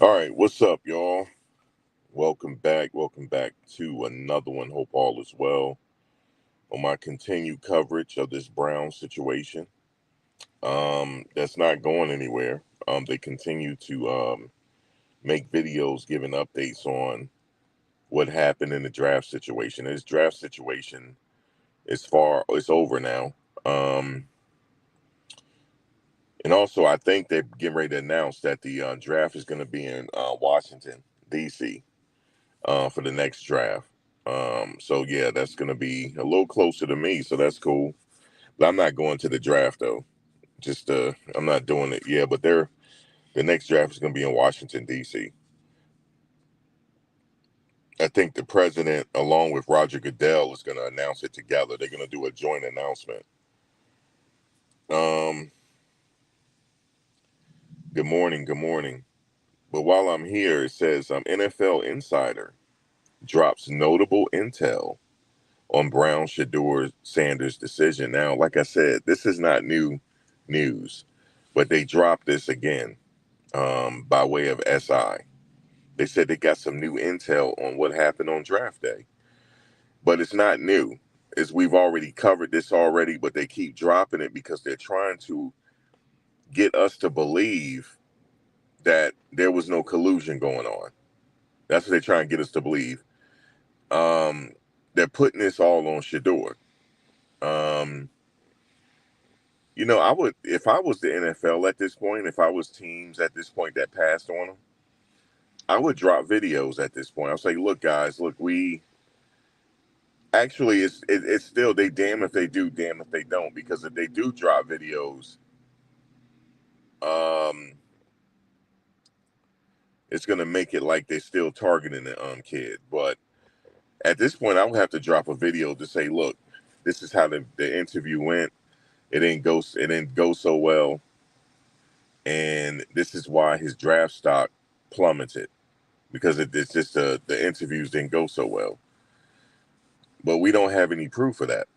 All right, what's up, y'all? Welcome back. Welcome back to another one. Hope all is well. On my continued coverage of this Brown situation, that's not going anywhere. They continue to make videos giving updates on what happened in the draft situation. This draft situation it's over now. Um, and also, I think they're getting ready to announce that the draft is going to be in Washington, D.C. For the next draft. So yeah, that's gonna be a little closer to me, so that's cool. But I'm not going to the draft though. Just I'm not doing it. Yeah, but the next draft is gonna be in Washington D.C. I think the president, along with Roger Goodell, is gonna announce it together. They're gonna do a joint announcement. Um, Good morning, good morning. But while I'm here, it says NFL Insider drops notable intel on Brown Shedeur Sanders' decision. Now, like I said, this is not new news, but they dropped this again by way of SI. They said they got some new intel on what happened on draft day, but it's not new. Is we've already covered this already, but they keep dropping it because they're trying to get us to believe that there was no collusion going on. That's what they're trying to get us to believe. Um, they're putting this all on Shedeur. Um, I would, if I was the NFL at this point, if I was teams at this point that passed on them, I would drop videos at this point. I'll say, look, guys, look, we actually, it's still, they damn if they do, damn if they don't, because if they do drop videos, um, it's going to make it like they're still targeting the kid. But at this point, I would have to drop a video to say, look, this is how the interview went. It didn't go so well. And this is why his draft stock plummeted because it's just the interviews didn't go so well. But we don't have any proof of that.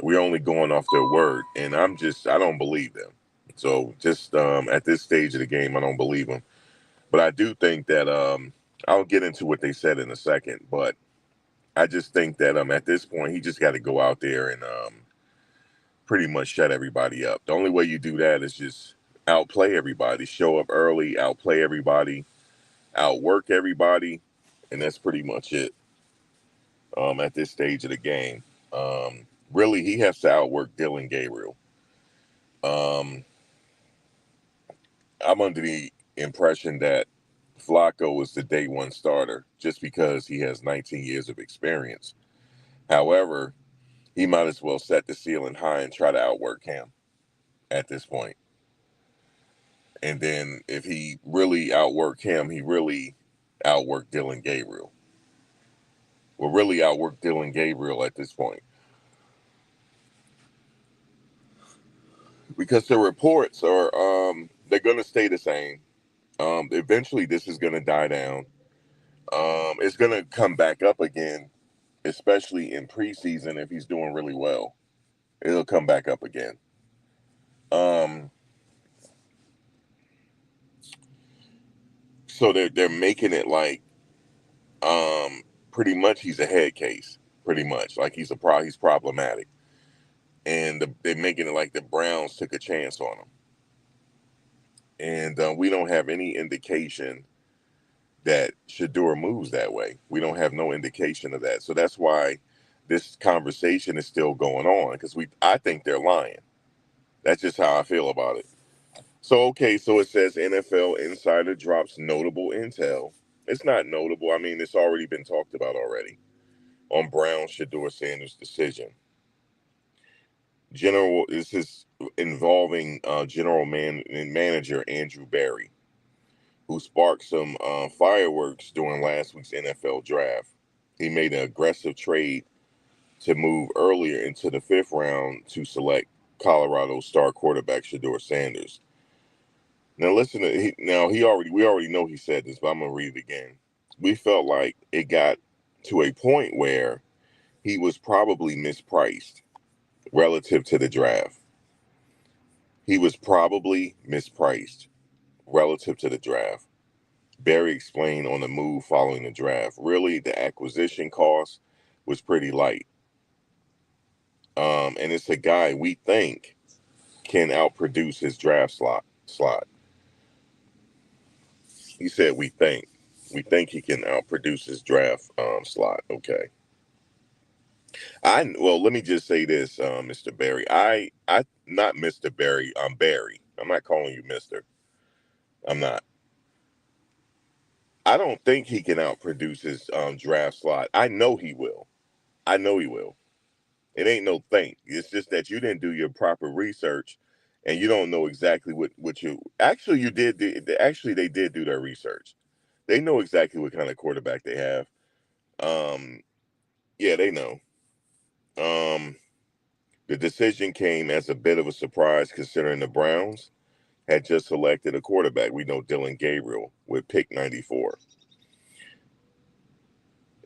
We're only going off their word, and I don't believe them. So just at this stage of the game, I don't believe them. But I do think that I'll get into what they said in a second. But I just think that at this point, he just got to go out there and pretty much shut everybody up. The only way you do that is just outplay everybody, show up early, outplay everybody, outwork everybody, and that's pretty much it. At this stage of the game, really, he has to outwork Dylan Gabriel. Um, I'm under the impression that Flacco is the day one starter just because he has 19 years of experience. However, he might as well set the ceiling high and try to outwork him at this point. And then if he really outwork him, he really outwork Dylan Gabriel. Will really outwork Dylan Gabriel at this point. Because the reports are they're gonna stay the same. Eventually this is gonna die down. It's gonna come back up again, especially in preseason if he's doing really well. It'll come back up again. Um, so they're making it like pretty much he's a head case, pretty much like he's problematic, and they're making it like the Browns took a chance on him, and we don't have any indication that Shedeur moves that way. We don't have no indication of that, so that's why this conversation is still going on because I think they're lying. That's just how I feel about it. So, okay, so it says NFL Insider drops notable intel. It's not notable. I mean, it's already been talked about already on Brown Shedeur Sanders' decision. This is involving manager Andrew Berry, who sparked some fireworks during last week's NFL draft. He made an aggressive trade to move earlier into the fifth round to select Colorado star quarterback Shedeur Sanders. Now listen to we already know he said this, but I'm gonna read it again. We felt like it got to a point where he was probably mispriced relative to the draft. He was probably mispriced relative to the draft. Barry explained on the move following the draft. Really, the acquisition cost was pretty light. And it's a guy we think can outproduce his draft slot. He said we think. We think he can outproduce his draft slot. Okay. Well, let me just say this, Mr. Barry. I not Mr. Barry. I'm Barry. I'm not calling you Mr. I'm not. I don't think he can outproduce his draft slot. I know he will. I know he will. It ain't no think. It's just that you didn't do your proper research, and you don't know exactly what you actually you did. Actually, they did do their research. They know exactly what kind of quarterback they have. Um, yeah, they know. Um, the decision came as a bit of a surprise considering the Browns had just selected a quarterback. We know Dylan Gabriel with pick 94.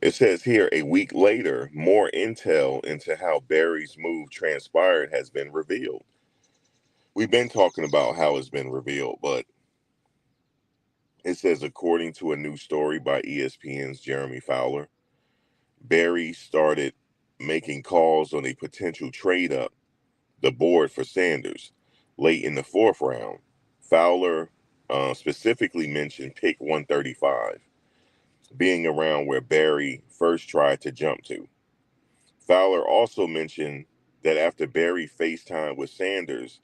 It says here a week later, more intel into how Barry's move transpired has been revealed. We've been talking about how it's been revealed, but it says according to a new story by ESPN's Jeremy Fowler, Barry started making calls on a potential trade up the board for Sanders late in the fourth round. Fowler specifically mentioned pick 135 being around where Barry first tried to jump to. Fowler also mentioned that after Barry FaceTimed with Sanders,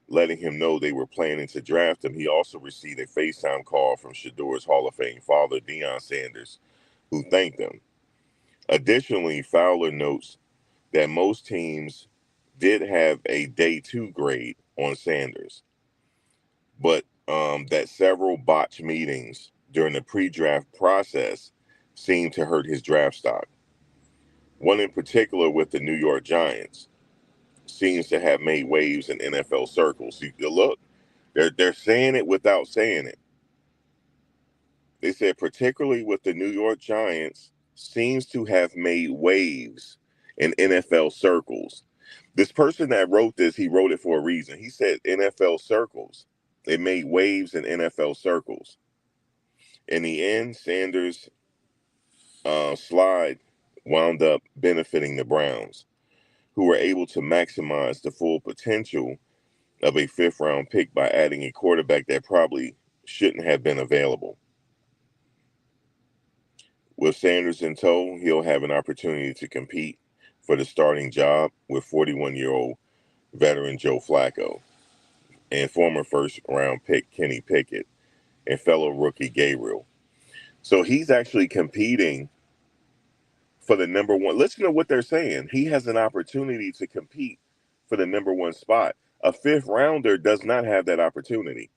letting him know they were planning to draft him, he also received a FaceTime call from Shedeur's Hall of Fame father, Deion Sanders, who thanked him. Additionally, Fowler notes that most teams did have a day two grade on Sanders, but that several botched meetings during the pre-draft process seemed to hurt his draft stock. One in particular with the New York Giants seems to have made waves in NFL circles. You look, they're saying it without saying it. They said particularly with the New York Giants seems to have made waves in NFL circles. This person that wrote this, he wrote it for a reason. He said NFL circles. It made waves in NFL circles. In the end, Sanders' slide wound up benefiting the Browns, who were able to maximize the full potential of a fifth round pick by adding a quarterback that probably shouldn't have been available. With Sanders in tow, he'll have an opportunity to compete for the starting job with 41-year-old veteran Joe Flacco and former first round pick Kenny Pickett and fellow rookie Gabriel. So he's actually competing for the number one. Listen to what they're saying. He has an opportunity to compete for the number one spot. A fifth rounder does not have that opportunity.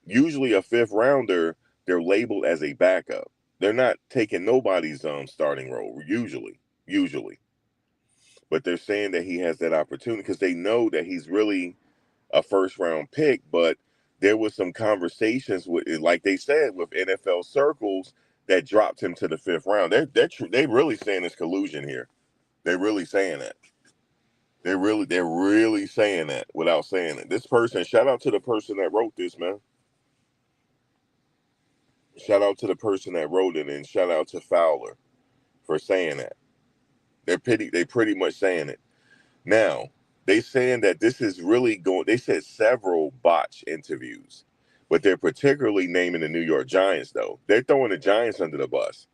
Usually, a fifth rounder, they're labeled as a backup. They're not taking nobody's starting role, usually. But they're saying that he has that opportunity because they know that he's really a first round pick, but there was some conversations with, like they said, with NFL circles that dropped him to the fifth round. They're really saying it's collusion here. They're really saying that. They're really saying that without saying it. This person, shout out to the person that wrote this, man. Shout out to the person that wrote it, and shout out to Fowler for saying that. They pretty much saying it. Now, they saying that this is really going, they said several botch interviews, but they're particularly naming the New York Giants, though. They're throwing the Giants under the bus.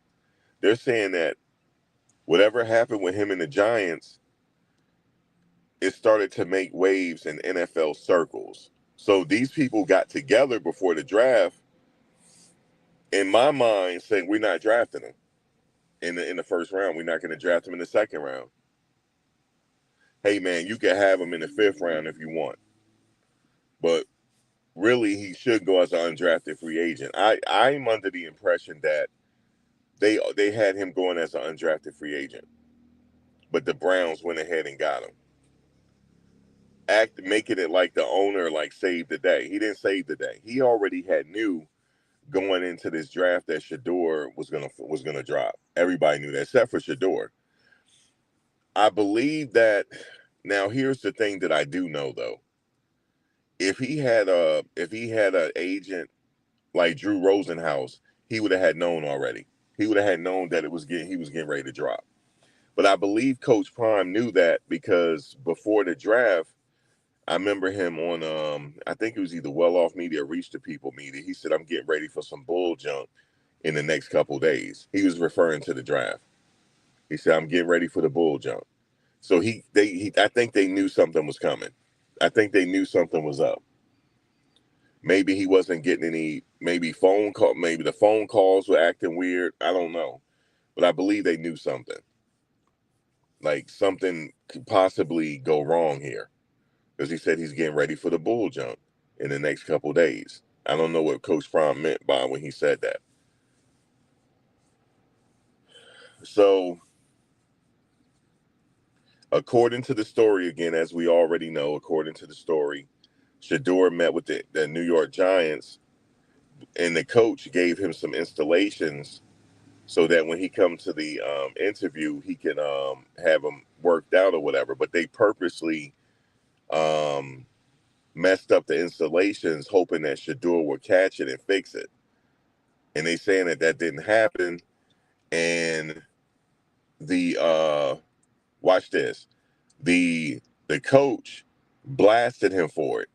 They're saying that whatever happened with him and the Giants, it started to make waves in NFL circles. So these people got together before the draft, in my mind, saying we're not drafting him in the first round. We're not going to draft him in the second round. Hey, man, you can have him in the fifth round if you want. But really, he should go as an undrafted free agent. I'm under the impression that they had him going as an undrafted free agent, but the Browns went ahead and got him. Making it like the owner like saved the day. He didn't save the day. He already had knew going into this draft that Shedeur was gonna drop. Everybody knew that, except for Shedeur. I believe that. Now, here's the thing that I do know though. If he had a agent like Drew Rosenhaus, he would have had known already. He would have had known that he was getting ready to drop. But I believe Coach Prime knew that because before the draft, I remember him on I think it was either Well Off Media or Reach the People Media. He said, I'm getting ready for some bull junk in the next couple days. He was referring to the draft. He said, I'm getting ready for the bull jump. So I think they knew something was coming. I think they knew something was up. Maybe he wasn't getting any, maybe the phone calls were acting weird. I don't know. But I believe they knew something. Like something could possibly go wrong here. Because he said he's getting ready for the bull jump in the next couple days. I don't know what Coach Prime meant by when he said that. So according to the story, again, as we already know, according to the story, Shedeur met with the New York Giants, and the coach gave him some installations so that when he comes to the interview, he can have them worked out or whatever. But they purposely um, messed up the installations, hoping that Shedeur would catch it and fix it. And they saying that didn't happen. And the watch this, the coach blasted him for it,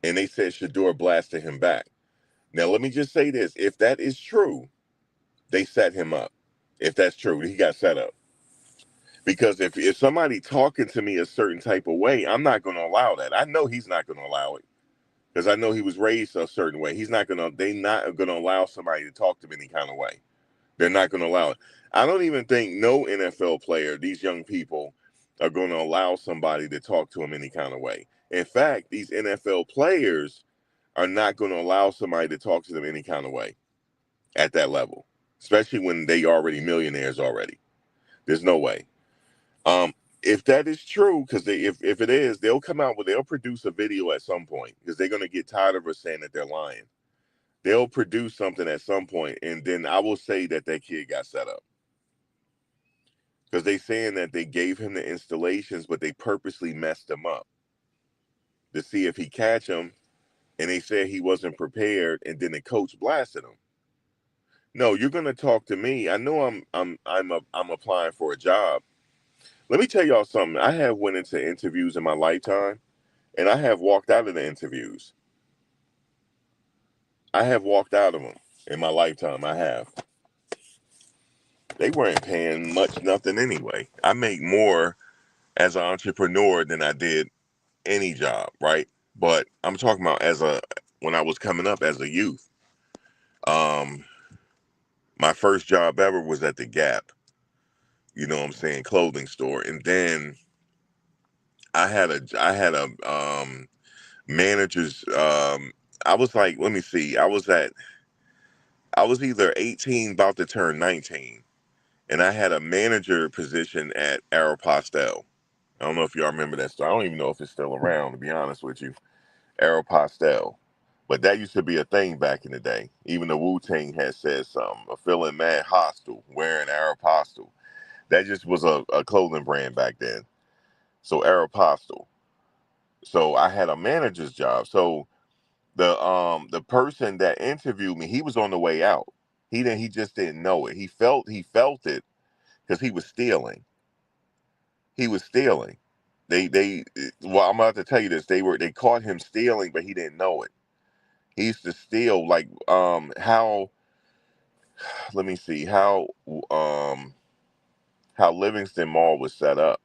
and they said Shedeur blasted him back. Now let me just say this: if that is true, they set him up. If that's true, he got set up. Because if somebody talking to me a certain type of way, I'm not going to allow that. I know he's not going to allow it because I know he was raised a certain way. They not going to allow somebody to talk to him any kind of way. They're not going to allow it. I don't even think no NFL player, these young people, are going to allow somebody to talk to them any kind of way. In fact, these NFL players are not going to allow somebody to talk to them any kind of way at that level, especially when they already millionaires already. There's no way. Um, if that is true, because if it is, they'll produce a video at some point because they're going to get tired of us saying that they're lying. They'll produce something at some point, and then I will say that kid got set up because they saying that they gave him the installations, but they purposely messed him up to see if he catch him, and they said he wasn't prepared, and then the coach blasted him. No, you're going to talk to me. I know I'm applying for a job. Let me tell y'all something. I have went into interviews in my lifetime, and I have walked out of the interviews. I have walked out of them in my lifetime. I have. They weren't paying much nothing anyway. I make more as an entrepreneur than I did any job, right? But I'm talking about when I was coming up as a youth. Um, my first job ever was at the Gap. You know what I'm saying, clothing store, and then I had a manager's. I was like, let me see, I was either 18, about to turn 19, and I had a manager position at Aeropostale. I don't know if y'all remember that store. I don't even know if it's still around, to be honest with you. Aeropostale. But that used to be a thing back in the day. Even the Wu-Tang had said something. A feeling mad hostile, wearing Aeropostale. That just was a clothing brand back then. So Aeropostale. So I had a manager's job. So the person that interviewed me, he was on the way out. He just didn't know it. He felt it because he was stealing. He was stealing. They well, I'm about to tell you this. They caught him stealing, but he didn't know it. He used to steal like how let me see um how Livingston Mall was set up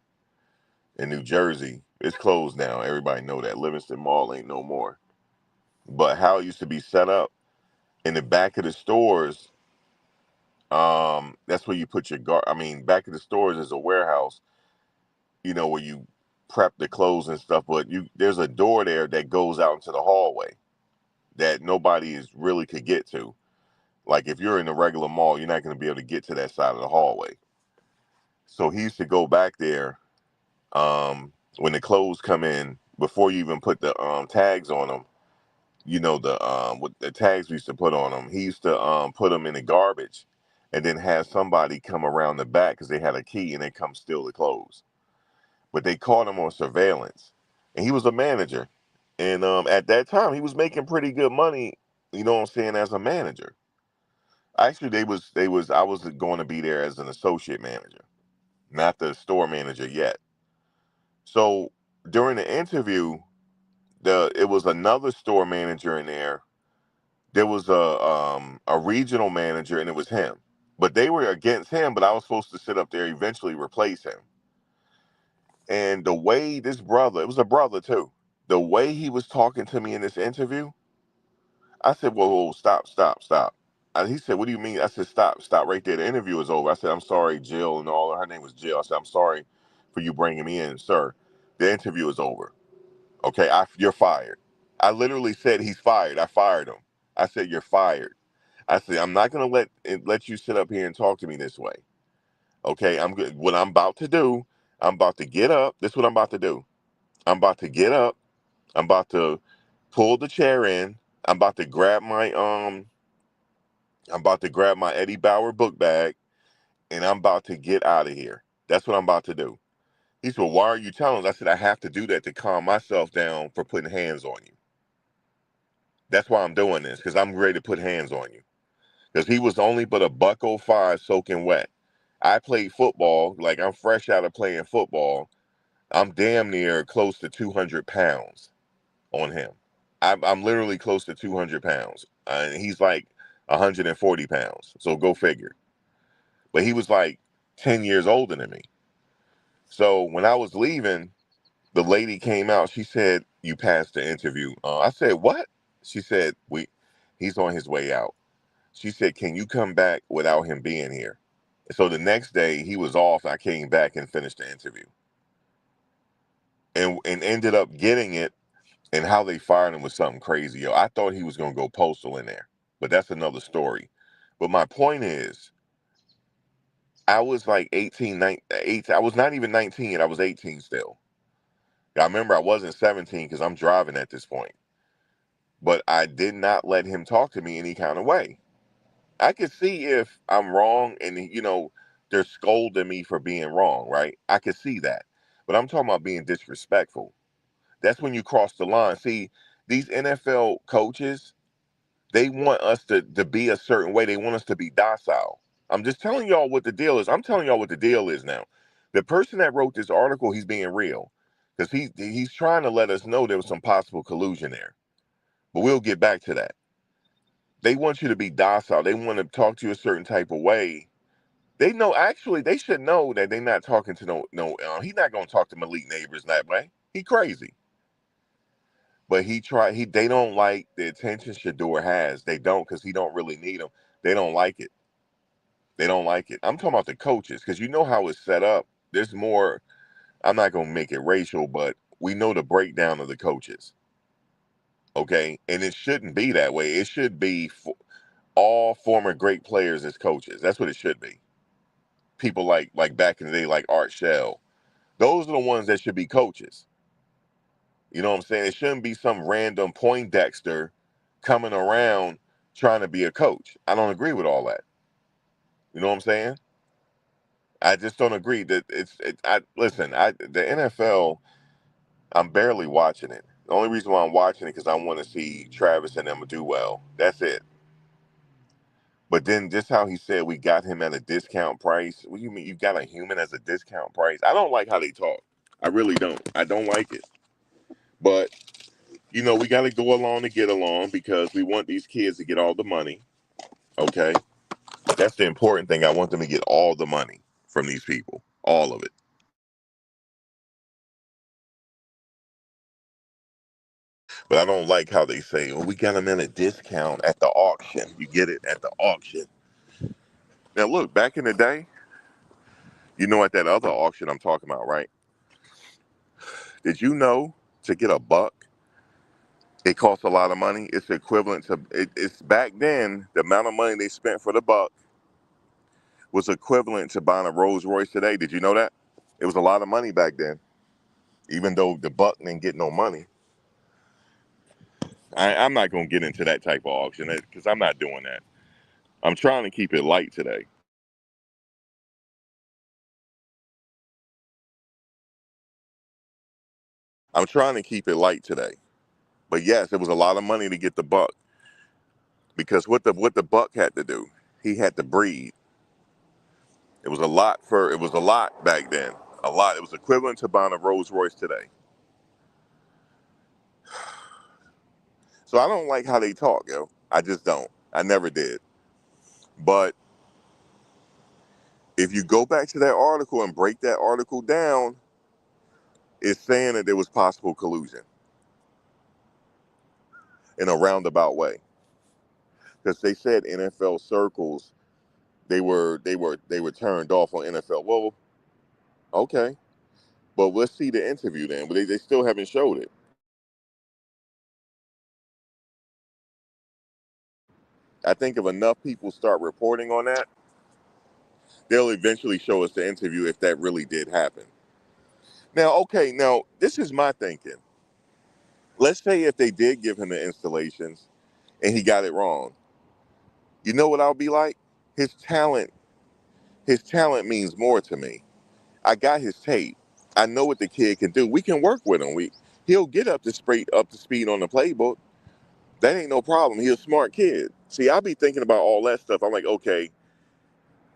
in New Jersey. It's closed now. Everybody know that Livingston Mall ain't no more. But how it used to be set up in the back of the stores, that's where you put your I mean, back of the stores is a warehouse, where you prep the clothes and stuff, but there's a door there that goes out into the hallway that nobody is really could get to. Like if you're in a regular mall, you're not going to be able to get to that side of the hallway. So he used to go back there when the clothes come in before you even put the tags on them. The what the tags we used to put on them. He used to put them in the garbage, and then have somebody come around the back because they had a key and they come steal the clothes. But they caught him on surveillance, and he was a manager, and at that time he was making pretty good money. You know what I'm saying, as a manager. Actually, I was going to be there as an associate manager, not the store manager yet. So during the interview, it was another store manager in there. There was a regional manager, and it was him. But they were against him, but I was supposed to sit up there, eventually replace him. And the way this brother, it was a brother too, the way he was talking to me in this interview, I said, whoa, whoa, stop, stop, stop. And he said, what do you mean? I said, stop, stop right there. The interview is over. I said, I'm sorry, Jill, and all. Her name was Jill. I said, I'm sorry for you bringing me in, sir. The interview is over. Okay, you're fired. I literally said he's fired. I fired him. I said, you're fired. I said, I'm not gonna let you sit up here and talk to me this way. Okay, I'm good. What I'm about to do, I'm about to get up. This is what I'm about to do. I'm about to get up. I'm about to pull the chair in. I'm about to grab my I'm about to grab my Eddie Bauer book bag, and I'm about to get out of here. That's what I'm about to do. He said, well, why are you telling us? I said, I have to do that to calm myself down for putting hands on you. That's why I'm doing this, because I'm ready to put hands on you. Because he was only but a $105 soaking wet. I played football, like I'm fresh out of playing football. I'm damn near close to 200 pounds on him. I'm literally close to 200 pounds. And he's like 140 pounds. So go figure. But he was like 10 years older than me. So when I was leaving, the lady came out. She said, you passed the interview. I said, what? She said, he's on his way out. She said, can you come back without him being here? So the next day he was off. I came back and finished the interview and ended up getting it. And how they fired him was something crazy. Yo, I thought he was going to go postal in there, but that's another story. But my point is, I was like 18. I was not even 19 yet. I was 18 still. I remember I wasn't 17 because I'm driving at this point. But I did not let him talk to me any kind of way. I could see if I'm wrong and, they're scolding me for being wrong, right? I could see that. But I'm talking about being disrespectful. That's when you cross the line. See, these NFL coaches, they want us to be a certain way. They want us to be docile. I'm just telling y'all what the deal is. I'm telling y'all what the deal is now. The person that wrote this article, he's being real. Because he's trying to let us know there was some possible collusion there. But we'll get back to that. They want you to be docile. They want to talk to you a certain type of way. They know, actually, they should know that they're not talking to he's not going to talk to Malik Neighbors that way. He crazy. But they don't like the attention Shedeur has. They don't, because he don't really need them. They don't like it. They don't like it. I'm talking about the coaches, because you know how it's set up. There's more, I'm not going to make it racial, but we know the breakdown of the coaches. Okay? And it shouldn't be that way. It should be all former great players as coaches. That's what it should be. People like back in the day, like Art Shell. Those are the ones that should be coaches. You know what I'm saying? It shouldn't be some random Poindexter coming around trying to be a coach. I don't agree with all that. You know what I'm saying? I just don't agree that the NFL, I'm barely watching it. The only reason why I'm watching it because I want to see Travis and them do well. That's it. But then just how he said we got him at a discount price. What do you mean you got a human as a discount price? I don't like how they talk. I really don't. I don't like it. But we got to go along to get along because we want these kids to get all the money. Okay. That's the important thing. I want them to get all the money from these people, all of it. But I don't like how they say, "Oh, we got them at a discount at the auction." You get it at the auction. Now, look, back in the day, at that other auction I'm talking about, right? Did you know to get a buck, it costs a lot of money? It's equivalent to it's back then. The amount of money they spent for the buck was equivalent to buying a Rolls Royce today. Did you know that? It was a lot of money back then, even though the buck didn't get no money. I'm not gonna get into that type of auction because I'm not doing that. I'm trying to keep it light today. I'm trying to keep it light today. But yes, it was a lot of money to get the buck because what the buck had to do, he had to breed. It was a lot back then. A lot. It was equivalent to buying a Rolls Royce today. So I don't like how they talk, yo. I just don't. I never did. But if you go back to that article and break that article down, it's saying that there was possible collusion in a roundabout way. Because they said NFL circles, they were turned off on NFL. Well, okay. But let's see the interview then. But they still haven't showed it. I think if enough people start reporting on that, they'll eventually show us the interview if that really did happen. Now, okay, now this is my thinking. Let's say if they did give him the installations and he got it wrong. You know what I'll be like? His talent, his talent means more to me. I got his tape. I know what the kid can do. We can work with him. He'll get up to speed on the playbook. That ain't no problem. He's a smart kid. See, I'll be thinking about all that stuff. I'm like, okay,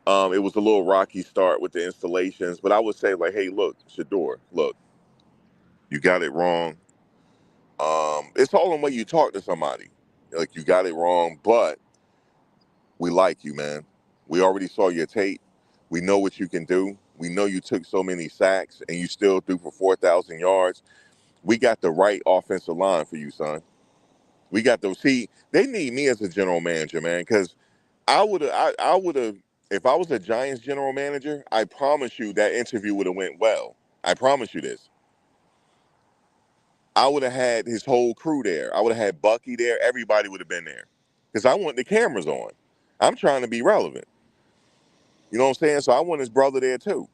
it was a little rocky start with the installations, but I would say like, hey, look, Shedeur, look, you got it wrong. It's all in the way you talk to somebody. Like you got it wrong, but we like you, man. We already saw your tape. We know what you can do. We know you took so many sacks and you still threw for 4,000 yards. We got the right offensive line for you, son. We got those. See, they need me as a general manager, man, because I would have, if I was a Giants general manager, I promise you that interview would have went well. I promise you this. I would have had his whole crew there. I would have had Bucky there. Everybody would have been there because I want the cameras on. I'm trying to be relevant. You know what I'm saying? So I want his brother there too.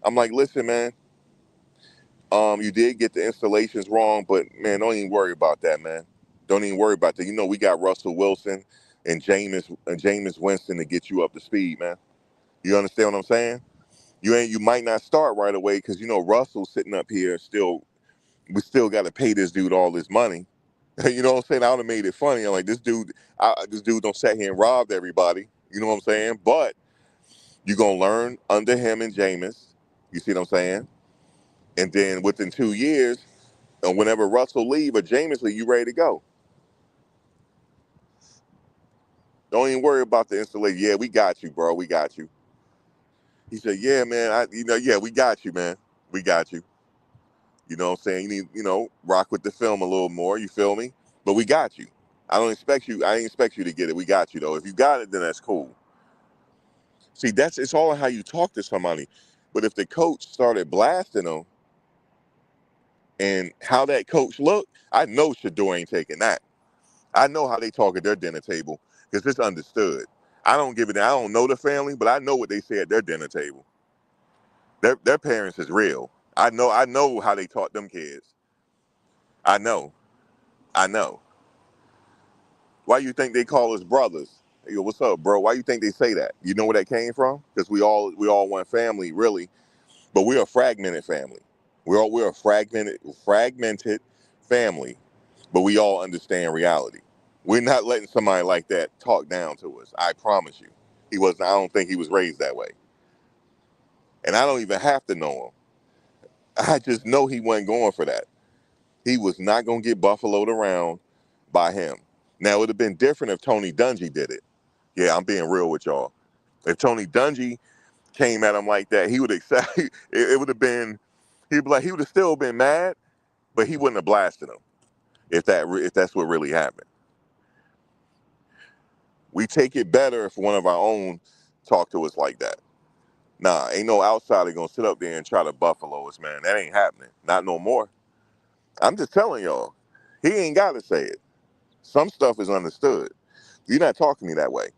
I'm like, listen, man, you did get the installations wrong, but man, don't even worry about that, man. Don't even worry about that. You know, we got Russell Wilson and Jameis Winston to get you up to speed, man. You understand what I'm saying? You might not start right away because you know Russell's sitting up here still. We still got to pay this dude all this money. You know what I'm saying? I would have made it funny. I'm like, this dude don't sat here and robbed everybody. You know what I'm saying? But you're gonna learn under him and Jameis. You see what I'm saying? And then within 2 years, whenever Russell leave or Jameis leave, you ready to go. Don't even worry about the installation. Yeah, we got you, bro. We got you. He said, yeah, man. Yeah, we got you, man. We got you. You know what I'm saying? You need, rock with the film a little more. You feel me? But we got you. I didn't expect you to get it. We got you though. If you got it, then that's cool. See, it's all how you talk to somebody. But if the coach started blasting them and how that coach looked, I know Shedeur ain't taking that. I know how they talk at their dinner table because it's understood. I don't give it. I don't know the family, but I know what they say at their dinner table. Their parents is real. I know how they taught them kids. I know. I know. Why you think they call us brothers? Hey, yo, what's up, bro? Why you think they say that? You know where that came from? Because we all one family, really, but we're a fragmented family. We're a fragmented family, but we all understand reality. We're not letting somebody like that talk down to us. I promise you, he wasn't. I don't think he was raised that way, and I don't even have to know him. I just know he wasn't going for that. He was not gonna get buffaloed around by him. Now it would have been different if Tony Dungy did it. Yeah, I'm being real with y'all. If Tony Dungy came at him like that, he would accept. It would have been. He would have still been mad, but he wouldn't have blasted him if that's what really happened. We take it better if one of our own talk to us like that. Nah, ain't no outsider gonna sit up there and try to buffalo us, man. That ain't happening. Not no more. I'm just telling y'all, he ain't gotta say it. Some stuff is understood. You're not talking to me that way.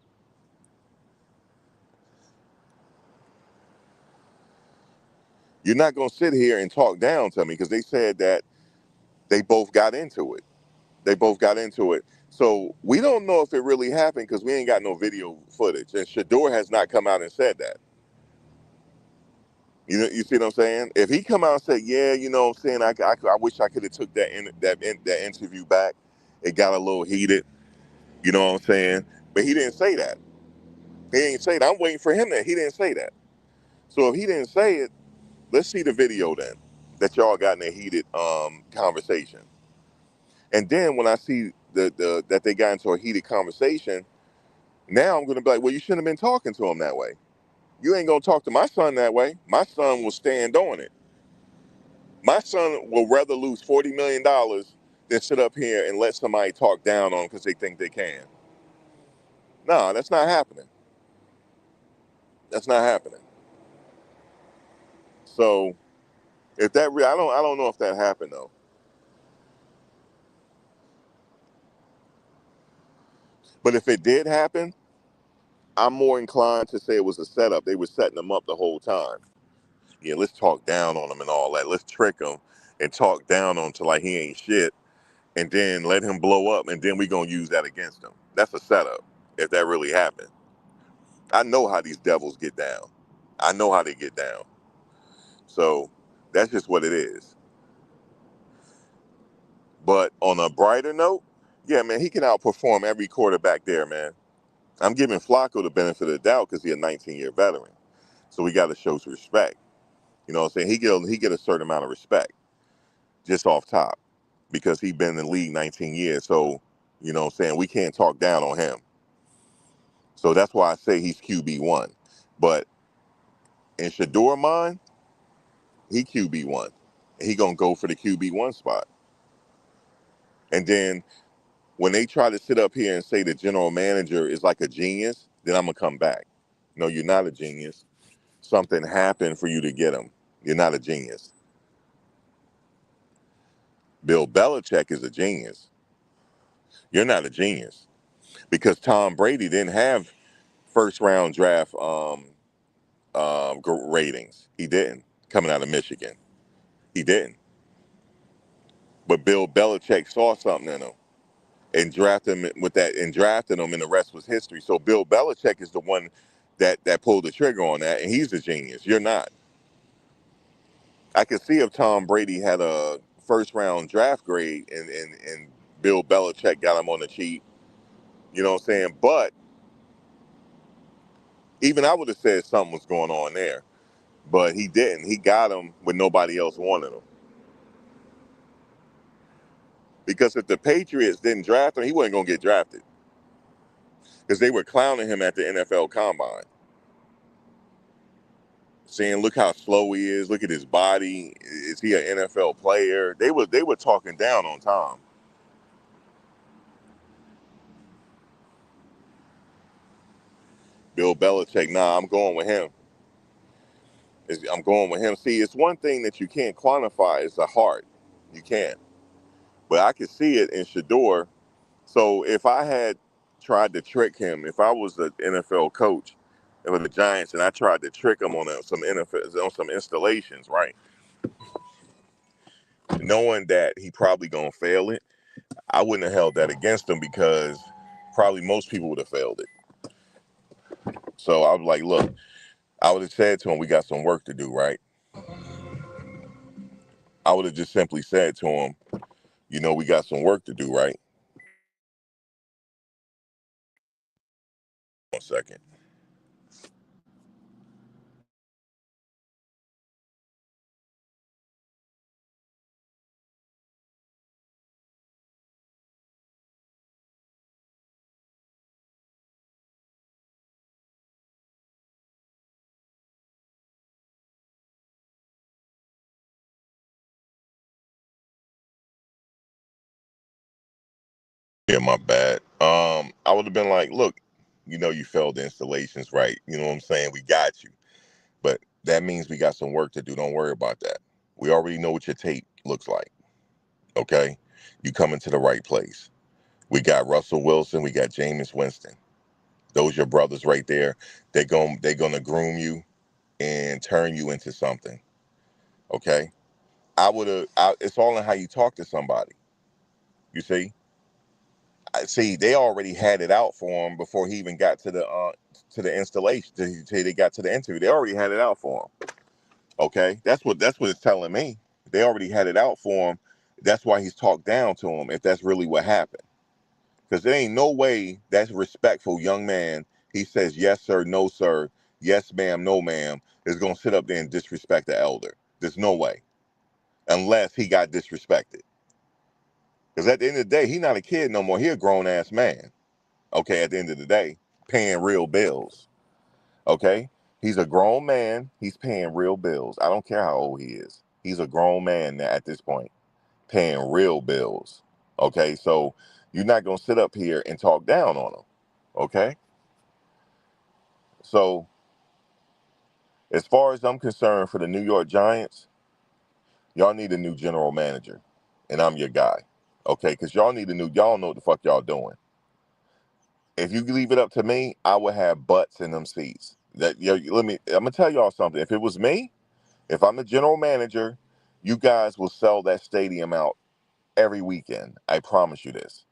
You're not gonna sit here and talk down to me because they said that they both got into it. They both got into it. So we don't know if it really happened because we ain't got no video footage. And Shedeur has not come out and said that. You see what I'm saying? If he come out and say, yeah, you know what I'm saying, I wish I could have took that interview back. It got a little heated. You know what I'm saying? But he didn't say that. He ain't say that. I'm waiting for him. He didn't say that. So if he didn't say it, let's see the video then that y'all got in a heated conversation. And then when I see the that they got into a heated conversation, now I'm gonna be like, well, you shouldn't have been talking to him that way. You ain't gonna talk to my son that way. My son will stand on it. My son will rather lose $40 million than sit up here and let somebody talk down on him because they think they can. No, that's not happening. That's not happening. So if that I don't know if that happened though. But if it did happen, I'm more inclined to say it was a setup. They were setting him up the whole time. Yeah, let's talk down on him and all that. Let's trick him and talk down on him till like he ain't shit, and then let him blow up, and then we gonna use that against him. That's a setup. If that really happened, I know how these devils get down. I know how they get down. So that's just what it is. But on a brighter note, yeah, man, he can outperform every quarterback there, man. I'm giving Flacco the benefit of the doubt because he's a 19-year veteran. So we got to show some respect. You know what I'm saying? He get a certain amount of respect just off top because he been in the league 19 years. So, you know what I'm saying? We can't talk down on him. So that's why I say he's QB1. But in Shedeur mind, he QB1. He going to go for the QB1 spot. And then when they try to sit up here and say the general manager is like a genius, then I'm going to come back. No, you're not a genius. Something happened for you to get him. You're not a genius. Bill Belichick is a genius. You're not a genius because Tom Brady didn't have first round draft ratings. He didn't coming out of Michigan. He didn't. But Bill Belichick saw something in him and drafted him with that and drafted him, and the rest was history. So Bill Belichick is the one that pulled the trigger on that, and he's a genius. You're not. I could see if Tom Brady had a first round draft grade and Bill Belichick got him on the cheap. You know what I'm saying? But even I would have said something was going on there. But he didn't. He got him when nobody else wanted him. Because if the Patriots didn't draft him, he wasn't going to get drafted. Because they were clowning him at the NFL Combine. Saying, look how slow he is. Look at his body. Is he an NFL player? They were talking down on Tom. Bill Belichick, nah, I'm going with him. I'm going with him. See, it's one thing that you can't quantify is the heart. You can't. But I could see it in Shedeur. So if I had tried to trick him, if I was the NFL coach of the Giants and I tried to trick him on some NFL on some installations, right? Knowing that he probably gonna fail it, I wouldn't have held that against him because probably most people would have failed it. So I was like, look, I would have said to him, we got some work to do, right? I would have just simply said to him, we got some work to do, right? 1 second. Yeah, my bad. I would have been like, look, you failed the installations, right? You know what I'm saying? We got you. But that means we got some work to do. Don't worry about that. We already know what your tape looks like. Okay? You coming to the right place. We got Russell Wilson, we got Jameis Winston. Those your brothers right there. They're gonna groom you and turn you into something. Okay? It's all in how you talk to somebody. You see? See, they already had it out for him before he even got to the installation. Till they got to the interview, they already had it out for him. Okay, that's what it's telling me. They already had it out for him. That's why he's talked down to him. If that's really what happened, because there ain't no way that respectful young man he says yes sir, no sir, yes ma'am, no ma'am, is gonna sit up there and disrespect the elder. There's no way, unless he got disrespected. Because at the end of the day, he's not a kid no more. He a grown ass man. Okay, at the end of the day, paying real bills. Okay, he's a grown man. He's paying real bills. I don't care how old he is. He's a grown man at this point, paying real bills. Okay, so you're not gonna sit up here and talk down on him. Okay, so as far as I'm concerned, for the New York Giants, y'all need a new general manager, and I'm your guy. Okay, because y'all know what the fuck y'all doing. If you leave it up to me, I would have butts in them seats. I'm gonna tell y'all something. If it was me, if I'm the general manager, you guys will sell that stadium out every weekend. I promise you this.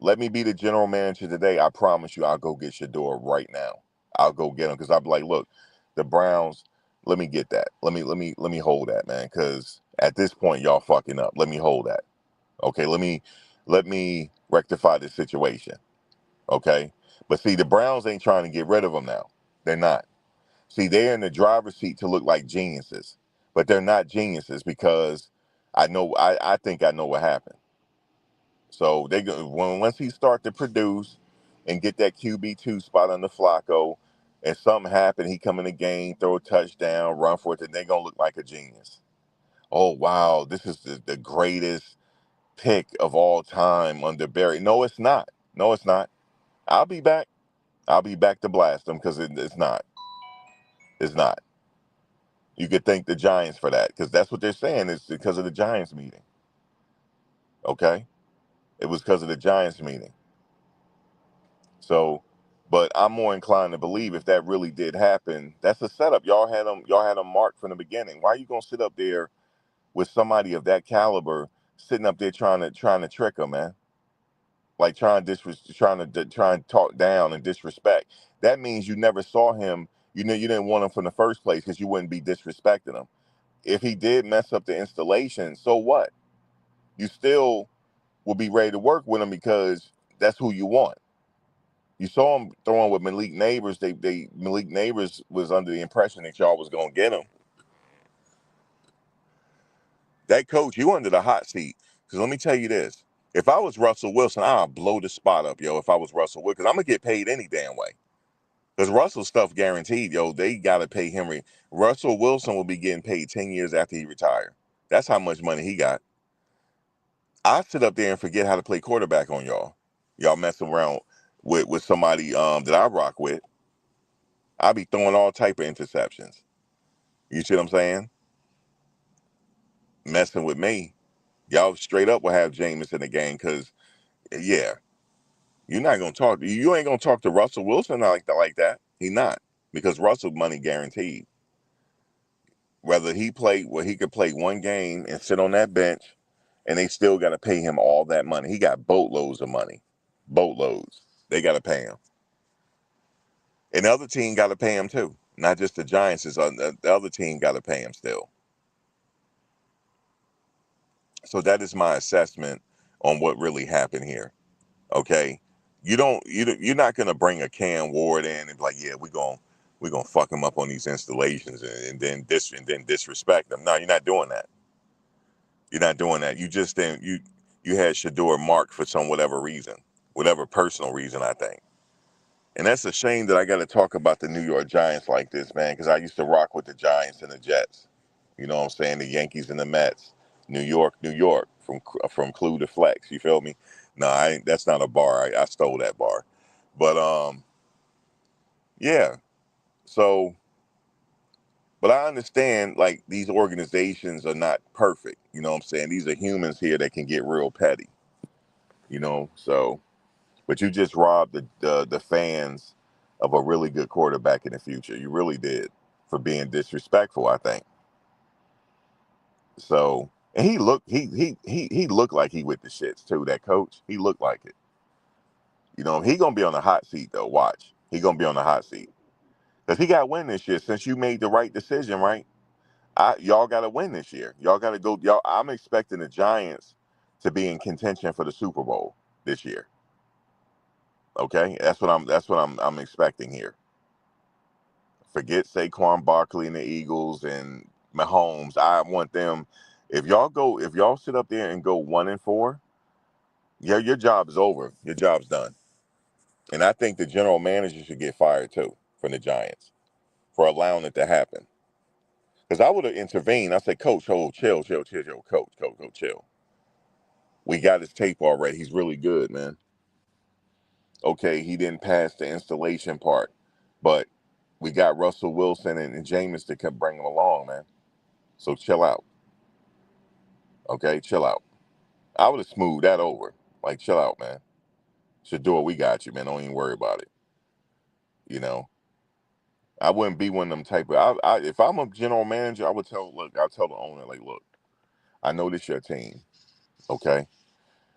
Let me be the general manager today. I promise you, I'll go get Shedeur right now. I'll go get him because I'll be like, look, the Browns. Let me get that. Let me hold that, man. Because at this point, y'all fucking up. Let me hold that. Okay. Let me rectify this situation. Okay. But see, the Browns ain't trying to get rid of him now. They're not. See, they're in the driver's seat to look like geniuses, but they're not geniuses because I think I know what happened. So once he start to produce and get that QB2 spot on the Flacco, and something happen, he come in the game, throw a touchdown, run for it, then they're gonna look like a genius. Oh wow, this is the greatest pick of all time under Barry. No, it's not. No, it's not. I'll be back. I'll be back to blast them because it's not. It's not. You could thank the Giants for that because that's what they're saying. It's because of the Giants meeting. Okay, it was because of the Giants meeting. So, but I'm more inclined to believe if that really did happen, that's a setup. Y'all had them marked from the beginning. Why are you gonna sit up there with somebody of that caliber sitting up there trying to trick them, man? Like trying to talk down and disrespect. That means you never saw him. You know you didn't want him from the first place because you wouldn't be disrespecting him. If he did mess up the installation, so what? You still will be ready to work with him because that's who you want. You saw him throwing with Malik Neighbors. Malik Neighbors was under the impression that y'all was gonna get him. That coach, you under the hot seat. Because let me tell you this: if I was Russell Wilson, I'd blow the spot up, yo. If I was Russell Wilson, because I'm gonna get paid any damn way. Because Russell stuff guaranteed, yo. They gotta pay Henry. Russell Wilson will be getting paid 10 years after he retired. That's how much money he got. I sit up there and forget how to play quarterback on y'all. Y'all messing around with somebody that I rock with. I be throwing all type of interceptions. You see what I'm saying? Messing with me. Y'all straight up will have Jameis in the game because, yeah, you're not going to talk. You ain't going to talk to Russell Wilson like that. He not. Because Russell money guaranteed. Whether he could play one game and sit on that bench and they still got to pay him all that money. He got boatloads of money. Boatloads. They got to pay him. And the other team got to pay him too. Not just the Giants. The other team got to pay him still. So that is my assessment on what really happened here. Okay, you're not gonna bring a Cam Ward in and be like, yeah, we're gonna fuck him up on these installations and then disrespect them. No, you're not doing that. You're not doing that. You just then you had Shedeur marked for some whatever reason, whatever personal reason, I think. And that's a shame that I got to talk about the New York Giants like this, man, because I used to rock with the Giants and the Jets. You know what I'm saying? The Yankees and the Mets. New York, from Clue to Flex. You feel me? No, that's not a bar. I stole that bar. But yeah. So, but I understand like these organizations are not perfect. You know what I'm saying? These are humans here that can get real petty. You know, so but you just robbed the fans of a really good quarterback in the future. You really did for being disrespectful, I think. So, and he looked like he with the shits too. That coach, he looked like it. You know, he gonna be on the hot seat though. Watch, he gonna be on the hot seat because he got to win this year. Since you made the right decision, right? Y'all got to win this year. Y'all got to go. Y'all, I'm expecting the Giants to be in contention for the Super Bowl this year. Okay, that's what I'm expecting here. Forget Saquon Barkley and the Eagles and Mahomes. I want them. If y'all sit up there and go 1-4, yeah, your job is over. Your job's done. And I think the general manager should get fired too from the Giants for allowing it to happen. Because I would have intervened. I said, Coach, hold, chill, chill, chill, chill, Coach, chill. We got his tape already. He's really good, man. Okay, he didn't pass the installation part, but we got Russell Wilson and Jameis to keep bringing him along, man. So chill out. Okay, chill out. I would have smoothed that over. Like, chill out, man. Shedeur, we got you, man. Don't even worry about it. You know, I wouldn't be one of them type of. If I'm a general manager, I'll tell the owner, like, look, I know this your team, okay,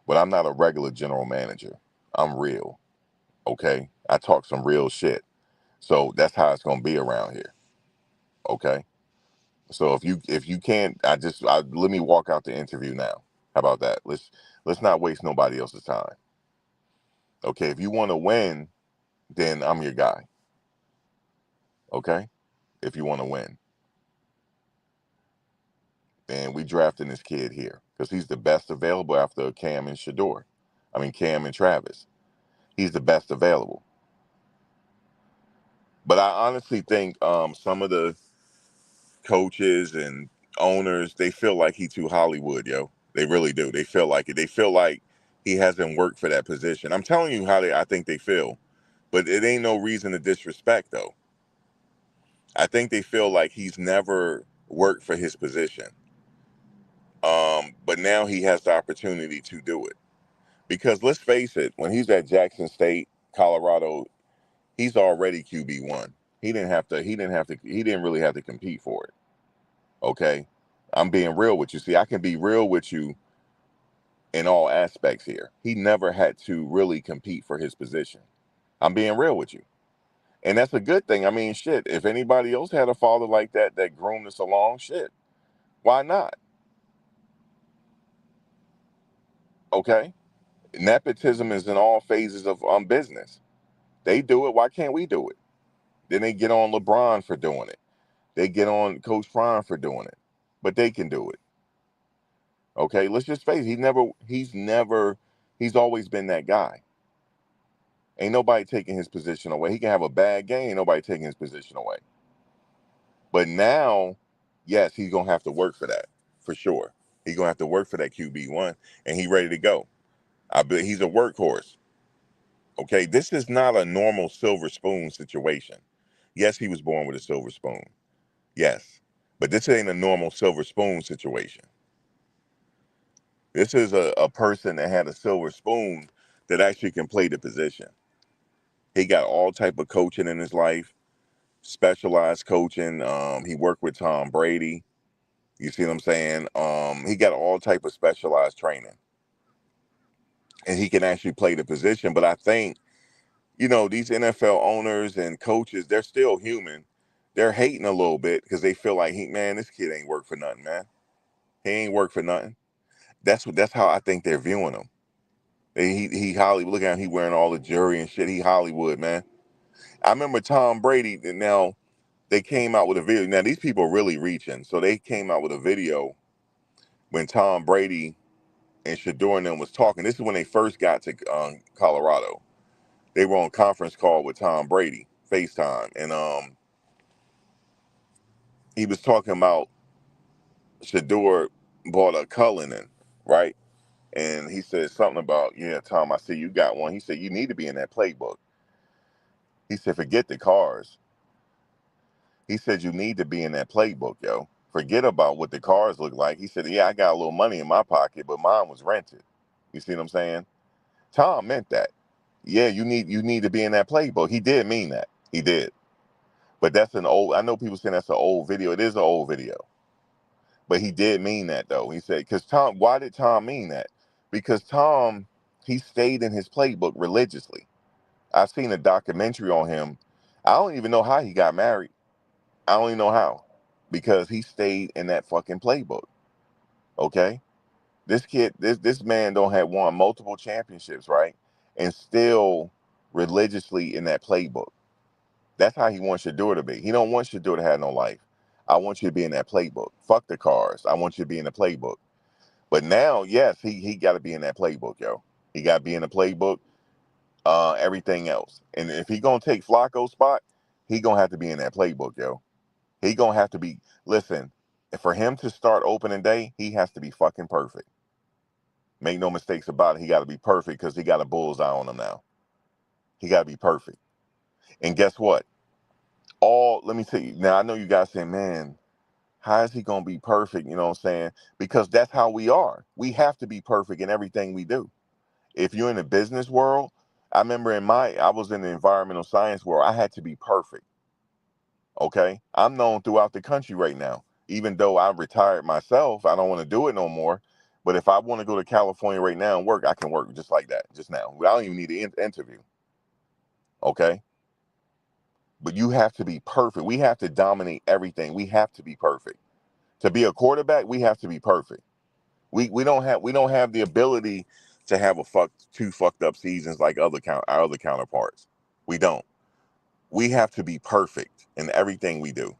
but I'm not a regular general manager. I'm real, okay. I talk some real shit, so that's how it's gonna be around here, okay. So if you can't, let me walk out the interview now. How about that? Let's not waste nobody else's time. Okay, if you want to win, then I'm your guy. Okay, if you want to win, and we drafting this kid here because he's the best available after Cam and Shedeur. I mean Cam and Travis. He's the best available. But I honestly think some of the coaches and owners, they feel like he too Hollywood, yo. They really do. They feel like it. They feel like he hasn't worked for that position. I'm telling you how I think they feel. But it ain't no reason to disrespect though. I think they feel like he's never worked for his position. But now he has the opportunity to do it. Because let's face it, when he's at Jackson State, Colorado, he's already QB1. He didn't really have to compete for it. Okay? I'm being real with you. See, I can be real with you in all aspects here. He never had to really compete for his position. I'm being real with you. And that's a good thing. I mean, shit, if anybody else had a father like that groomed us along, shit, why not? Okay? Nepotism is in all phases of business. They do it. Why can't we do it? Then they get on LeBron for doing it. They get on Coach Prime for doing it. But they can do it. Okay? Let's just face it. He's always been that guy. Ain't nobody taking his position away. He can have a bad game. Ain't nobody taking his position away. But now, yes, he's gonna have to work for that for sure. He's gonna have to work for that QB1, and he ready to go. I bet he's a workhorse. Okay, this is not a normal silver spoon situation. Yes, he was born with a silver spoon. Yes, but this ain't a normal silver spoon situation. This is a person that had a silver spoon that actually can play the position. He got all type of coaching in his life, specialized coaching. He worked with Tom Brady. You see what I'm saying? He got all type of specialized training, and he can actually play the position. But I think, these NFL owners and coaches, they're still human. They're hating a little bit because they feel like, man, this kid ain't work for nothing, man. He ain't work for nothing. That's how I think they're viewing him. He Hollywood. Look at him. He wearing all the jewelry and shit. He Hollywood, man. I remember Tom Brady. Now they came out with a video. Now these people are really reaching. So they came out with a video when Tom Brady and Shedeur and them was talking. This is when they first got to Colorado. They were on conference call with Tom Brady, FaceTime, and he was talking about Shedeur bought a Cullinan, right? And he said something about, yeah, Tom, I see you got one. He said, you need to be in that playbook. He said, forget the cars. He said, you need to be in that playbook, yo. Forget about what the cars look like. He said, yeah, I got a little money in my pocket, but mine was rented. You see what I'm saying? Tom meant that. Yeah, you need to be in that playbook. He did mean that. He did. But that's an old, I know people saying that's an old video. It is an old video. But he did mean that though. He said, because Tom, why did Tom mean that? Because Tom, he stayed in his playbook religiously. I've seen a documentary on him. I don't even know how he got married. I don't even know how. Because he stayed in that fucking playbook. Okay? This man don't have won multiple championships, right? And still religiously in that playbook. That's how he wants Shedeur to be. He don't want Shedeur to have no life. I want you to be in that playbook. Fuck the cars. I want you to be in the playbook. But now, yes, he got to be in that playbook, yo. He got to be in the playbook. Everything else, and if he gonna take Flacco's spot, he gonna have to be in that playbook, yo. He gonna have to be. Listen, for him to start opening day, he has to be fucking perfect. Make no mistakes about it. He got to be perfect because he got a bullseye on him now. He got to be perfect. And guess what? Let me tell you. Now I know you guys saying, man, how is he gonna be perfect? You know what I'm saying? Because that's how we are. We have to be perfect in everything we do. If you're in the business world, I remember I was in the environmental science world. I had to be perfect. Okay, I'm known throughout the country right now. Even though I retired myself, I don't want to do it no more. But if I want to go to California right now and work, I can work just like that, just now. I don't even need an interview. Okay, but you have to be perfect. We have to dominate everything. We have to be perfect. To be a quarterback, we have to be perfect. We don't have the ability to have two fucked up seasons like our other counterparts. We don't. We have to be perfect in everything we do.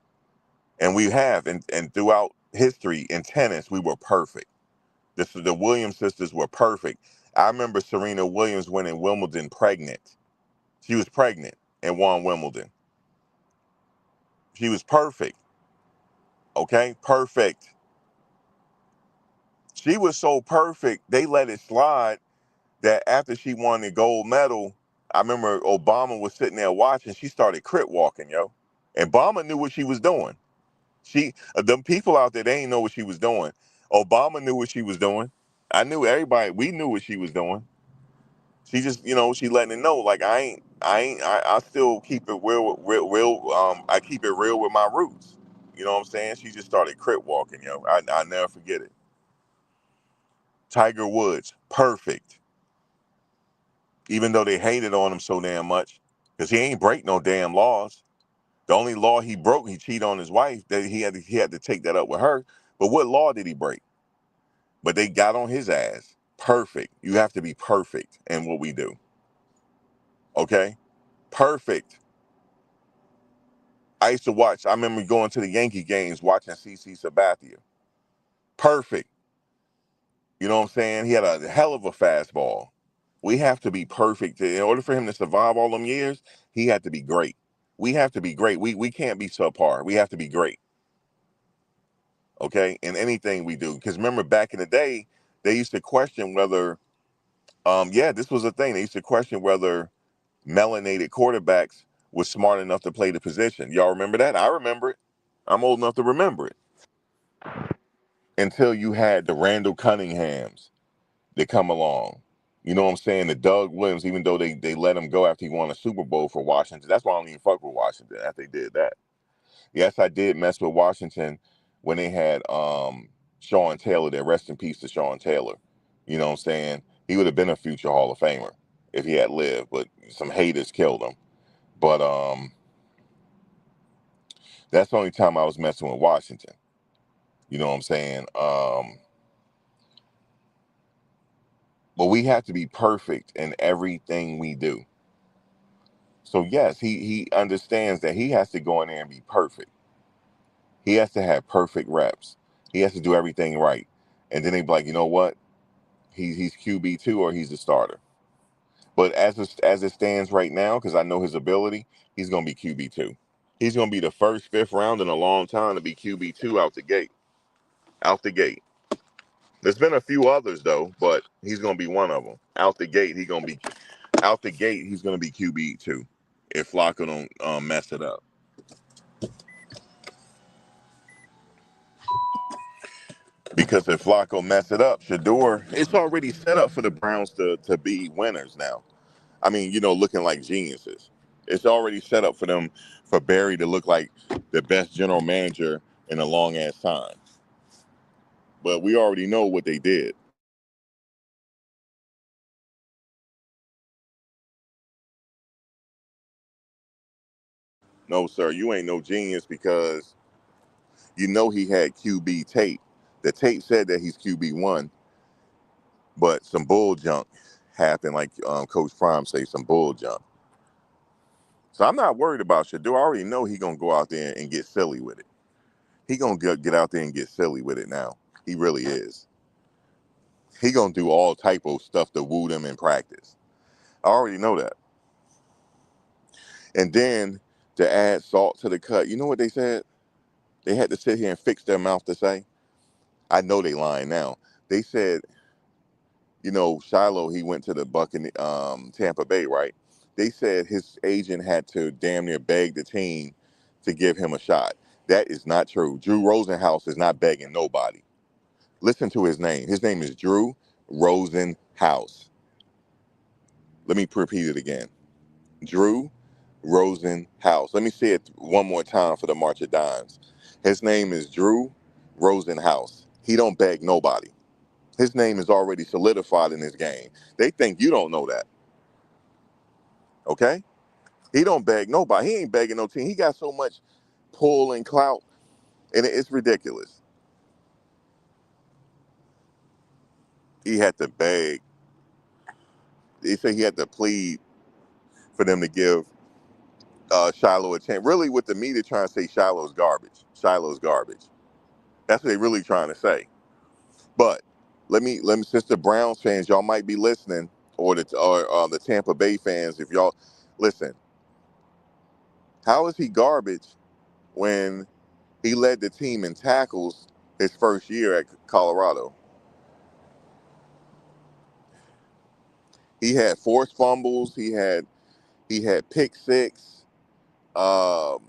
And we have, and throughout history in tennis, we were perfect. The Williams sisters were perfect. I remember Serena Williams winning Wimbledon pregnant. She was pregnant and won Wimbledon. She was perfect. Okay, perfect. She was so perfect, they let it slide that after she won the gold medal, I remember Obama was sitting there watching. She started crip walking, yo. And Obama knew what she was doing. Them people out there, they ain't know what she was doing. Obama knew what she was doing. I knew everybody. We knew what she was doing. She just, she letting it know. Like I still keep it real. I keep it real with my roots. You know what I'm saying? She just started crip walking, yo. I never forget it. Tiger Woods, perfect. Even though they hated on him so damn much, because he ain't break no damn laws. The only law he broke, he cheated on his wife. That he had to take that up with her. But what law did he break? But they got on his ass. Perfect. You have to be perfect in what we do. Okay? Perfect. I remember going to the Yankee games watching CC Sabathia. Perfect. You know what I'm saying? He had a hell of a fastball. We have to be perfect. In order for him to survive all them years, he had to be great. We have to be great. We can't be subpar. We have to be great. Okay? In anything we do. Because remember back in the day, they used to question whether, this was a thing. They used to question whether melanated quarterbacks was smart enough to play the position. Y'all remember that? I remember it. I'm old enough to remember it. Until you had the Randall Cunninghams that come along. You know what I'm saying? The Doug Williams, even though they let him go after he won a Super Bowl for Washington. That's why I don't even fuck with Washington after they did that. Yes, I did mess with Washington when they had Sean Taylor there. Rest in peace to Sean Taylor. You know what I'm saying? He would have been a future Hall of Famer if he had lived, but some haters killed him. But that's the only time I was messing with Washington. You know what I'm saying? But we have to be perfect in everything we do. So yes, he understands that he has to go in there and be perfect. He has to have perfect reps. He has to do everything right. And then they be like, you know what? He's QB2 or he's the starter. But as it stands right now, because I know his ability, he's gonna be QB2. He's gonna be the first fifth round in a long time to be QB2 out the gate. Out the gate. There's been a few others though, but he's gonna be one of them. Out the gate, he's gonna be QB2 if Flacco don't mess it up. Because if Flacco mess it up, Shedeur, it's already set up for the Browns to be winners now. I mean, looking like geniuses. It's already set up for them, for Barry to look like the best general manager in a long ass time. But we already know what they did. No, sir, you ain't no genius because he had QB tape. The tape said that he's QB1, but some bull junk happened, like Coach Prime say, some bull junk. So I'm not worried about Shedeur. I already know he gonna go out there and get silly with it. He gonna get out there and get silly with it now. He really is. He gonna do all type of stuff to woo them in practice. I already know that. And then to add salt to the cut, you know what they said? They had to sit here and fix their mouth to say. I know they lying now. They said, you know, Shiloh, he went to the Bucky, Tampa Bay, right? They said his agent had to damn near beg the team to give him a shot. That is not true. Drew Rosenhaus is not begging nobody. Listen to his name. His name is Drew Rosenhaus. Let me repeat it again. Drew Rosenhaus. Let me say it one more time for the March of Dimes. His name is Drew Rosenhaus. He don't beg nobody. His name is already solidified in this game. They think you don't know that. Okay? He don't beg nobody. He ain't begging no team. He got so much pull and clout, and it's ridiculous. He had to beg. They say he had to plead for them to give Shiloh a chance. Really, with the media trying to say Shiloh's garbage. Shiloh's garbage. That's what they really trying to say. But let me since the Browns fans, y'all might be listening, or the Tampa Bay fans, if y'all listen, how is he garbage when he led the team in tackles his first year at Colorado? He had forced fumbles. He had pick six, um,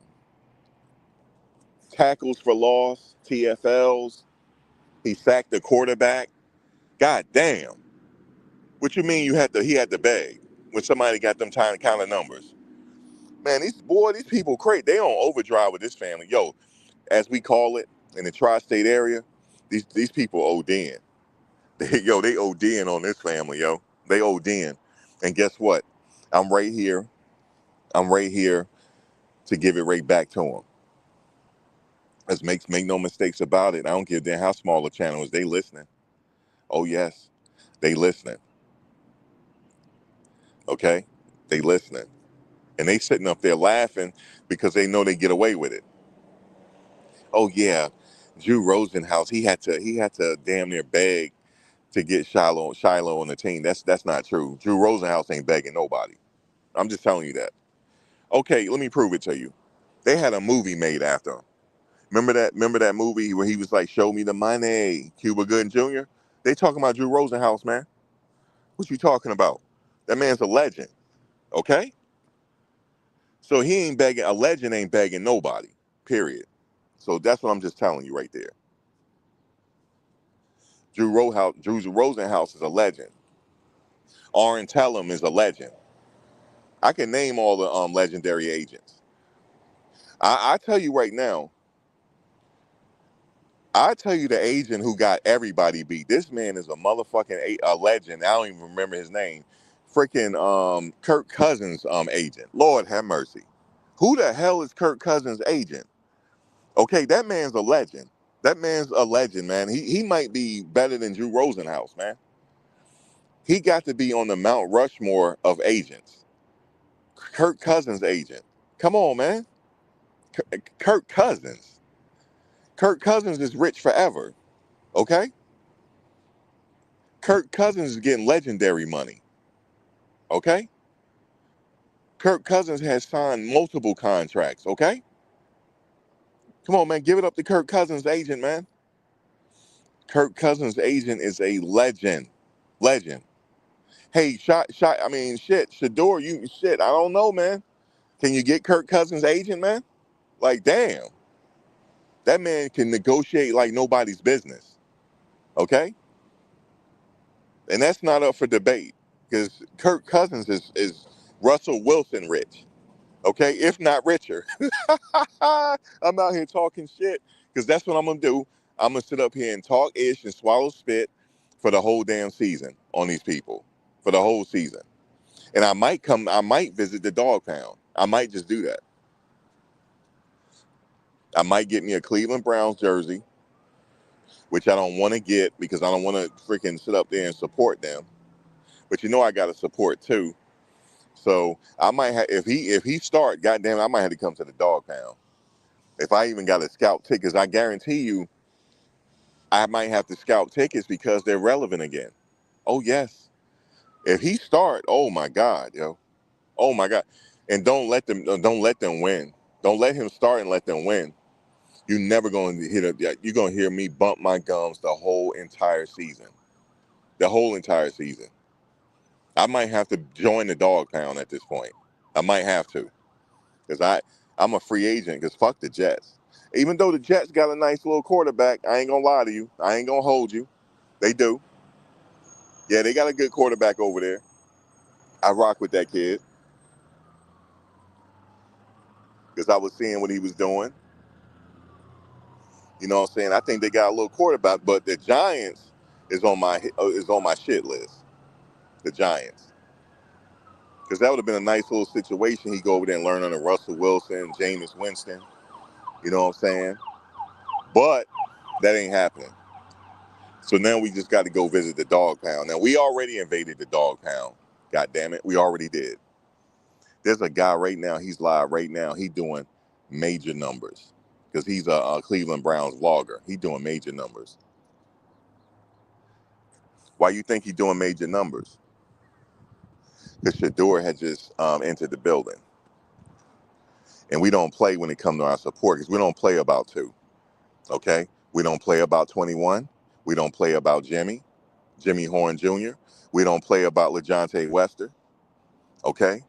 tackles for loss, TFLs. He sacked the quarterback. God damn! What you mean he had to beg when somebody got them kind of numbers? Man, these people crazy. They on overdrive with this family. Yo, as we call it in the tri-state area, these people ODing. They ODing on this family, yo. They ODing. And guess what? I'm right here. I'm right here to give it right back to them. Let's make no mistakes about it. I don't give a damn how small the channel is. They listening. Oh yes, they listening. Okay, they listening, and they sitting up there laughing because they know they get away with it. Oh yeah, Drew Rosenhaus. He had to damn near beg to get Shiloh on the team. That's not true. Drew Rosenhaus ain't begging nobody. I'm just telling you that. Okay, let me prove it to you. They had a movie made after him. Remember that movie where he was like, "Show me the money," Cuba Gooding Jr. They talking about Drew Rosenhaus, man. What you talking about? That man's a legend. Okay, so he ain't begging. A legend ain't begging nobody. Period. So that's what I'm just telling you right there. Drew Rosenhaus is a legend. Aaron Tellum is a legend. I can name all the legendary agents. I tell you right now, I tell you the agent who got everybody beat. This man is a motherfucking a legend. I don't even remember his name. Freaking Kirk Cousins agent. Lord have mercy. Who the hell is Kirk Cousins agent? Okay, that man's a legend. That man's a legend, man. He might be better than Drew Rosenhaus, man. He got to be on the Mount Rushmore of agents. Kirk Cousins agent. Come on, man. Kirk Cousins. Kirk Cousins is rich forever. Okay? Kirk Cousins is getting legendary money. Okay? Kirk Cousins has signed multiple contracts. Okay? Come on, man. Give it up to Kirk Cousins' agent, man. Kirk Cousins' agent is a legend. Legend. Hey, Shedeur, I don't know, man. Can you get Kirk Cousins' agent, man? Like, damn. That man can negotiate like nobody's business. Okay? And that's not up for debate because Kirk Cousins is Russell Wilson rich. Okay? If not richer. I'm out here talking shit because that's what I'm going to do. I'm going to sit up here and talk ish and swallow spit for the whole damn season on these people. For the whole season. And I might visit the dog pound. I might just do that. I might get me a Cleveland Browns jersey, which I don't want to get because I don't want to freaking sit up there and support them. But you know I got to support too. So I might have if he start, goddamn, I might have to come to the dog pound. If I even got to scout tickets, I guarantee you, I might have to scout tickets because they're relevant again. Oh yes, if he start, oh my God, yo, oh my God, and don't let them win. Don't let him start and let them win. You're never going to you're going to hear me bump my gums the whole entire season. The whole entire season. I might have to join the dog pound at this point. I might have to. Because I'm a free agent because fuck the Jets. Even though the Jets got a nice little quarterback, I ain't going to lie to you. I ain't going to hold you. They do. Yeah, they got a good quarterback over there. I rock with that kid because I was seeing what he was doing. You know what I'm saying? I think they got a little quarterback, but the Giants is on my shit list. The Giants. Because that would have been a nice little situation. He go over there and learn under Russell Wilson, Jameis Winston. You know what I'm saying? But that ain't happening. So now we just got to go visit the dog pound. Now we already invaded the dog pound. God damn it, we already did. There's a guy right now. He's live right now. He doing major numbers because he's a Cleveland Browns vlogger. He doing major numbers. Why you think he doing major numbers? Because Shedeur had just entered the building, and we don't play when it comes to our support because we don't play about two. Okay, we don't play about 21. We don't play about Jimmy Horn Jr. We don't play about LeJontay Wester. Okay,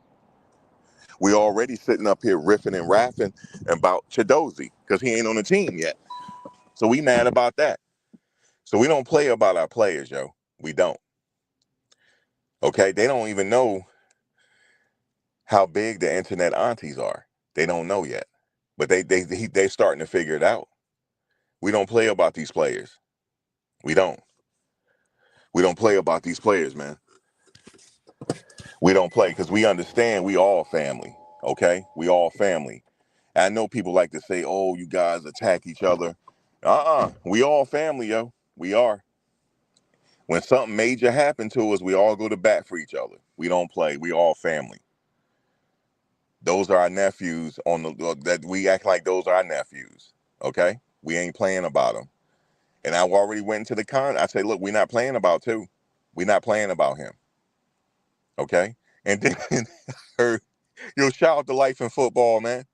we already sitting up here riffing and rapping about Chidozie because he ain't on the team yet. So we mad about that. So we don't play about our players, yo. We don't. Okay, they don't even know how big the internet aunties are. They don't know yet, but they starting to figure it out. We don't play about these players. We don't. We don't play about these players, man. We don't play because we understand we all family. Okay, we all family. I know people like to say, "Oh, you guys attack each other." We all family, yo. We are. When something major happened to us, we all go to bat for each other. We don't play. We all family. Those are our nephews on the that we act like those are our nephews. Okay, we ain't playing about them. And I already went into the I say, look, we're not playing about two. We're not playing about him. Okay, and then heard, yo, shout out to Life in Football, man.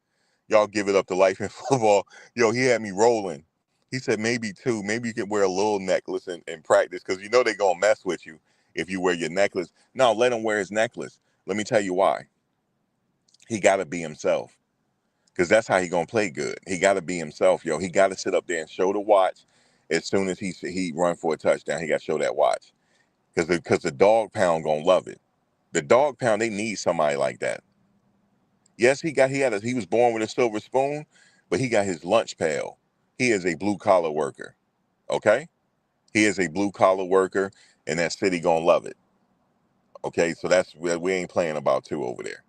Y'all give it up to Life in Football. Yo, he had me rolling. He said maybe two. Maybe you can wear a little necklace in practice because you know they're going to mess with you if you wear your necklace. No, let him wear his necklace. Let me tell you why. He got to be himself because that's how he going to play good. He got to be himself, yo. He got to sit up there and show the watch as soon as he run for a touchdown. He got to show that watch because the dog pound going to love it. The dog pound, they need somebody like that. Yes, he was born with a silver spoon, but he got his lunch pail. He is a blue collar worker. Okay? He is a blue collar worker, and that city gonna love it. Okay, so we ain't playing about two over there.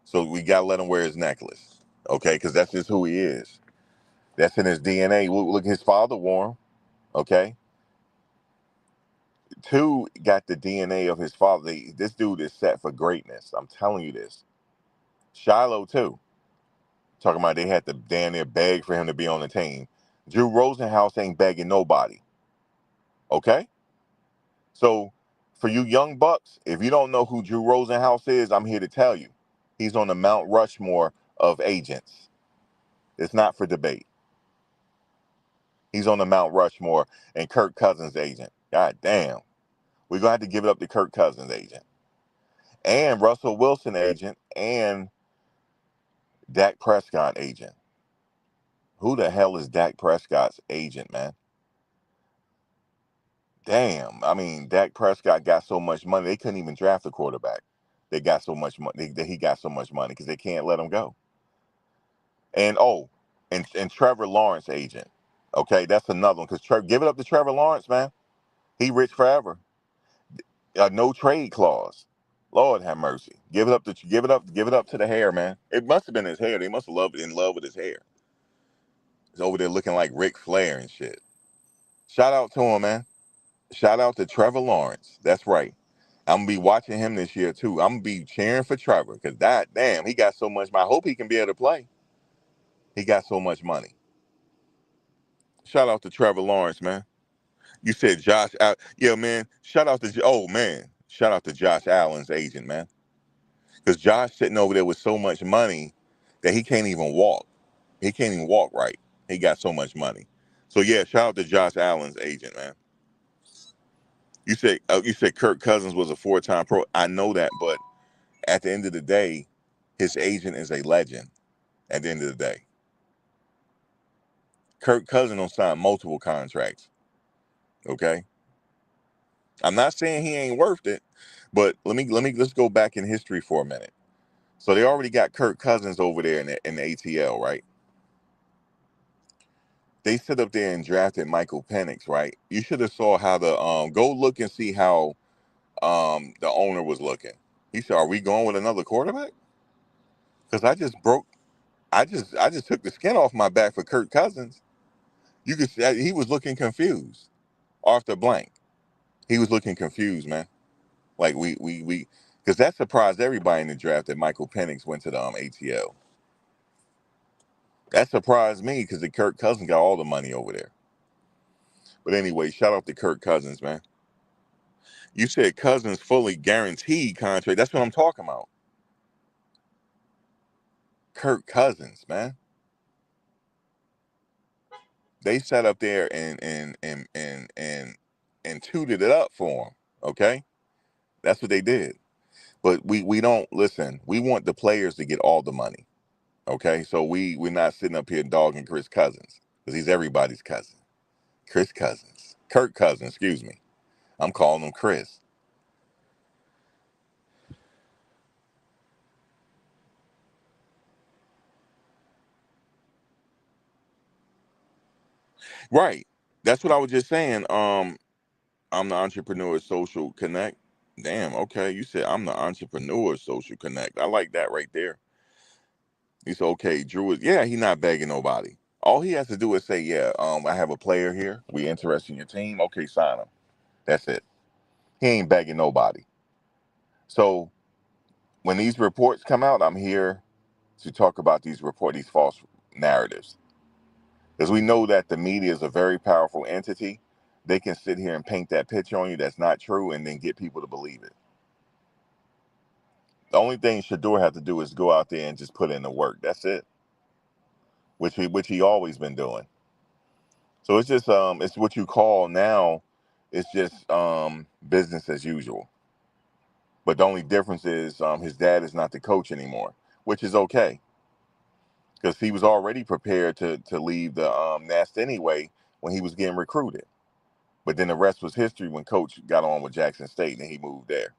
So we gotta let him wear his necklace. Okay, because that's just who he is. That's in his DNA. Look, his father wore him. Okay. Two got the DNA of his father. This dude is set for greatness. I'm telling you this. Shiloh too. Talking about they had to damn near beg for him to be on the team. Drew Rosenhaus ain't begging nobody. Okay? So for you young bucks, if you don't know who Drew Rosenhaus is, I'm here to tell you. He's on the Mount Rushmore of agents. It's not for debate. He's on the Mount Rushmore and Kirk Cousins' agent. God damn. We're going to have to give it up to Kirk Cousins' agent. And Russell Wilson agent and Dak Prescott agent. Who the hell is Dak Prescott's agent, man? Damn. I mean, Dak Prescott got so much money, they couldn't even draft a quarterback. They got so much money. He got so much money because they can't let him go. And Trevor Lawrence agent. Okay, that's another one. Because give it up to Trevor Lawrence, man. He rich forever. No trade clause. Lord have mercy. Give it up to the hair, man. It must have been his hair. They must have loved in love with his hair. He's over there looking like Ric Flair and shit. Shout out to him, man. Shout out to Trevor Lawrence. That's right. I'm gonna be watching him this year too. I'm gonna be cheering for Trevor because that damn, he got so much. I hope he can be able to play. He got so much money. Shout out to Trevor Lawrence, man. You said Josh, yeah, man. Shout out to shout out to Josh Allen's agent, man. Because Josh sitting over there with so much money that he can't even walk. He can't even walk right. He got so much money. So yeah, shout out to Josh Allen's agent, man. You said Kirk Cousins was a 4-time pro. I know that, but at the end of the day, his agent is a legend. At the end of the day, Kirk Cousins don't sign multiple contracts. Okay, I'm not saying he ain't worth it, but let's go back in history for a minute. So they already got Kirk Cousins over there in the ATL, right? They sit up there and drafted Michael Penix, right? You should have saw how the go look and see how the owner was looking. He said, "Are we going with another quarterback?" Because I just took the skin off my back for Kirk Cousins. You could see he was looking confused. Arthur Blank, he was looking confused, man. Like because that surprised everybody in the draft that Michael Penix went to the ATL. That surprised me because the Kirk Cousins got all the money over there. But anyway, shout out to Kirk Cousins, man. You said Cousins fully guaranteed contract. That's what I'm talking about. Kirk Cousins, man. They sat up there and tooted it up for him. Okay, that's what they did. But we don't listen. We want the players to get all the money. Okay, so we're not sitting up here dogging Chris Cousins because he's everybody's cousin. Chris Cousins, Kirk Cousins, excuse me. I'm calling him Chris. Right. That's what I was just saying. I'm the entrepreneur social connect. Damn. Okay, you said I'm the entrepreneur social connect. I like that right there. He said, okay, Drew is, yeah, he not begging nobody. All he has to do is say, yeah, I have a player here. We interested in your team. Okay, sign him. That's it. He ain't begging nobody. So when these reports come out, I'm here to talk about these false narratives. Because we know that the media is a very powerful entity. They can sit here and paint that picture on you that's not true and then get people to believe it. The only thing Shedeur had to do is go out there and just put in the work. That's it. Which he always been doing. So it's what you call now, it's just business as usual. But the only difference is his dad is not the coach anymore, which is okay because he was already prepared to leave the nest anyway when he was getting recruited. But then the rest was history when Coach got on with Jackson State and he moved there.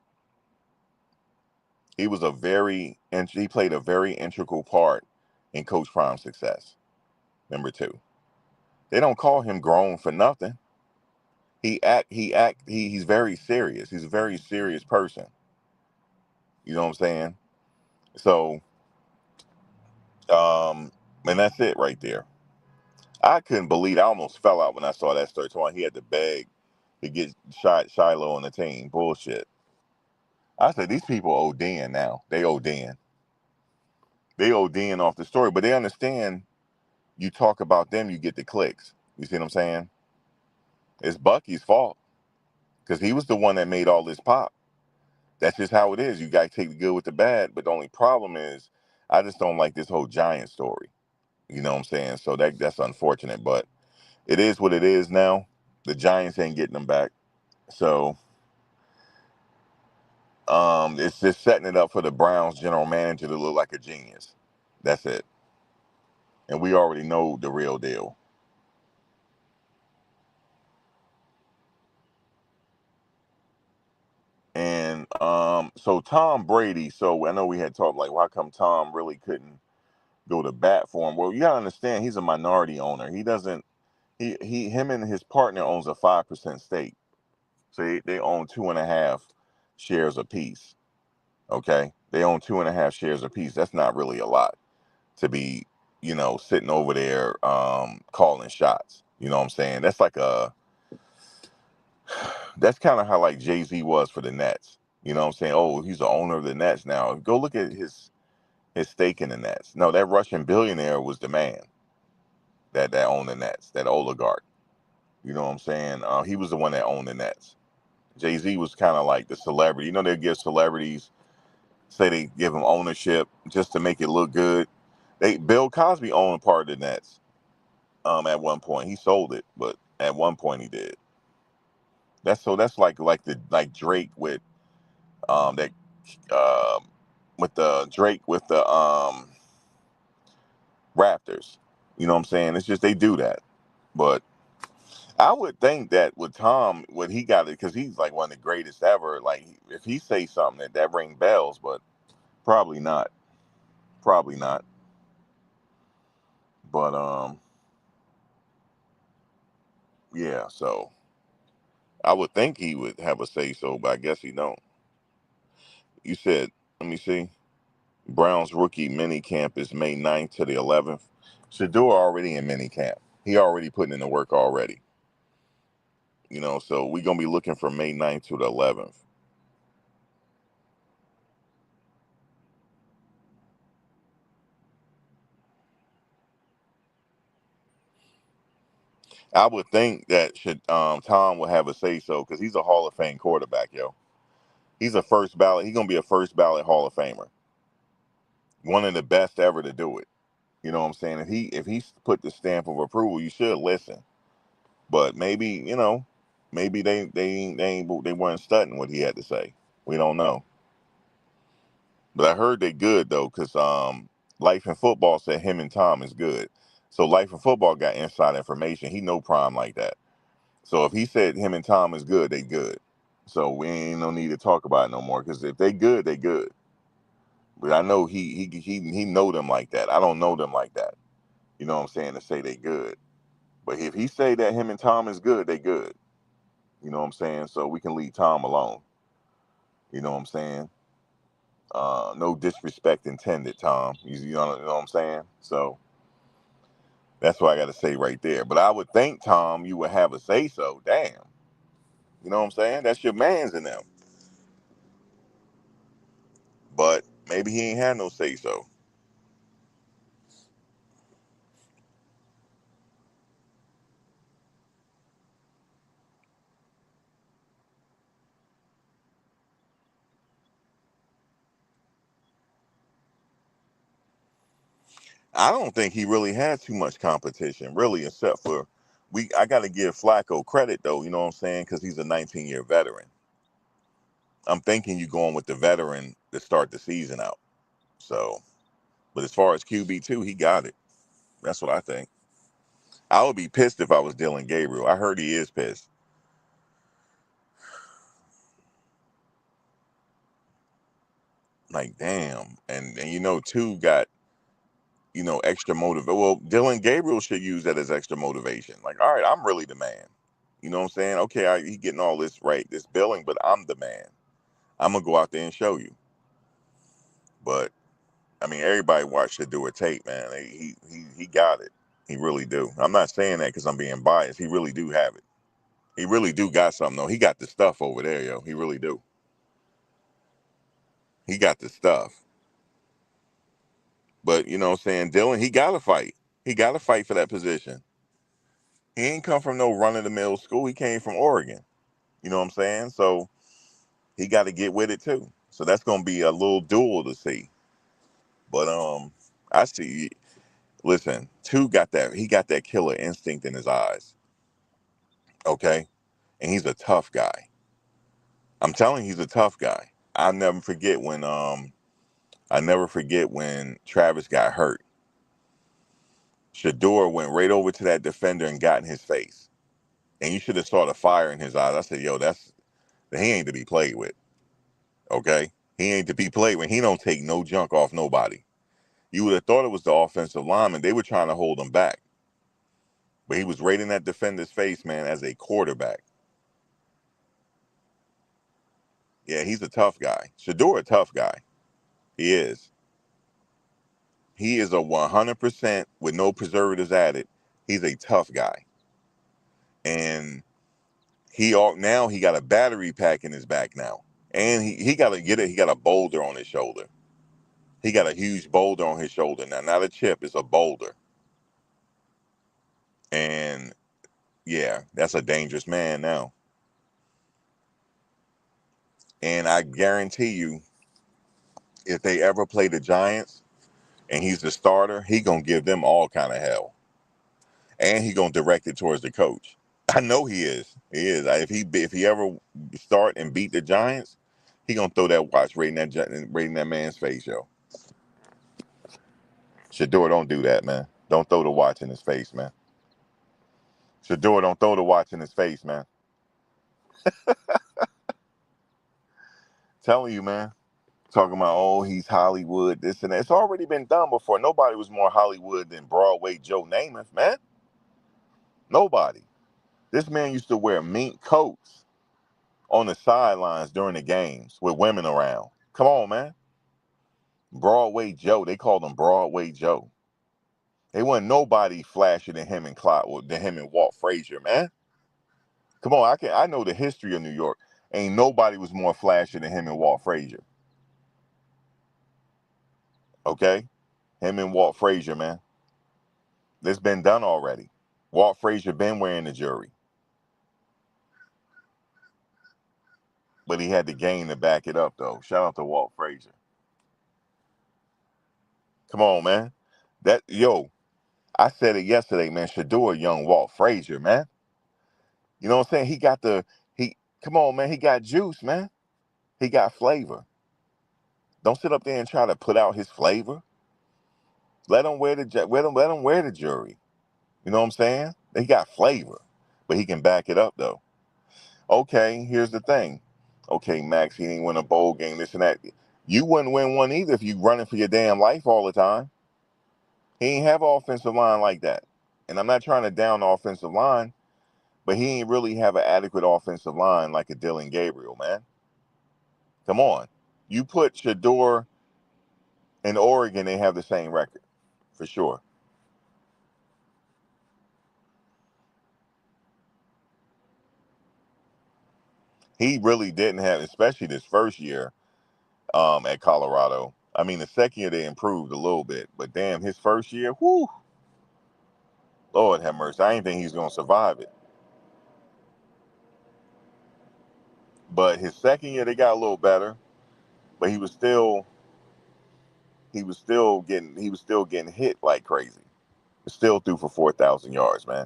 He played a very integral part in Coach Prime's success. Number two, they don't call him grown for nothing. He's very serious. He's a very serious person. You know what I'm saying? So, and that's it right there. I couldn't believe I almost fell out when I saw that story. He had to beg to get Shiloh on the team. Bullshit. I said these people ODing now. They ODing. They ODing off the story, but they understand. You talk about them, you get the clicks. You see what I'm saying? It's Bucky's fault because he was the one that made all this pop. That's just how it is. You got to take the good with the bad. But the only problem is, I just don't like this whole Giant story. You know what I'm saying? So that's unfortunate, but it is what it is now. The Giants ain't getting them back. So it's just setting it up for the Browns general manager to look like a genius. That's it. And we already know the real deal. And so Tom Brady, so I know we had talked like, why come Tom really couldn't go to bat for him? Well, you gotta understand he's a minority owner. He doesn't him and his partner owns a 5% stake. So they own 2.5 shares apiece. Okay. They own 2.5 shares apiece. That's not really a lot to be, sitting over there calling shots. You know what I'm saying? That's kind of how like Jay-Z was for the Nets. You know what I'm saying? Oh, he's the owner of the Nets now. Go look at his stake in the Nets. No, that Russian billionaire was the man that owned the Nets, that oligarch. You know what I'm saying? He was the one that owned the Nets. Jay-Z was kind of like the celebrity. You know, they give celebrities, say they give them ownership just to make it look good. Bill Cosby owned part of the Nets at one point. He sold it, but at one point he did. That's like Drake that with the Drake with the Raptors. You know what I'm saying? It's just they do that. But I would think that with Tom, what he got it because he's like one of the greatest ever. Like if he say something that ring bells, but probably not. Probably not. But yeah. So I would think he would have a say so, but I guess he don't. You said, let me see. Brown's rookie mini camp is May 9th to the 11th. Shedeur already in mini camp. He already putting in the work already. You know, so we're gonna be looking for May 9th to the 11th. I would think that Tom will have a say so because he's a Hall of Fame quarterback, yo. He's a first ballot. He's gonna be a first ballot Hall of Famer, one of the best ever to do it. You know what I'm saying? If he put the stamp of approval, you should listen. But maybe maybe they weren't studying what he had to say. We don't know. But I heard they good though, because Life in Football said him and Tom is good. So Life in Football got inside information. He know Prime like that. So if he said him and Tom is good, they good. So we ain't no need to talk about it no more. Because if they good, they good. But I know he know them like that. I don't know them like that. You know what I'm saying? To say they good. But if he say that him and Tom is good, they good. You know what I'm saying? So we can leave Tom alone. You know what I'm saying? No disrespect intended, Tom. You know what I'm saying? So that's what I got to say right there. But I would think, Tom, you would have a say so. Damn. You know what I'm saying? That's your man's in them. But maybe he ain't had no say so. I don't think he really had too much competition, really, except for I got to give Flacco credit, though, you know what I'm saying? Because he's a 19-year veteran. I'm thinking you going with the veteran to start the season out. So, but as far as QB2, he got it. That's what I think. I would be pissed if I was Dylan Gabriel. I heard he is pissed. Like, damn. And two got, extra motive. Well, Dylan Gabriel should use that as extra motivation. Like, all right, I'm really the man. You know what I'm saying? Okay, he getting all this right, this billing, but I'm the man. I'm gonna go out there and show you. But I mean, everybody watched it do a tape, man. He got it. He really do. I'm not saying that because I'm being biased. He really do have it. He really do got something though. He got the stuff over there, yo. He really do. He got the stuff. But you know what I'm saying, Dylan, he gotta fight. He gotta fight for that position. He ain't come from no run of the mill school. He came from Oregon. You know what I'm saying? So he got to get with it too. So that's gonna be a little duel to see. But I see. Listen, two got that. He got that killer instinct in his eyes. Okay, and he's a tough guy. I'm telling you, he's a tough guy. I never forget when Travis got hurt. Shedeur went right over to that defender and got in his face. And you should have saw the fire in his eyes. I said, yo, he ain't to be played with. Okay? He ain't to be played with. He don't take no junk off nobody. You would have thought it was the offensive lineman. They were trying to hold him back. But he was right in that defender's face, man, as a quarterback. Yeah, he's a tough guy. Shedeur a tough guy. He is. He is a 100% with no preservatives added. He's a tough guy. And now he got a battery pack in his back now. And he got to get it. He got a boulder on his shoulder. He got a huge boulder on his shoulder now. Not a chip, it's a boulder. And yeah, that's a dangerous man now. And I guarantee you, if they ever play the Giants and he's the starter, he gonna give them all kind of hell. And he gonna direct it towards the coach. I know he is. He is. If he ever start and beat the Giants, he gonna throw that watch right in that man's face, yo. Shedeur, don't do that, man. Don't throw the watch in his face, man. Shedeur, don't throw the watch in his face, man. Telling you, man. Talking about, oh, he's Hollywood, this and that. It's already been done before. Nobody was more Hollywood than Broadway Joe Namath, man. Nobody. This man used to wear mink coats on the sidelines during the games with women around. Come on, man. Broadway Joe. They called him Broadway Joe. They wasn't nobody flashier than him and Walt Frazier, man. Come on, I know the history of New York. Ain't nobody was more flashy than him and Walt Frazier. Okay? Him and Walt Frazier, man. This been done already. Walt Frazier been wearing the jury. But he had the game to back it up, though. Shout out to Walt Frazier. Come on, man. I said it yesterday, man. Shedeur, young Walt Frazier, man. You know what I'm saying? Come on, man. He got juice, man. He got flavor. Don't sit up there and try to put out his flavor. Let him wear the jury. You know what I'm saying? He got flavor, but he can back it up though. Okay, here's the thing. Okay, Max, he didn't win a bowl game, this and that. You wouldn't win one either if you running for your damn life all the time. He ain't have an offensive line like that. And I'm not trying to down the offensive line, but he ain't really have an adequate offensive line like a Dylan Gabriel, man. Come on. You put Shedeur in Oregon, they have the same record, for sure. He really didn't have, especially this first year at Colorado. I mean, the second year they improved a little bit, but damn, his first year, whoo, Lord have mercy. I didn't think he was gonna survive it. But his second year they got a little better, but he was still getting hit like crazy. Still threw for 4,000 yards, man.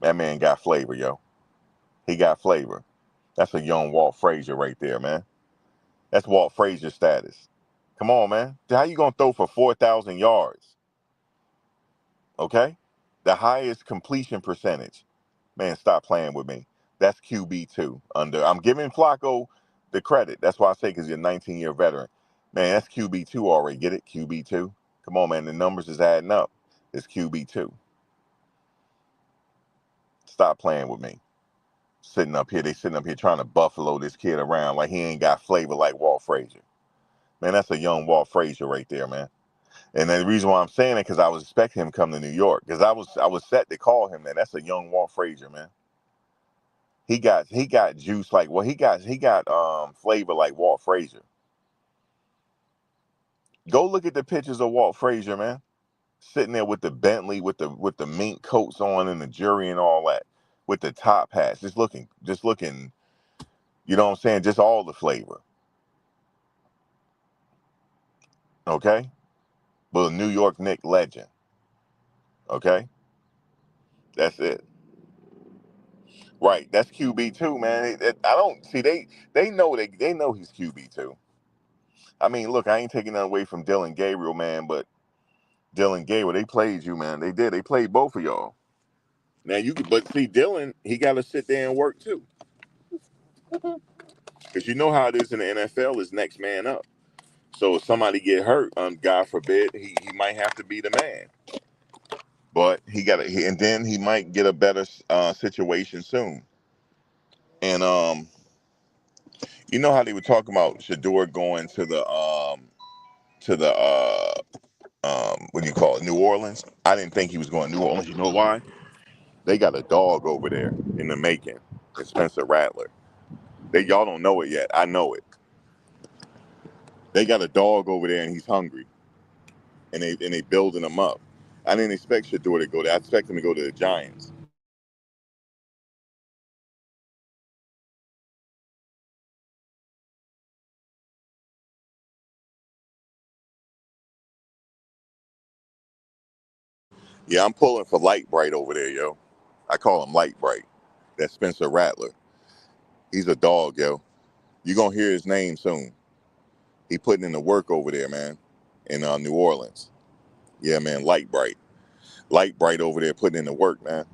That man got flavor, yo. He got flavor. That's a young Walt Frazier right there, man. That's Walt Frazier status. Come on, man. How you gonna throw for 4,000 yards? Okay? The highest completion percentage. Man, stop playing with me. That's QB2 under. I'm giving Flacco the credit. That's why I say because he's a 19-year veteran. Man, that's QB2 already. Get it? QB2. Come on, man. The numbers is adding up. It's QB2. Stop playing with me. They sitting up here trying to buffalo this kid around like he ain't got flavor like Walt Frazier. Man, that's a young Walt Frazier right there, man. And the reason why I'm saying it because I was expecting him to come to New York because I was set to call him that. That's a young Walt Frazier, man. He got juice like he got flavor like Walt Frazier. Go look at the pictures of Walt Frazier, man. Sitting there with the Bentley with the mink coats on and the jury and all that. With the top hats. Just looking, you know what I'm saying? Just all the flavor. Okay? But a New York Knicks legend. Okay? That's it. Right. That's QB2, man. I don't see they know he's QB2. I mean, look, I ain't taking that away from Dylan Gabriel, man, but Dylan Gabriel, they played you, man. They did. They played both of y'all. Now but see, Dylan, he got to sit there and work too, because you know how it is in the NFL is next man up. So if somebody get hurt, God forbid, he might have to be the man. But and then he might get a better situation soon. And you know how they were talking about Shedeur going to the what do you call it, New Orleans? I didn't think he was going to New Orleans. You know why? They got a dog over there in the making. It's Spencer Rattler. Y'all don't know it yet. I know it. They got a dog over there and he's hungry, and they building him up. I didn't expect Shedeur to go there. I expect him to go to the Giants. Yeah, I'm pulling for Light Bright over there, yo. I call him Light Bright. That's Spencer Rattler. He's a dog, yo. You gonna hear his name soon. He putting in the work over there, man, in New Orleans. Yeah, man, Light Bright. Light Bright over there putting in the work, man.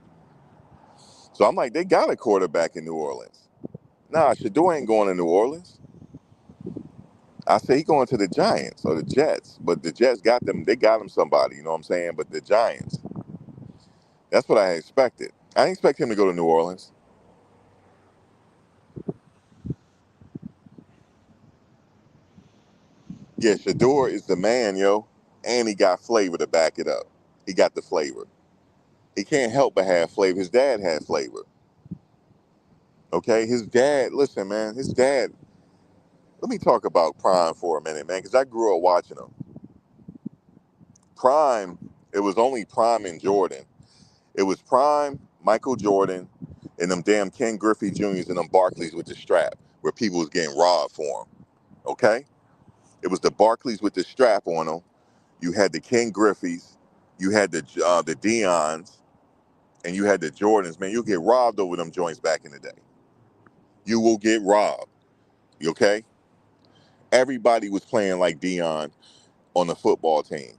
So I'm like, they got a quarterback in New Orleans. Nah, Shedeur ain't going to New Orleans. I say he going to the Giants or the Jets, but the Jets got them. They got him somebody, you know what I'm saying? But the Giants, that's what I expected. I didn't expect him to go to New Orleans. Yeah, Shedeur is the man, yo, and he got flavor to back it up. He got the flavor. He can't help but have flavor. His dad had flavor. Okay, his dad. Listen, man, his dad. Let me talk about Prime for a minute, man, because I grew up watching him. Prime. It was only Prime and Jordan. It was Prime, Michael Jordan, and them damn Ken Griffey Juniors and them Barclays with the strap, where people was getting robbed for them. Okay, it was the Barclays with the strap on them. You had the Ken Griffeys, you had the Deions, and you had the Jordans. Man, you'll get robbed over them joints back in the day. You will get robbed. Okay, everybody was playing like Deion on the football team.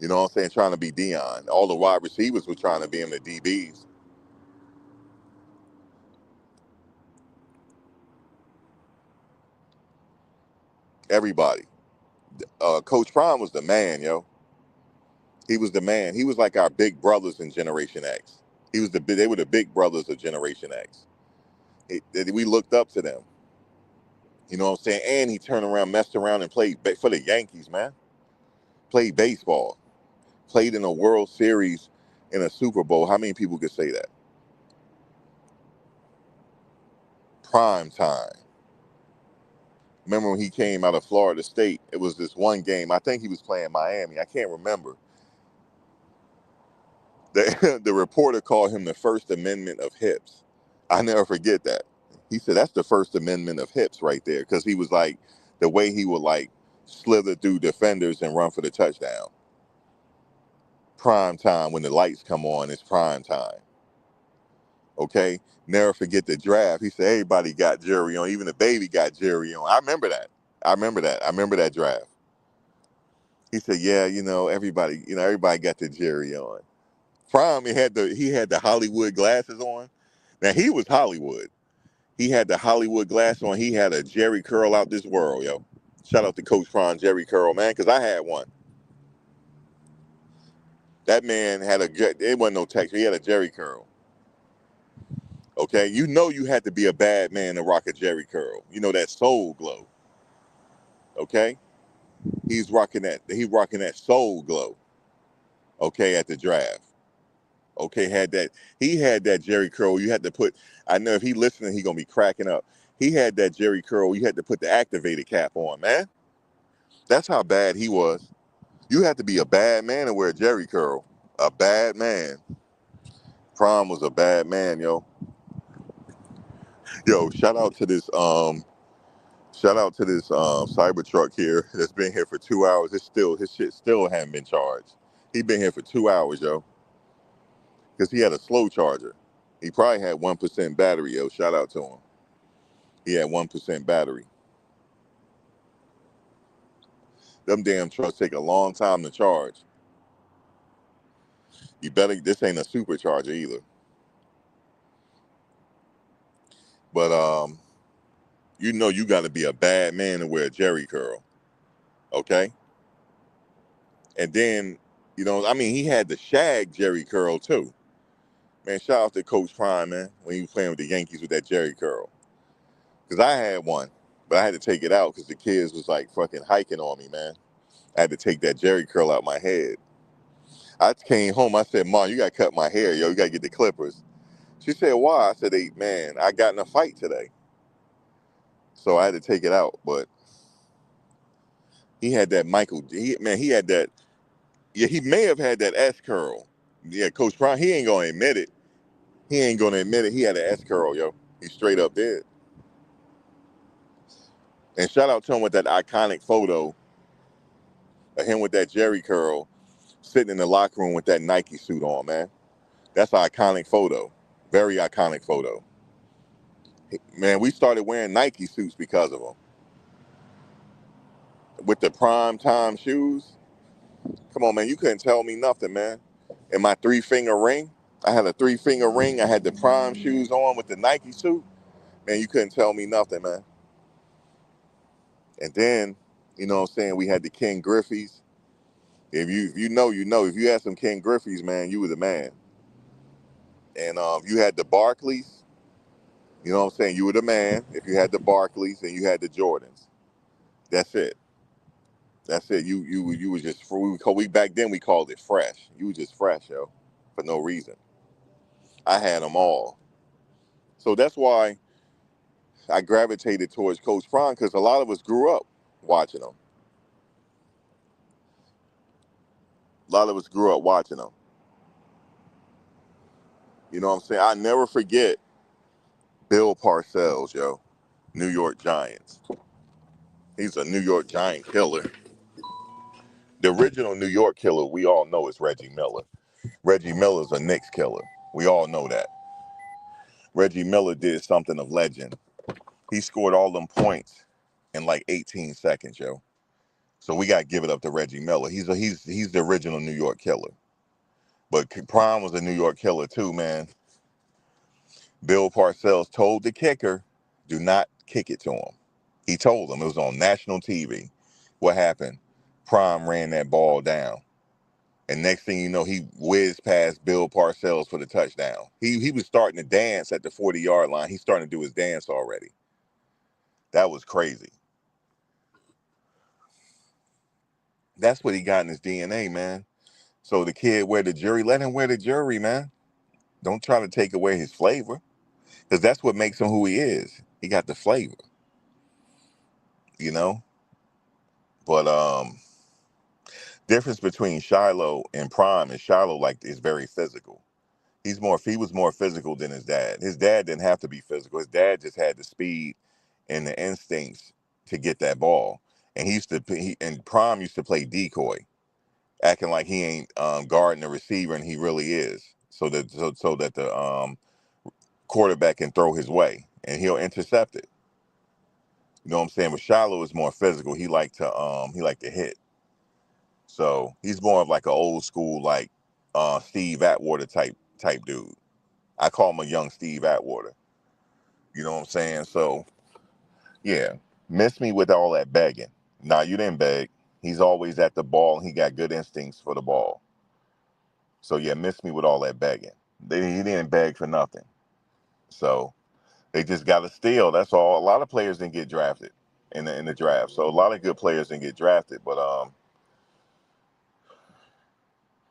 You know what I'm saying? Trying to be Deion. All the wide receivers were trying to be him, the DBs. Everybody. Coach Prime was the man, yo. He was the man. He was like our big brothers in Generation X. They were the big brothers of Generation X. We looked up to them. You know what I'm saying? And he turned around, messed around, and played for the Yankees, man. Played baseball. Played in a World Series, in a Super Bowl. How many people could say that? Prime time. Remember when he came out of Florida State? It was this one game. I think he was playing Miami. I can't remember. The reporter called him the First Amendment of hips. I never forget that. He said that's the First Amendment of hips right there, because he was like the way he would like slither through defenders and run for the touchdown. Prime time, when the lights come on, it's prime time. Okay, never forget the draft. He said everybody got Jerry on, even the baby got Jerry on. I remember that. I remember that. I remember that draft. He said, yeah, everybody got the Jerry on. Prime, he had the Hollywood glasses on. Now he was Hollywood. He had the Hollywood glass on. He had a Jerry curl out this world, yo. Shout out to Coach Prime, Jerry curl, man, because I had one. That man had it wasn't no texture. He had a Jerry curl. Okay, you had to be a bad man to rock a Jerry curl. You know that soul glow. Okay, he's rocking that. He rocking that soul glow. Okay, at the draft. Okay, he had that Jerry curl. You had to put. I know if he listening, he gonna be cracking up. He had that Jerry curl. You had to put the activated cap on, man. That's how bad he was. You had to be a bad man to wear a Jerry curl. A bad man. Prom was a bad man, yo. Yo, shout out to this Cybertruck here that's been here for 2 hours. His shit still hadn't been charged. He been here for 2 hours, yo, because he had a slow charger. He probably had 1% battery, yo. Shout out to him. He had 1% battery. Them damn trucks take a long time to charge. This ain't a supercharger either. But you got to be a bad man to wear a Jerry curl, okay? And then, he had the shag Jerry curl too. Man, shout out to Coach Prime, man, when he was playing with the Yankees with that Jerry curl. Because I had one, but I had to take it out because the kids was like fucking hiking on me, man. I had to take that Jerry curl out my head. I came home, I said, Mom, you got to cut my hair, yo. You got to get the clippers. She said, why? I said, hey, man, I got in a fight today. So I had to take it out. But He had that Michael. He had that. Yeah, he may have had that S curl. Yeah, Coach Prime. He ain't gonna admit it. He ain't gonna admit it. He had an S curl, yo. He straight up did. And shout out to him with that iconic photo of him with that Jerry curl, sitting in the locker room with that Nike suit on, man. That's an iconic photo. Very iconic photo. Man, we started wearing Nike suits because of him. With the prime time shoes. Come on, man. You couldn't tell me nothing, man. And my 3-finger ring. I had a 3-finger ring. I had the prime shoes on with the Nike suit. Man, you couldn't tell me nothing, man. And then, you know what I'm saying, we had the Ken Griffey's. If you know, you know. If you had some Ken Griffey's, man, you were the man. And you had the Barclays. You know what I'm saying? You were the man if you had the Barclays and you had the Jordans. That's it. That's it. You was just we back then we called it fresh. You was just fresh, yo, for no reason. I had them all. So that's why I gravitated towards Coach Prime, because a lot of us grew up watching him. A lot of us grew up watching him. You know what I'm saying? I never forget Bill Parcells, yo, New York Giants. He's a New York Giant killer. The original New York killer, we all know, is Reggie Miller. Reggie Miller's a Knicks killer. We all know that. Reggie Miller did something of legend. He scored all them points in like 18 seconds, yo. So we got to give it up to Reggie Miller. He's the original New York killer. But Prime was a New York killer too, man. Bill Parcells told the kicker, do not kick it to him. He told him. It was on national TV. What happened? Prime ran that ball down. And next thing you know, he whizzed past Bill Parcells for the touchdown. He was starting to dance at the 40-yard line. He's starting to do his dance already. That was crazy. That's what he got in his DNA, man. So the kid wear the jury, let him wear the jury, man. Don't try to take away his flavor, because that's what makes him who he is. He got the flavor, you know? But difference between Shiloh and Prime is Shiloh is very physical. He was more physical than his dad. His dad didn't have to be physical. His dad just had the speed and the instincts to get that ball. And and Prime used to play decoy, acting like he ain't guarding the receiver, and he really is. So that the quarterback can throw his way and he'll intercept it. You know what I'm saying? But Shiloh is more physical. He like to hit. So he's more of like an old school Steve Atwater type dude. I call him a young Steve Atwater. You know what I'm saying? So yeah, miss me with all that begging. Nah, you didn't beg. He's always at the ball. He got good instincts for the ball. So yeah, miss me with all that begging. He didn't beg for nothing. So they just got to steal. That's all. A lot of players didn't get drafted in the draft. So a lot of good players didn't get drafted. But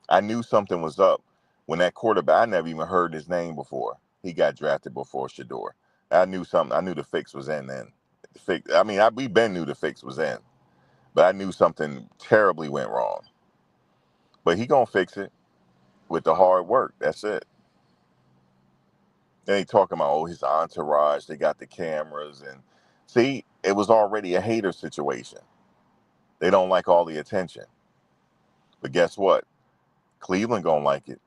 I knew something was up when that quarterback. I never even heard his name before. He got drafted before Shedeur. I knew something. I knew the fix was in then. We been knew the fix was in, but I knew something terribly went wrong. But he gonna fix it with the hard work. That's it. They ain't talking about his entourage. They got the cameras and see. It was already a hater situation. They don't like all the attention. But guess what? Cleveland gonna like it.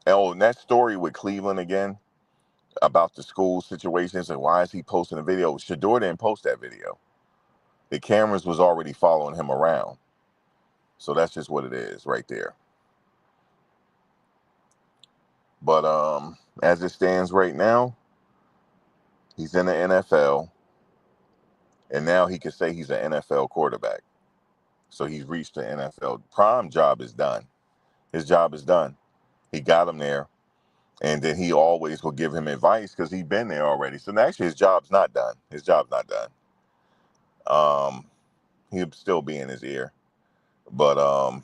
Oh, and that story with Cleveland again about the school situations and why is he posting a video? Shedeur didn't post that video. The cameras was already following him around. So that's just what it is right there. But as it stands right now, he's in the NFL, and now he can say he's an NFL quarterback. So he's reached the NFL. Prime job is done. His job is done. He got him there, and then he always will give him advice because he's been there already. So actually, his job's not done. His job's not done. He'll still be in his ear, but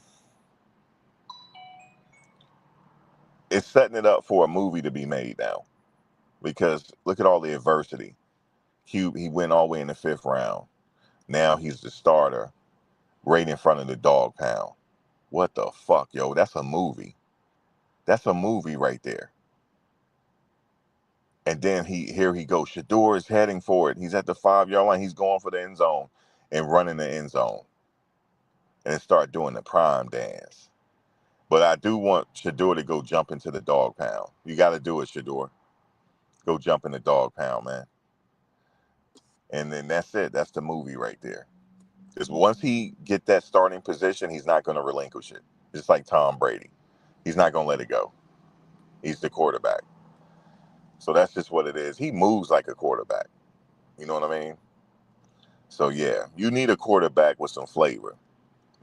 it's setting it up for a movie to be made now. Because look at all the adversity. He went all the way in the 5th round. Now he's the starter. right in front of the dog pound. What the fuck, yo? That's a movie. That's a movie right there. And then here he goes. Shedeur is heading for it. He's at the 5-yard line. He's going for the end zone and running the end zone and start doing the prime dance. But I do want Shedeur to go jump into the dog pound. You got to do it, Shedeur. Go jump in the dog pound, man. And then that's it. That's the movie right there. Because once he get that starting position, he's not going to relinquish it. Just like Tom Brady. He's not going to let it go. He's the quarterback. So that's just what it is. He moves like a quarterback. You know what I mean? So, yeah, you need a quarterback with some flavor,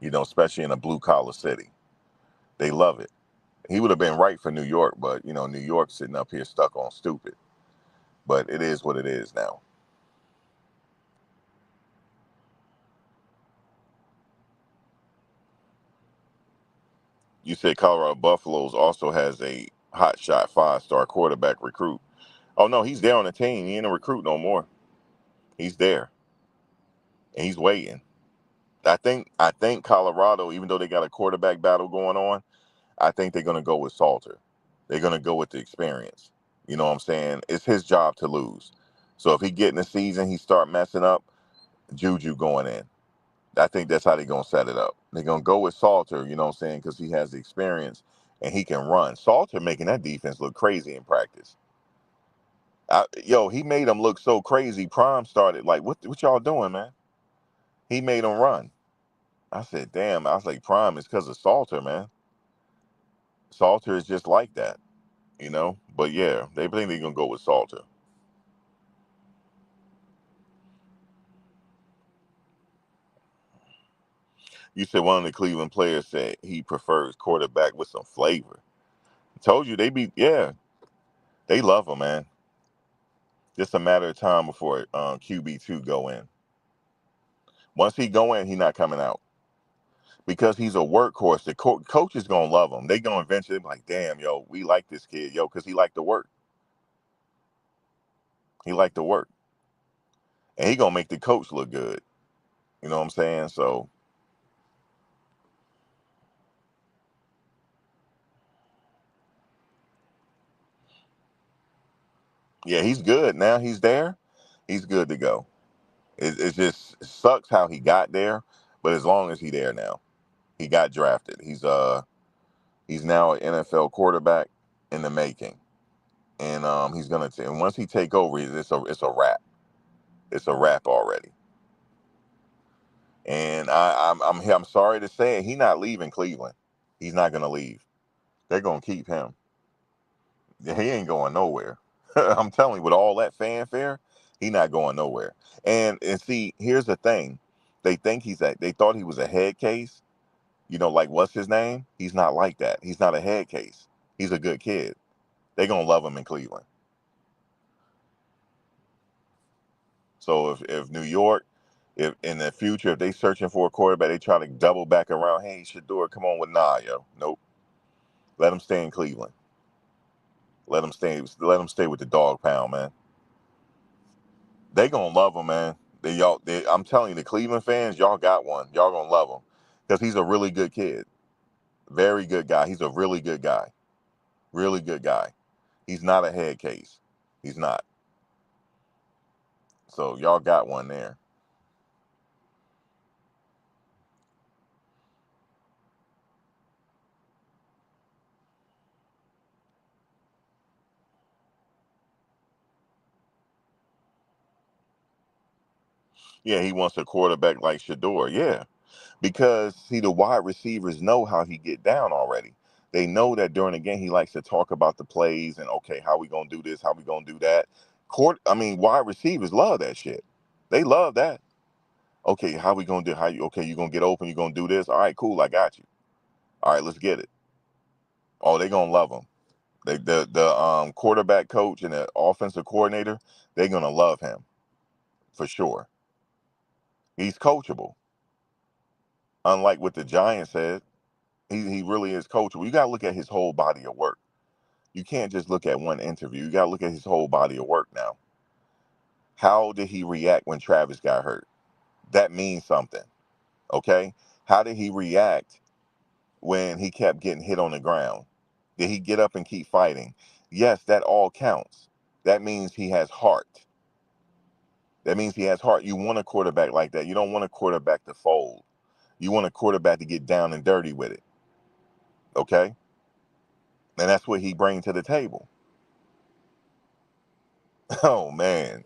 especially in a blue-collar city. They love it. He would have been right for New York, but, New York's sitting up here stuck on stupid. But it is what it is now. You said Colorado Buffaloes also has a hotshot 5-star quarterback recruit. Oh, no, he's there on the team. He ain't a recruit no more. He's there, and he's waiting. I think Colorado, even though they got a quarterback battle going on, I think they're going to go with Salter. They're going to go with the experience. You know what I'm saying? It's his job to lose. So if he get in the season, he start messing up, Juju going in. I think that's how they're going to set it up. They're going to go with Salter, you know what I'm saying, because he has the experience and he can run. Salter making that defense look crazy in practice. He made them look so crazy. Prime started like, what y'all doing, man? He made them run. I said, damn. I was like, Prime is because of Salter, man. Salter is just like that. But yeah, they think they're going to go with Salter. You said one of the Cleveland players said he prefers quarterback with some flavor. I told you they love him, man. Just a matter of time before QB2 go in. Once he go in, he not coming out. Because he's a workhorse. The coach is going to love him. They going to eventually be like, damn, yo, we like this kid, because he like to work. He like to work. And he going to make the coach look good. You know what I'm saying? So, yeah, he's good. Now he's there. He's good to go. It just sucks how he got there. But as long as he there now, he got drafted. He's now an NFL quarterback in the making. And he's gonna and once he take over, it's a wrap. It's a wrap already. And I'm sorry to say it, he's not leaving Cleveland. He's not gonna leave. They're gonna keep him. He ain't going nowhere. I'm telling you, with all that fanfare, he's not going nowhere. And see, here's the thing: they thought he was a head case. Like what's his name? He's not like that. He's not a head case. He's a good kid. They're gonna love him in Cleveland. So if New York, if in the future, if they searching for a quarterback, they try to double back around. Hey, Shedeur, come on with yo. Nope. Let him stay in Cleveland. Let him stay. Let him stay with the dog pound, man. They gonna love him, man. I'm telling you, the Cleveland fans, y'all got one. Y'all gonna love him because he's a really good kid, very good guy. He's a really good guy, really good guy. He's not a head case. He's not. So y'all got one there. Yeah, he wants a quarterback like Shedeur. Yeah. Because see, the wide receivers know how he get down already. They know that during the game he likes to talk about the plays and okay, how we gonna do this, how we gonna do that. Wide receivers love that shit. They love that. Okay, how we gonna do? You gonna get open? You gonna do this? All right, cool, I got you. All right, let's get it. Oh, they gonna love him. The quarterback coach and the offensive coordinator, they gonna love him for sure. He's coachable. Unlike what the Giants said, he really is coachable. You gotta look at his whole body of work. You can't just look at one interview. You got to look at his whole body of work now. How did he react when Travis got hurt? That means something, okay? How did he react when he kept getting hit on the ground? Did he get up and keep fighting? Yes, that all counts. That means he has heart. That means he has heart. You want a quarterback like that. You don't want a quarterback to fold. You want a quarterback to get down and dirty with it. Okay? And that's what he brings to the table. Oh man.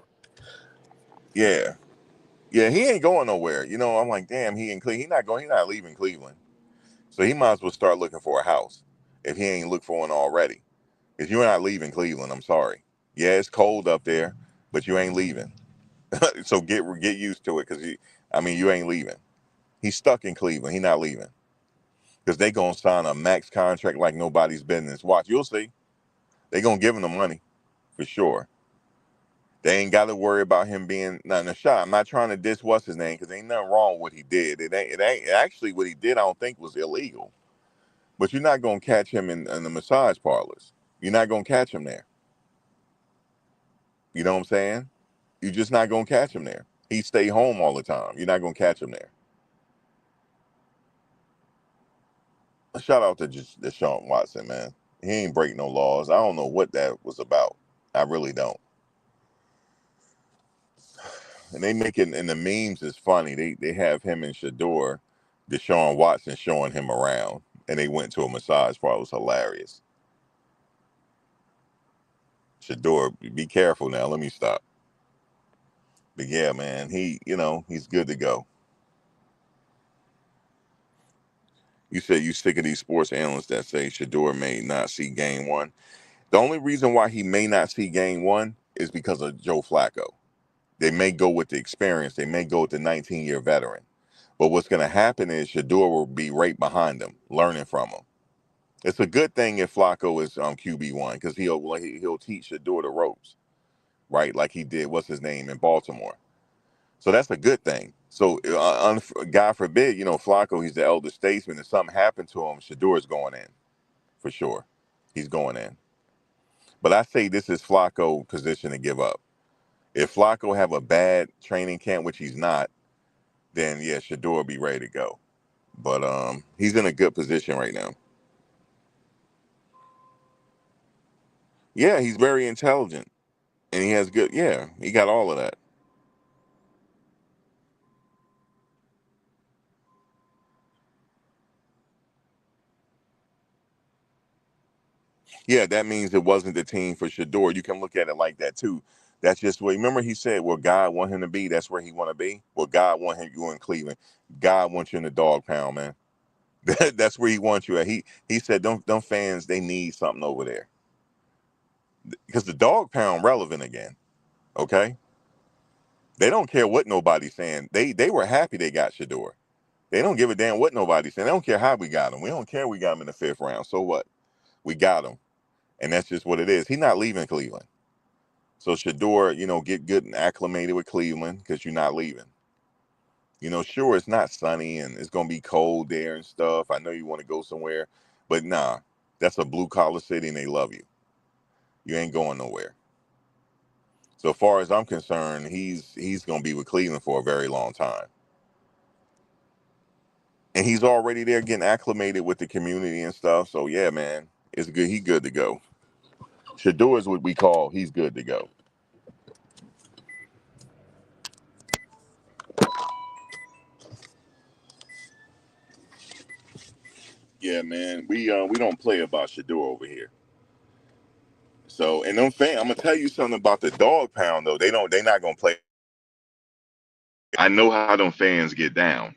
Yeah. Yeah, he ain't going nowhere. You know, I'm like, damn, he in Cleveland. He's not leaving Cleveland. So he might as well start looking for a house if he ain't looked for one already. If you're not leaving Cleveland, I'm sorry. Yeah, it's cold up there, but you ain't leaving. So get used to it, because you ain't leaving. He's stuck in Cleveland. He not leaving. Because they gonna sign a max contract like nobody's business. Watch, you'll see. They gonna give him the money for sure. They ain't got to worry about him being not in a shot. I'm not trying to diss what's his name, because ain't nothing wrong with what he did. It ain't actually what he did. I don't think was illegal. But you're not gonna catch him in the massage parlors. You're not gonna catch him there. You know what I'm saying? You're just not gonna catch him there. He stay home all the time. You're not gonna catch him there. A shout out to just Deshaun Watson, man. He ain't break no laws. I don't know what that was about. I really don't. And they make it, and the memes is funny. They have him and Shedeur, Deshaun Watson showing him around, and they went to a massage parlor. It was hilarious. Shedeur, be careful now. Let me stop. But yeah, man, he's good to go. You said you sick of these sports analysts that say Shedeur may not see game one. The only reason why he may not see game one is because of Joe Flacco. They may go with the experience. They may go with the 19-year veteran. But what's going to happen is Shedeur will be right behind him, learning from him. It's a good thing if Flacco is QB1, because he'll teach Shedeur the ropes, right? Like he did, what's his name, in Baltimore. So that's a good thing. So God forbid, Flacco, he's the elder statesman. If something happened to him, Shedeur is going in for sure. He's going in. But I say this is Flacco position to give up. If Flacco have a bad training camp, which he's not, then yeah, Shedeur will be ready to go. But he's in a good position right now. Yeah, he's very intelligent, and he has good. Yeah, he got all of that. Yeah, that means it wasn't the team for Shedeur. You can look at it like that too. That's just where. Remember, he said, "Where God want him to be, that's where he want to be." Well, God want him you in Cleveland. God wants you in the dog pound, man. That's where he wants you at. He said, "Them fans, they need something over there, because the dog pound relevant again." Okay, they don't care what nobody's saying. They were happy they got Shedeur. They don't give a damn what nobody's saying. They don't care how we got him. We don't care we got him in the fifth round. So what? We got him, and that's just what it is. He's not leaving Cleveland. So Shedeur, get good and acclimated with Cleveland, because you're not leaving. Sure, it's not sunny and it's gonna be cold there and stuff. I know you want to go somewhere, but nah, that's a blue collar city and they love you. You ain't going nowhere. So far as I'm concerned, he's gonna be with Cleveland for a very long time. And he's already there getting acclimated with the community and stuff. So yeah, man, it's good. He good to go. Shedeur is what we call he's good to go. Yeah, man. We don't play about Shedeur over here. So, and them fans, I'm gonna tell you something about the dog pound though. They not gonna play. I know how them fans get down.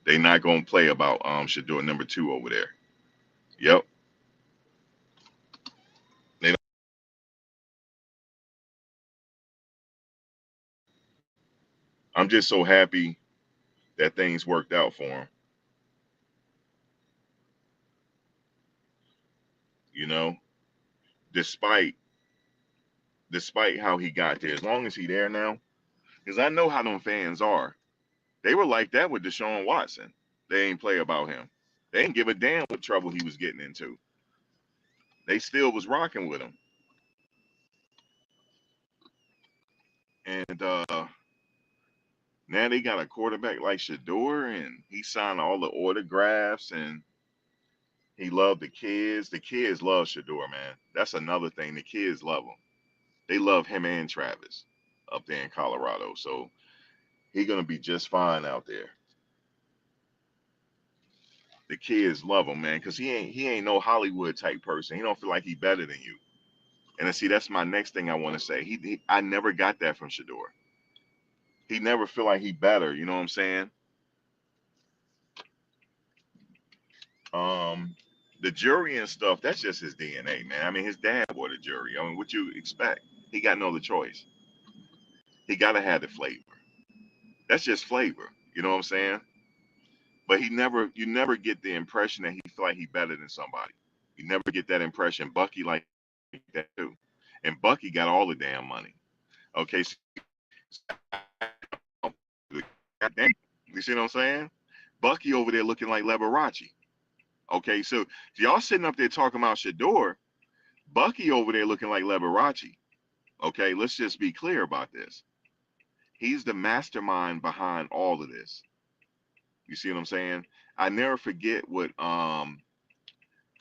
They not gonna play about Shedeur number 2 over there. Yep. They don't, I'm just so happy that things worked out for him. You know, despite how he got there. As long as he there now, because I know how them fans are. They were like that with Deshaun Watson. They ain't play about him. They didn't give a damn what trouble he was getting into. They still was rocking with him. And Now they got a quarterback like Shedeur, and he signed all the autographs, and he loved the kids. The kids love Shedeur, man. That's another thing. The kids love him. They love him and Travis up there in Colorado. So he's gonna be just fine out there. The kids love him, man, because he ain't no Hollywood type person. He don't feel like he better than you. And I see that's my next thing I want to say. I never got that from Shedeur. He never feel like he better. You know what I'm saying? Um, the jury and stuff, that's just his DNA, man. I mean, his dad wore the jury. I mean, what you expect? He got no other choice. He gotta have the flavor. That's just flavor. You know what I'm saying? But you never get the impression that he feel like he better than somebody. You never get that impression. Bucky like that too, and Bucky got all the damn money. Okay, so, you see what I'm saying? Bucky over there looking like Liberace. Okay, so y'all sitting up there talking about Shedeur, Bucky over there looking like Liberace. Okay, let's just be clear about this. He's the mastermind behind all of this. You see what I'm saying? I never forget what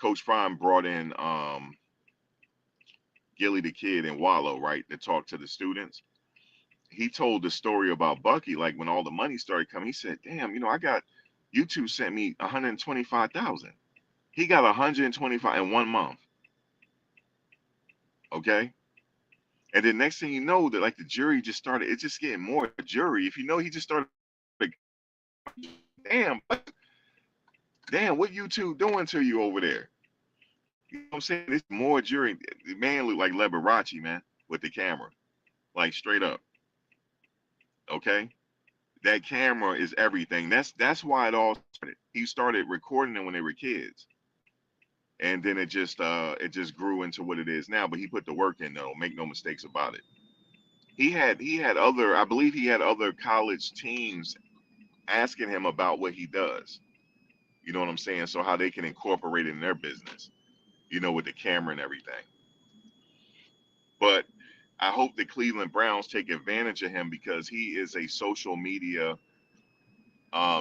Coach Prime brought in Gilly the Kid and Wallow, right, to talk to the students. He told the story about Bucky, like when all the money started coming. He said, "Damn, I got YouTube sent me 125,000. He got 125 in 1 month. Okay, and then next thing you know, that like the jury just started. It's just getting more jury. If you know, he just started. Like, damn, what YouTube doing to you over there? You know what I'm saying? It's more jury. The man looked like Liberace, man, with the camera, like straight up. Okay, that camera is everything. That's why it all started. He started recording them when they were kids, and then it just grew into what it is now. But he put the work in, though. Make no mistakes about it. He had other, I believe he had other college teams asking him about what he does. You know what I'm saying? So how they can incorporate it in their business. With the camera and everything. But I hope the Cleveland Browns take advantage of him because he is a social media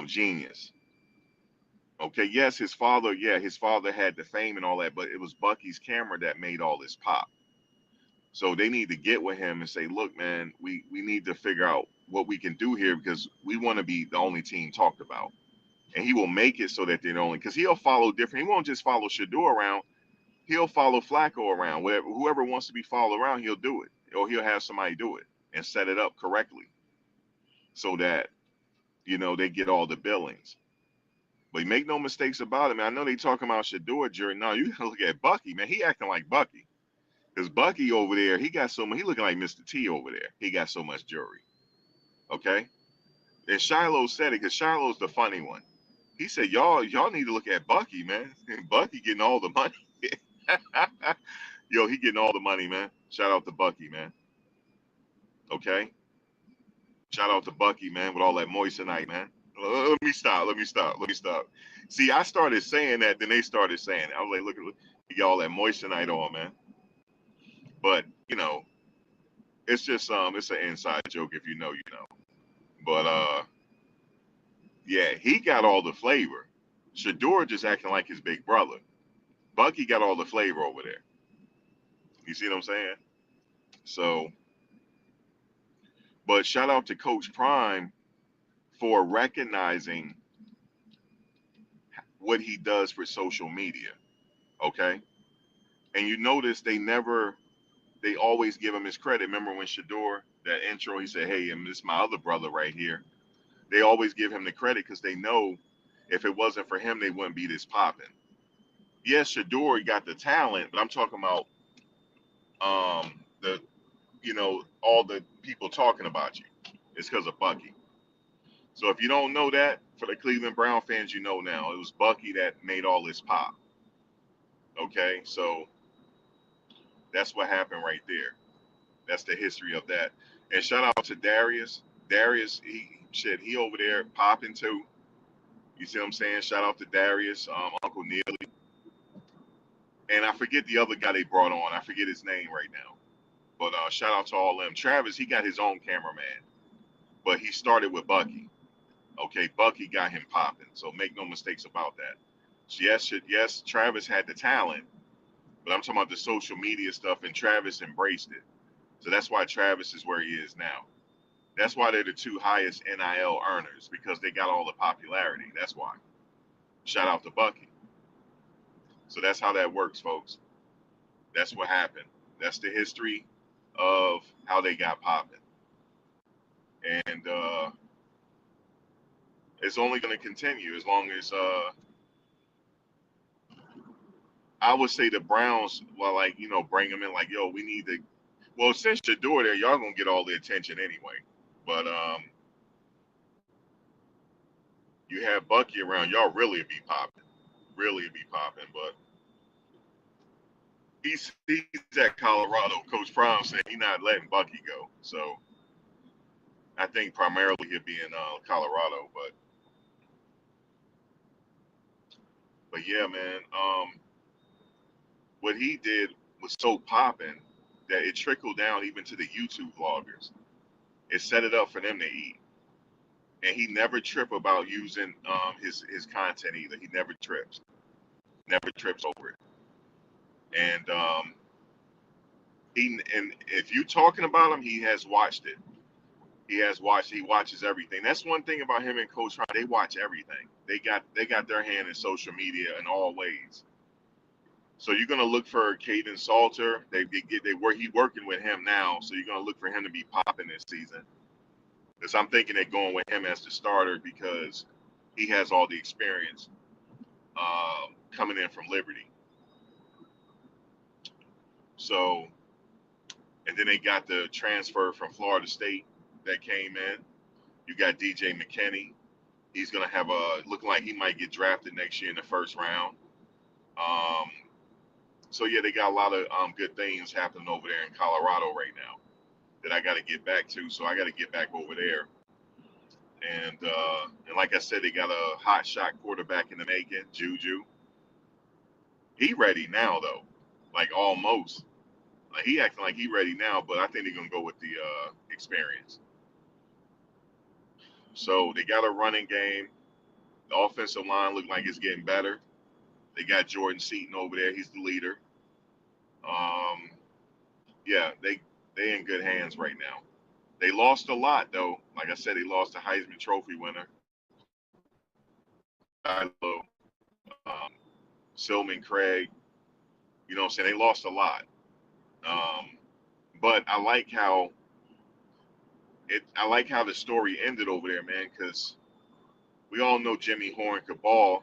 genius. Okay, yes, his father had the fame and all that, but it was Bucky's camera that made all this pop. So they need to get with him and say, look, man, we need to figure out what we can do here because we want to be the only team talked about. And he will make it so that they're the only, because he'll follow different. He won't just follow Shedeur around. He'll follow Flacco around. Whoever wants to be followed around, he'll do it. Or he'll have somebody do it and set it up correctly so that, they get all the billings. But make no mistakes about it, man. I know they talking about Shedeur jury. No, you gotta look at Bucky, man. He acting like Bucky. Because Bucky over there, he got so much, he looking like Mr. T over there. He got so much jury. Okay? And Shiloh said it because Shiloh's the funny one. He said, y'all need to look at Bucky, man. Bucky getting all the money. Yo, he getting all the money, man. Shout out to Bucky, man. Okay? Shout out to Bucky, man, with all that moissanite, man. Let me stop. See, I started saying that, then they started saying it. I was like, look, y'all that moissanite on, man. But, it's just it's an inside joke. If you know, you know. But yeah, he got all the flavor. Shedeur just acting like his big brother. Bucky got all the flavor over there. You see what I'm saying? So, but shout out to Coach Prime for recognizing what he does for social media. Okay, and you notice they always give him his credit. Remember when Shedeur, that intro, he said, "Hey, and this is my other brother right here." They always give him the credit because they know if it wasn't for him, they wouldn't be this popping. Yes, Shedeur, he got the talent, but I'm talking about the all the people talking about you. It's because of Bucky. So if you don't know that, for the Cleveland Brown fans, you know now. It was Bucky that made all this pop. Okay, so that's what happened right there. That's the history of that. And shout out to Darius. Darius, he over there popping too. You see what I'm saying? Shout out to Darius, Uncle Neely. And I forget the other guy they brought on. I forget his name right now. But shout out to all them. Travis, he got his own cameraman. but he started with Bucky. Okay, Bucky got him popping. So make no mistakes about that. Yes, Travis had the talent, but I'm talking about the social media stuff, and Travis embraced it. So that's why Travis is where he is now. That's why they're the two highest NIL earners, because they got all the popularity. That's why. Shout out to Bucky. So that's how that works, folks. That's what happened. That's the history of how they got popping. And it's only going to continue as long as I would say the Browns, well, like, bring them in like, yo, we need to. Well, since Shedeur there, y'all going to get all the attention anyway. But you have Bucky around, y'all really be popping. Really be popping. But he's at Colorado. Coach Prime said he's not letting Bucky go. So I think primarily he'll be in Colorado. But yeah, man. What he did was so popping that it trickled down even to the YouTube vloggers. It set it up for them to eat. And he never tripped about using his content either. He never trips over it. And if you talking about him, he has watched it. He watches everything. That's one thing about him and Coach Ryan. They watch everything. They got their hand in social media in all ways. So you're gonna look for Caden Salter. He working with him now. So you're gonna look for him to be popping this season. Because I'm thinking they're going with him as the starter because he has all the experience coming in from Liberty. So, and then they got the transfer from Florida State that came in. You got DJ McKinney. He's gonna have looking like he might get drafted next year in the first round. So yeah, they got a lot of good things happening over there in Colorado right now that I got to get back to. So I got to get back over there. And like I said, they got a hot shot quarterback in the making, Juju. He ready now though, like almost. Like he acting like he ready now, but I think they're gonna go with the experience. So they got a running game. The offensive line look like it's getting better. They got Jordan Seaton over there. He's the leader. Yeah, they in good hands right now. They lost a lot though. Like I said, they lost a Heisman Trophy winner, Shiloh, Silman Craig. You know what I'm saying? They lost a lot. But I like how the story ended over there, man, because we all know Jimmy Horn could ball,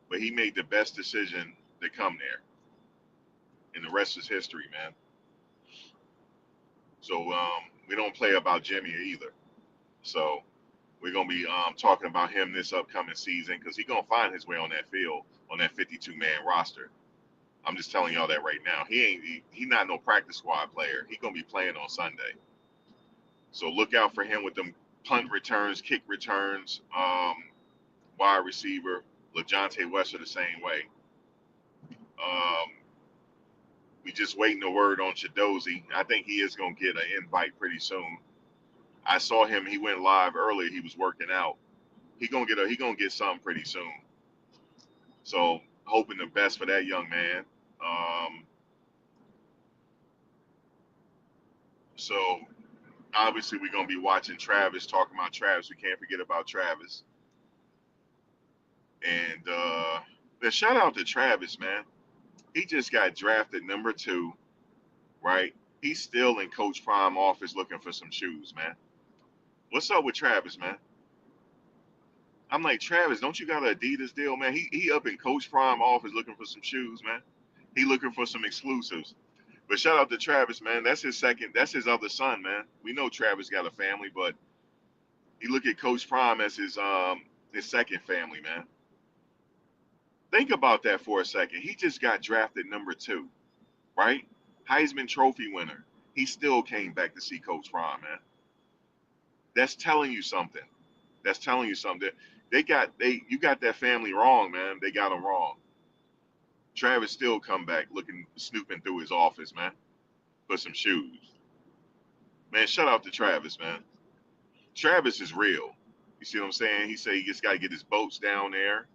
but he made the best decision to come there. And the rest is history, man. So we don't play about Jimmy either. So we're going to be talking about him this upcoming season because he's going to find his way on that field, on that 52-man roster. I'm just telling y'all that right now. He not no practice squad player. He's going to be playing on Sunday. So look out for him with them punt returns, kick returns, wide receiver. LaJohntay Wester the same way. We just waiting the word on Chidozie. I think he is going to get an invite pretty soon. I saw him. He went live earlier. He was working out. He gonna get something pretty soon. So hoping the best for that young man. So obviously we're gonna be watching Travis, talking about Travis. We can't forget about Travis. And the shout out to Travis, man. He just got drafted number 2, right? He's still in Coach Prime office looking for some shoes, man. What's up with Travis, man? I'm like, Travis, don't you got an Adidas deal, man? He up in Coach Prime office looking for some shoes, man. He looking for some exclusives. But shout out to Travis, man. That's his other son, man. We know Travis got a family, but he look at Coach Prime as his second family, man. Think about that for a second. He just got drafted number 2, right? Heisman Trophy winner. He still came back to see Coach Prime, man. That's telling you something. You got that family wrong, man. They got him wrong. Travis still come back snooping through his office, man, for some shoes. Man, shout out to Travis, man. Travis is real. You see what I'm saying? He said he just got to get his boats down there.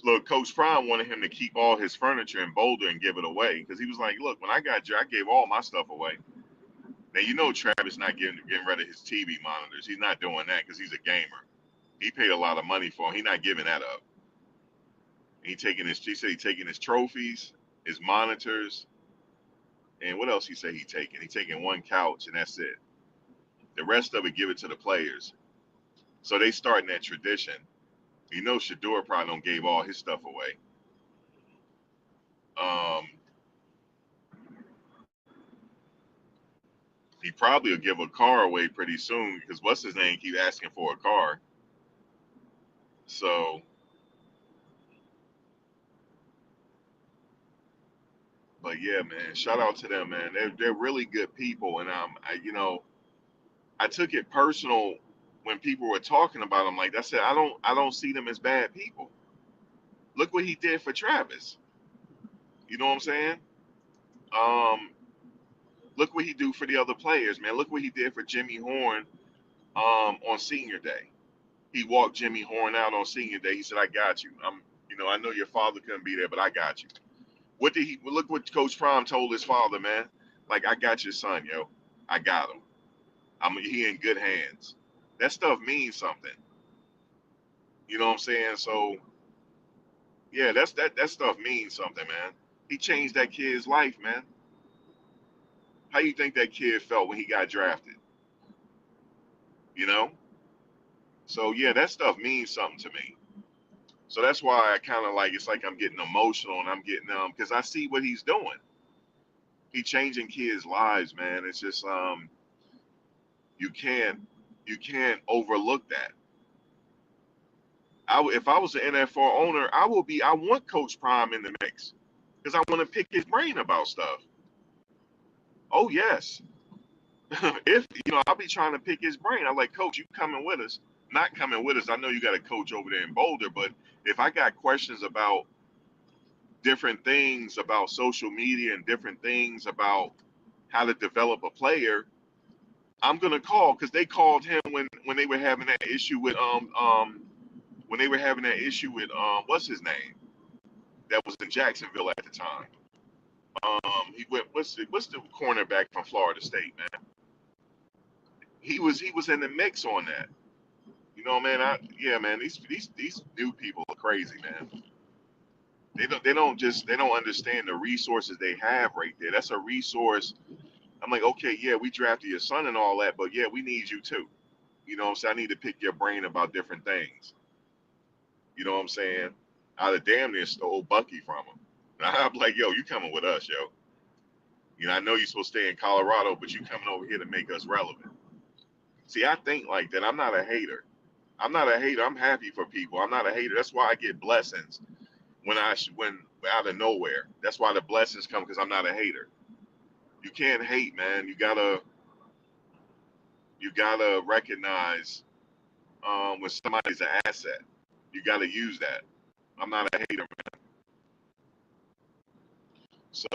Look, Coach Prime wanted him to keep all his furniture in Boulder and give it away because he was like, look, when I got you, I gave all my stuff away. Now, you know Travis not getting rid of his TV monitors. He's not doing that because he's a gamer. He paid a lot of money for them. He's not giving that up. He said he's taking his trophies, his monitors, and what else he said he taking? He taking one couch and that's it. The rest of it, give it to the players. So they starting that tradition. You know, Shedeur probably don't gave all his stuff away. He probably will give a car away pretty soon because what's his name keep asking for a car. So, but yeah, man, shout out to them, man. They're really good people, and I took it personal when people were talking about them. Like I said, I don't see them as bad people. Look what he did for Travis. You know what I'm saying? Um, Look what he do for the other players, man. Look what he did for Jimmy Horn on senior day. He walked Jimmy Horn out on senior day. He said, I got you. I know your father couldn't be there, but I got you. Look what Coach Prime told his father, man. Like, I got your son, yo. I got him. He in good hands. That stuff means something. You know what I'm saying? So yeah, that stuff means something, man. He changed that kid's life, man. How you think that kid felt when he got drafted? You know? So yeah, that stuff means something to me. So that's why I kind of like, it's like I'm getting emotional and I'm getting because I see what he's doing. He changing kids' lives, man. It's just you can't overlook that. If I was an NFL owner, I want Coach Prime in the mix because I want to pick his brain about stuff. Oh yes, if I'll be trying to pick his brain. I'm like, Coach, you coming with us? Not coming with us. I know you got a coach over there in Boulder, but if I got questions about different things about social media and different things about how to develop a player, I'm gonna call because they called him when they were having that issue with when they were having that issue with what's his name that was in Jacksonville at the time. He went what's the cornerback from Florida State, man. He was in the mix on that. You know, man. Man. These new people are crazy, man. They don't understand the resources they have right there. That's a resource. I'm like, okay, yeah, we drafted your son and all that, but yeah, we need you too. You know what I'm saying? I need to pick your brain about different things. You know what I'm saying? I'd have damn near stole Bucky from him. And I'm like, yo, you coming with us, yo. I know you're supposed to stay in Colorado, but you coming over here to make us relevant. See, I think like that. I'm not a hater. I'm happy for people. I'm not a hater. That's why I get blessings when out of nowhere. That's why the blessings come because I'm not a hater. You can't hate, man. You gotta recognize when somebody's an asset. You gotta use that. I'm not a hater, man. So,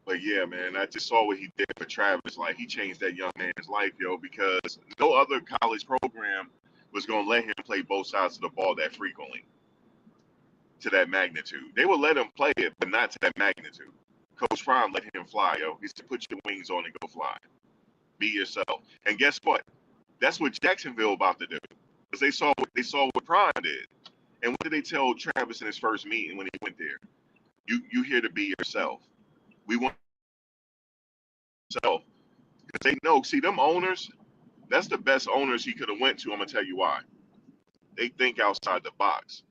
but yeah, man, I just saw what he did for Travis. Like, he changed that young man's life, yo, because no other college program was gonna let him play both sides of the ball that frequently to that magnitude. They would let him play it, but not to that magnitude. Coach Prime let him fly, yo. He said, put your wings on and go fly. Be yourself. And guess what? That's what Jacksonville about to do. Because they saw what Prime did. And what did they tell Travis in his first meeting when he went there? You here to be yourself. We want yourself. Because they know, see, them owners, that's the best owners he could have went to. I'm gonna tell you why. They think outside the box.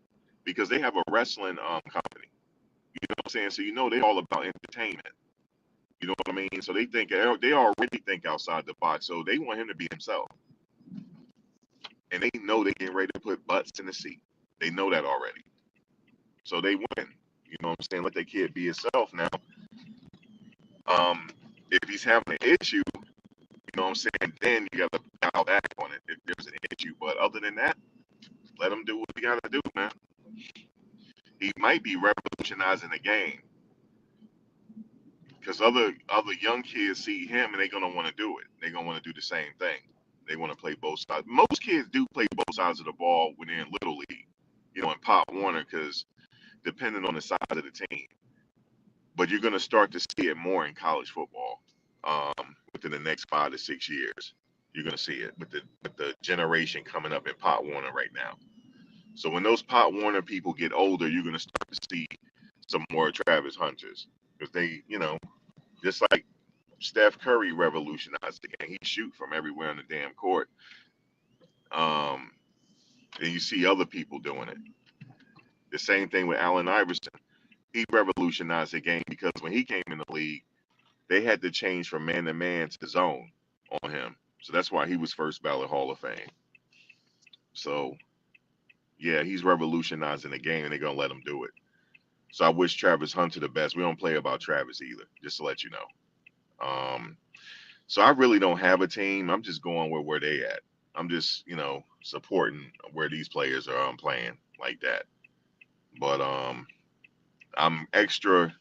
Because they have a wrestling company. You know what I'm saying? So they're all about entertainment. You know what I mean? So they already think outside the box. So they want him to be himself. And they know they're getting ready to put butts in the seat. They know that already. So they win. You know what I'm saying? Let that kid be himself now. If he's having an issue, you know what I'm saying, then you gotta dial back on it if there's an issue. But other than that, let him do what he gotta do, man. He might be revolutionizing the game. because other young kids see him and they're gonna want to do it. They're gonna want to do the same thing. They want to play both sides. Most kids do play both sides of the ball when they're in little league, you know, in Pop Warner, because depending on the size of the team. But you're gonna start to see it more in college football within the next 5 to 6 years. You're gonna see it with the generation coming up in Pop Warner right now. So when those Pop Warner people get older, you're gonna start to see some more Travis Hunters because they, you know, just like Steph Curry revolutionized the game. He shoot from everywhere on the damn court. Um, and you see other people doing it. The same thing with Allen Iverson. He revolutionized the game because when he came in the league, they had to change from man to man to zone on him. So that's why he was first ballot Hall of Fame. So yeah, he's revolutionizing the game and they're gonna let him do it. So I wish Travis Hunter the best. We don't play about Travis either, just to let you know. So I really don't have a team. I'm just going where they at. I'm just, you know, supporting where these players are playing like that. But I'm extra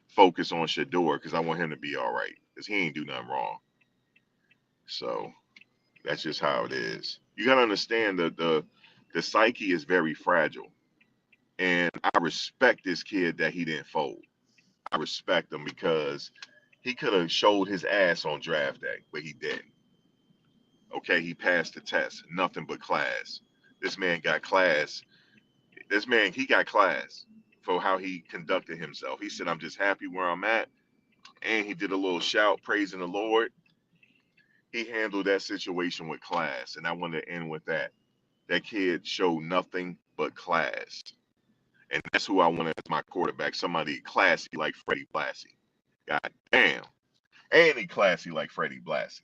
focused on Shedeur because I want him to be all right because he ain't do nothing wrong. So that's just how it is. You gotta understand that the psyche is very fragile, and I respect this kid that he didn't fold. I respect him because he could have showed his ass on draft day, but he didn't. Okay, he passed the test, nothing but class. This man got class. He got class for how he conducted himself. He said, "I'm just happy where I'm at," and he did a little shout praising the Lord. He handled that situation with class, and I want to end with that. That kid showed nothing but class. And that's who I want as my quarterback, somebody classy like Freddie Blassie. God damn. And he classy like Freddie Blassie.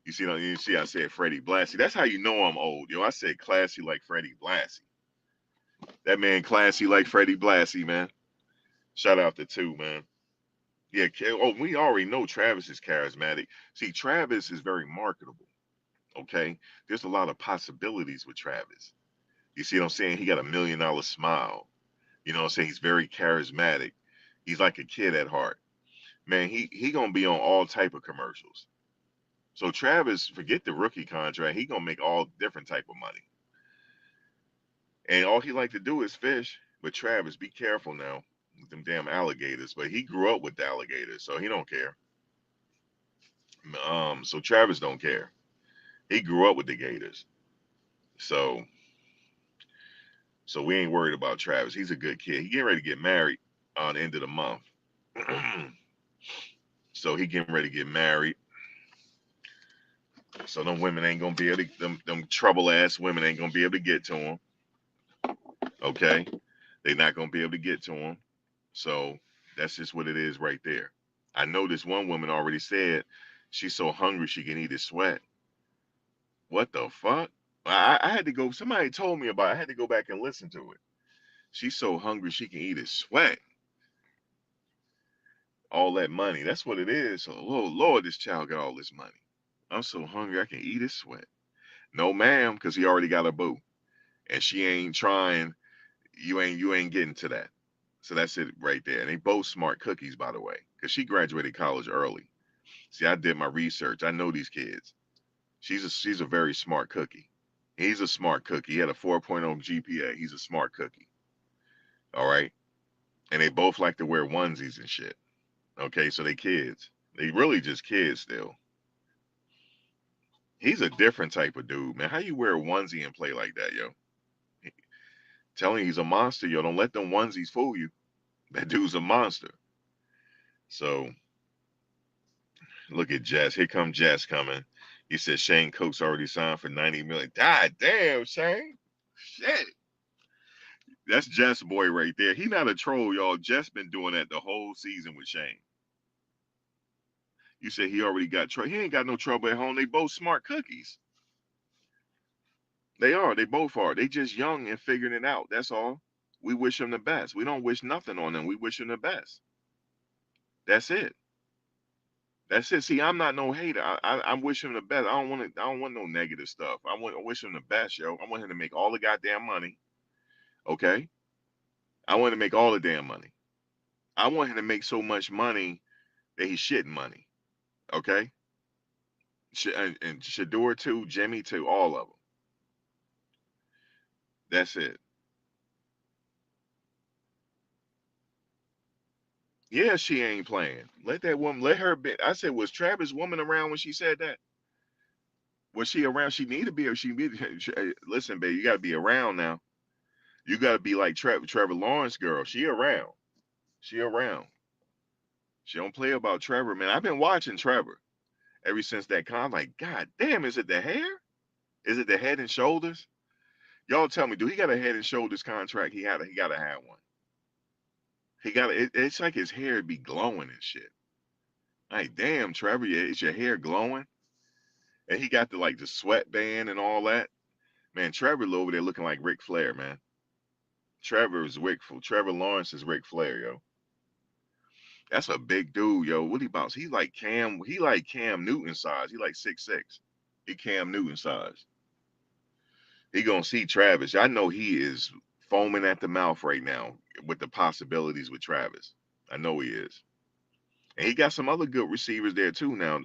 You see I said Freddie Blassie. That's how you know I'm old. Yo, I said classy like Freddie Blassie. That man classy like Freddie Blassie, man. Shout out to two, man. Yeah, we already know Travis is charismatic. See, Travis is very marketable. Okay? There's a lot of possibilities with Travis. You see what I'm saying? He got $1 million smile. You know what I'm saying? He's very charismatic. He's like a kid at heart. Man, he gonna be on all type of commercials. So Travis, forget the rookie contract. He gonna make all different type of money. And all he like to do is fish. But Travis, be careful now with them damn alligators. But he grew up with the alligators, so he don't care. So Travis don't care. He grew up with the gators. So we ain't worried about Travis. He's a good kid. He getting ready to get married on the end of the month. So he getting ready to get married. So them women ain't gonna be able to, them trouble ass women ain't gonna be able to get to him. Okay, they not gonna be able to get to him. So that's just what it is right there. I know this one woman already said she's so hungry she can eat his sweat. What the fuck? I had to go. Somebody told me about it. I had to go back and listen to it. She's so hungry she can eat his sweat. All that money. That's what it is. So, oh Lord, this child got all this money. I'm so hungry I can eat his sweat. No, ma'am, because he already got a boo, and she ain't trying. You ain't getting to that. So that's it right there. And they both smart cookies, by the way, because she graduated college early. See, I did my research. I know these kids. She's a very smart cookie. He's a smart cookie. He had a 4.0 GPA. He's a smart cookie. All right. And they both like to wear onesies and shit. Okay, so they kids. They really just kids still. He's a different type of dude, man. How you wear a onesie and play like that, yo? Telling you he's a monster, yo. Don't let them onesies fool you. That dude's a monster. So look at Jess. Here come Jess coming. He said Shane Coates already signed for $90 million. God damn, Shane. Shit. That's Jess boy right there. He not a troll, y'all. Jess been doing that the whole season with Shane. You said he already got trouble. He ain't got no trouble at home. They both smart cookies. They are. They both are. They just young and figuring it out. That's all. We wish them the best. We don't wish nothing on them. We wish them the best. That's it. That's it. See, I'm not no hater. I'm wishing him the best. I don't want no negative stuff. I wish him the best, yo. I want him to make all the goddamn money. Okay. I want him to make all the damn money. I want him to make so much money that he's shitting money. Okay, and Shedeur too, Jimmy too, all of them. That's it. Yeah, she ain't playing. Let that woman, let her be. I said, was Travis woman around when she said that? Was she around? She need to be. Or she be. Listen, baby, you got to be around now. You got to be like Trevor Lawrence girl. She around. She around. She don't play about Trevor, man. I've been watching Trevor ever since that con. I'm like, God damn, is it the hair? Is it the Head and Shoulders? Y'all tell me, do he got a Head and Shoulders contract? He got to have one. He got. It's like his hair be glowing and shit. Like, damn, Trevor, is your hair glowing? And he got the sweatband and all that. Man, Trevor over there looking like Ric Flair, man. Trevor Lawrence is Ric Flair, yo. That's a big dude, yo. What he about? He like Cam Newton size. He like 6'6". He Cam Newton size. He gonna see Travis. I know he is foaming at the mouth right now with the possibilities with Travis. I know he is. And he got some other good receivers there too now,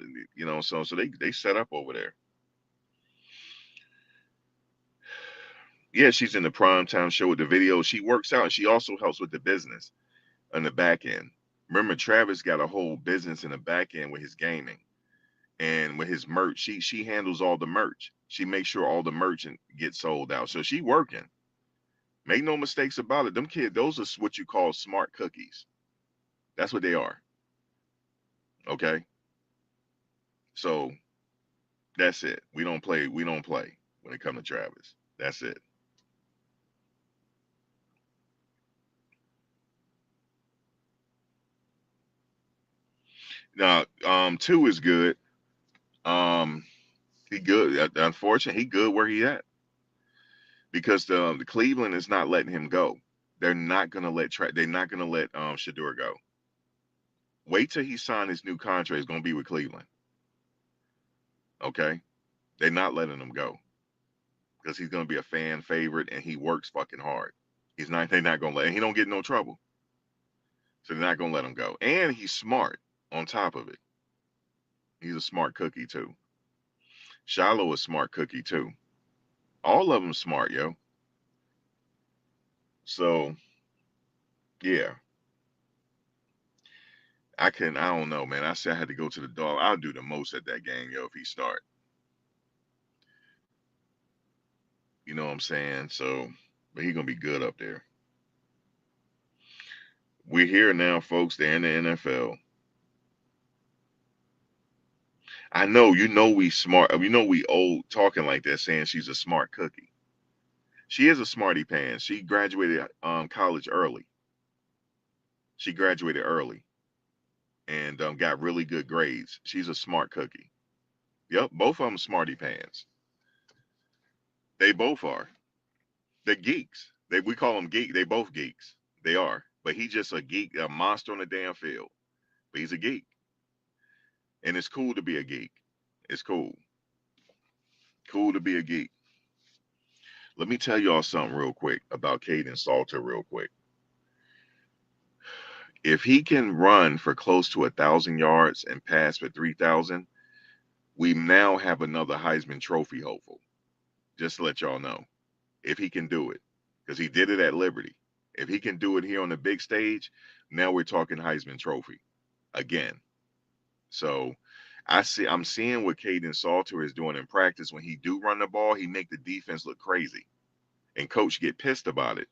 so they set up over there. Yeah, she's in the primetime show with the video. She works out and she also helps with the business on the back end. Remember, Travis got a whole business in the back end with his gaming and with his merch. She handles all the merch. She makes sure all the merch gets sold out. So she working. Make no mistakes about it. Them kids, those are what you call smart cookies. That's what they are. Okay. So that's it. We don't play. We don't play when it comes to Travis. That's it. Now, two is good. Um, he good. Unfortunately, he good where he at because the Cleveland is not letting him go. They're not gonna they're not gonna let Shedeur go. Wait till he sign his new contract. It's gonna be with Cleveland. Okay, they're not letting him go because he's gonna be a fan favorite and he works fucking hard. He's not. They're not gonna let. And he don't get no trouble, so they're not gonna let him go. And he's smart. On top of it, he's a smart cookie too. Shiloh is smart cookie too. All of them smart, yo. So yeah, I don't know, man. I said I had to go to the dog. I'll do the most at that game, yo, if he start. You know what I'm saying? So, but he gonna be good up there. We're here now, folks. They're in the NFL. I know, we smart. You know we old talking like that, saying she's a smart cookie. She is a smarty pants. She graduated college early. She graduated early and got really good grades. She's a smart cookie. Yep, both of them smarty pants. They both are. They're geeks. We call them geek. They both geeks. They are. But he's just a geek, a monster on the damn field. But he's a geek, and it's cool to be a geek. It's cool. Cool to be a geek. Let me tell y'all something real quick about Caden Salter, real quick. If he can run for close to 1,000 yards and pass for 3,000, we now have another Heisman Trophy hopeful. Just to let y'all know, if he can do it, because he did it at Liberty. If he can do it here on the big stage, now we're talking Heisman Trophy again. So I'm seeing what Caden Salter is doing in practice. When he do run the ball, he make the defense look crazy, and coach get pissed about it.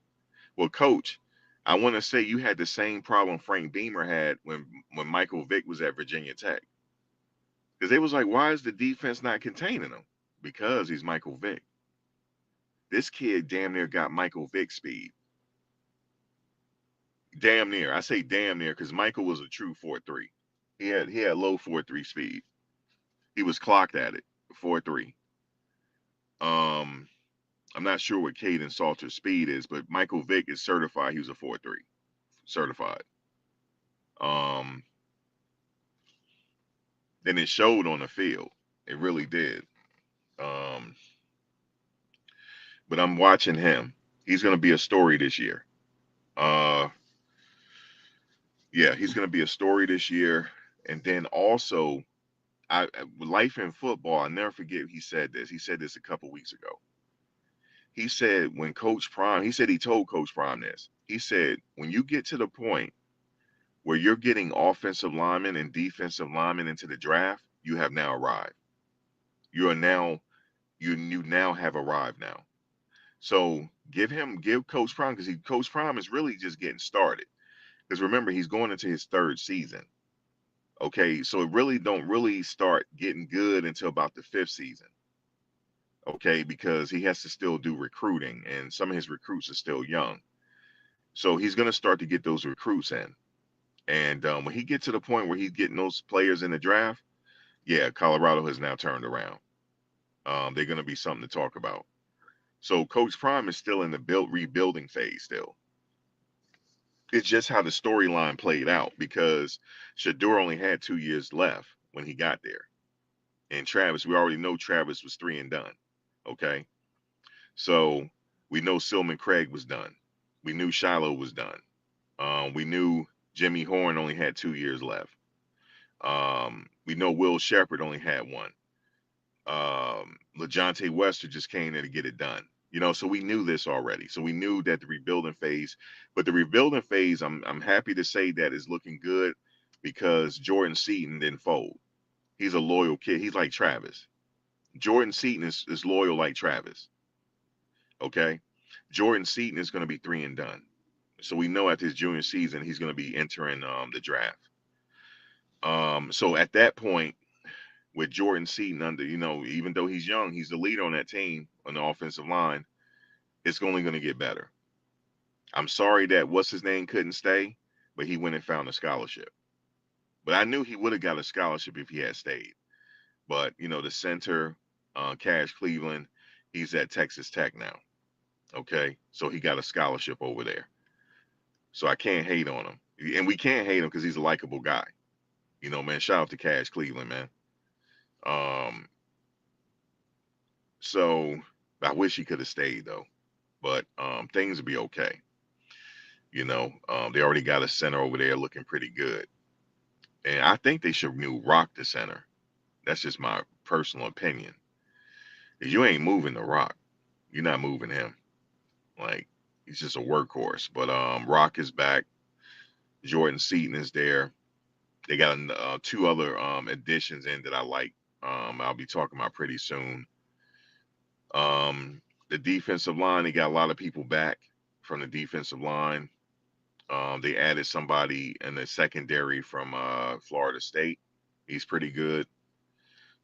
Well, coach, I want to say you had the same problem Frank Beamer had when Michael Vick was at Virginia Tech, because they was like, why is the defense not containing him? Because he's Michael Vick. This kid damn near got Michael Vick speed. Damn near. I say damn near because Michael was a true 4.3. He had low 4.3 speed. He was clocked at it 4.3. Um, I'm not sure what Caden Salter's speed is, but Michael Vick is certified. He was a 4.3, certified. Um, and it showed on the field. It really did. Um, but I'm watching him. He's gonna be a story this year. Yeah, he's gonna be a story this year. And then also, life in football, I never forget he said this. He said this a couple weeks ago. He said when Coach Prime, he said he told Coach Prime this. He said, when you get to the point where you're getting offensive linemen and defensive linemen into the draft, you have now arrived. You are now you now have arrived now. So give Coach Prime, because Coach Prime is really just getting started. Because remember, he's going into his third season. Okay, so it really don't really start getting good until about the fifth season. Okay, because he has to still do recruiting, and some of his recruits are still young. So he's going to start to get those recruits in. And when he gets to the point where he's getting those players in the draft, yeah, Colorado has now turned around. They're going to be something to talk about. So Coach Prime is still in the rebuilding phase still. It's just how the storyline played out because Shedeur only had 2 years left when he got there. And Travis, we already know Travis was three and done. Okay. So we know Silman Craig was done. We knew Shiloh was done. We knew Jimmy Horn only had 2 years left. We know Will Shepard only had one. LeJontay Wester just came there to get it done. So we knew this already. So we knew that the rebuilding phase, but the rebuilding phase, I'm happy to say that is looking good because Jordan Seaton didn't fold. He's a loyal kid. He's like Travis. Jordan Seaton is loyal like Travis. Okay. Jordan Seaton is going to be three and done. So we know after his junior season, he's going to be entering the draft. So at that point, with Jordan Seaton under, even though he's young, he's the leader on that team on the offensive line. It's only going to get better. I'm sorry that what's his name couldn't stay, but he went and found a scholarship. But I knew he would have got a scholarship if he had stayed. But the center, Cash Cleveland, he's at Texas Tech now. Okay, so he got a scholarship over there. So I can't hate on him, and we can't hate him because he's a likable guy. Man, shout out to Cash Cleveland, man. Um, so I wish he could have stayed though, but things will be okay. They already got a center over there looking pretty good, and I think they should renew Rock the center. That's just my personal opinion. If you ain't moving the Rock, you're not moving him. Like he's just a workhorse. But Rock is back. Jordan Seaton is there. They got two other additions in that I like. I'll be talking about pretty soon. The defensive line, they got a lot of people back from the defensive line. They added somebody in the secondary from Florida State. He's pretty good.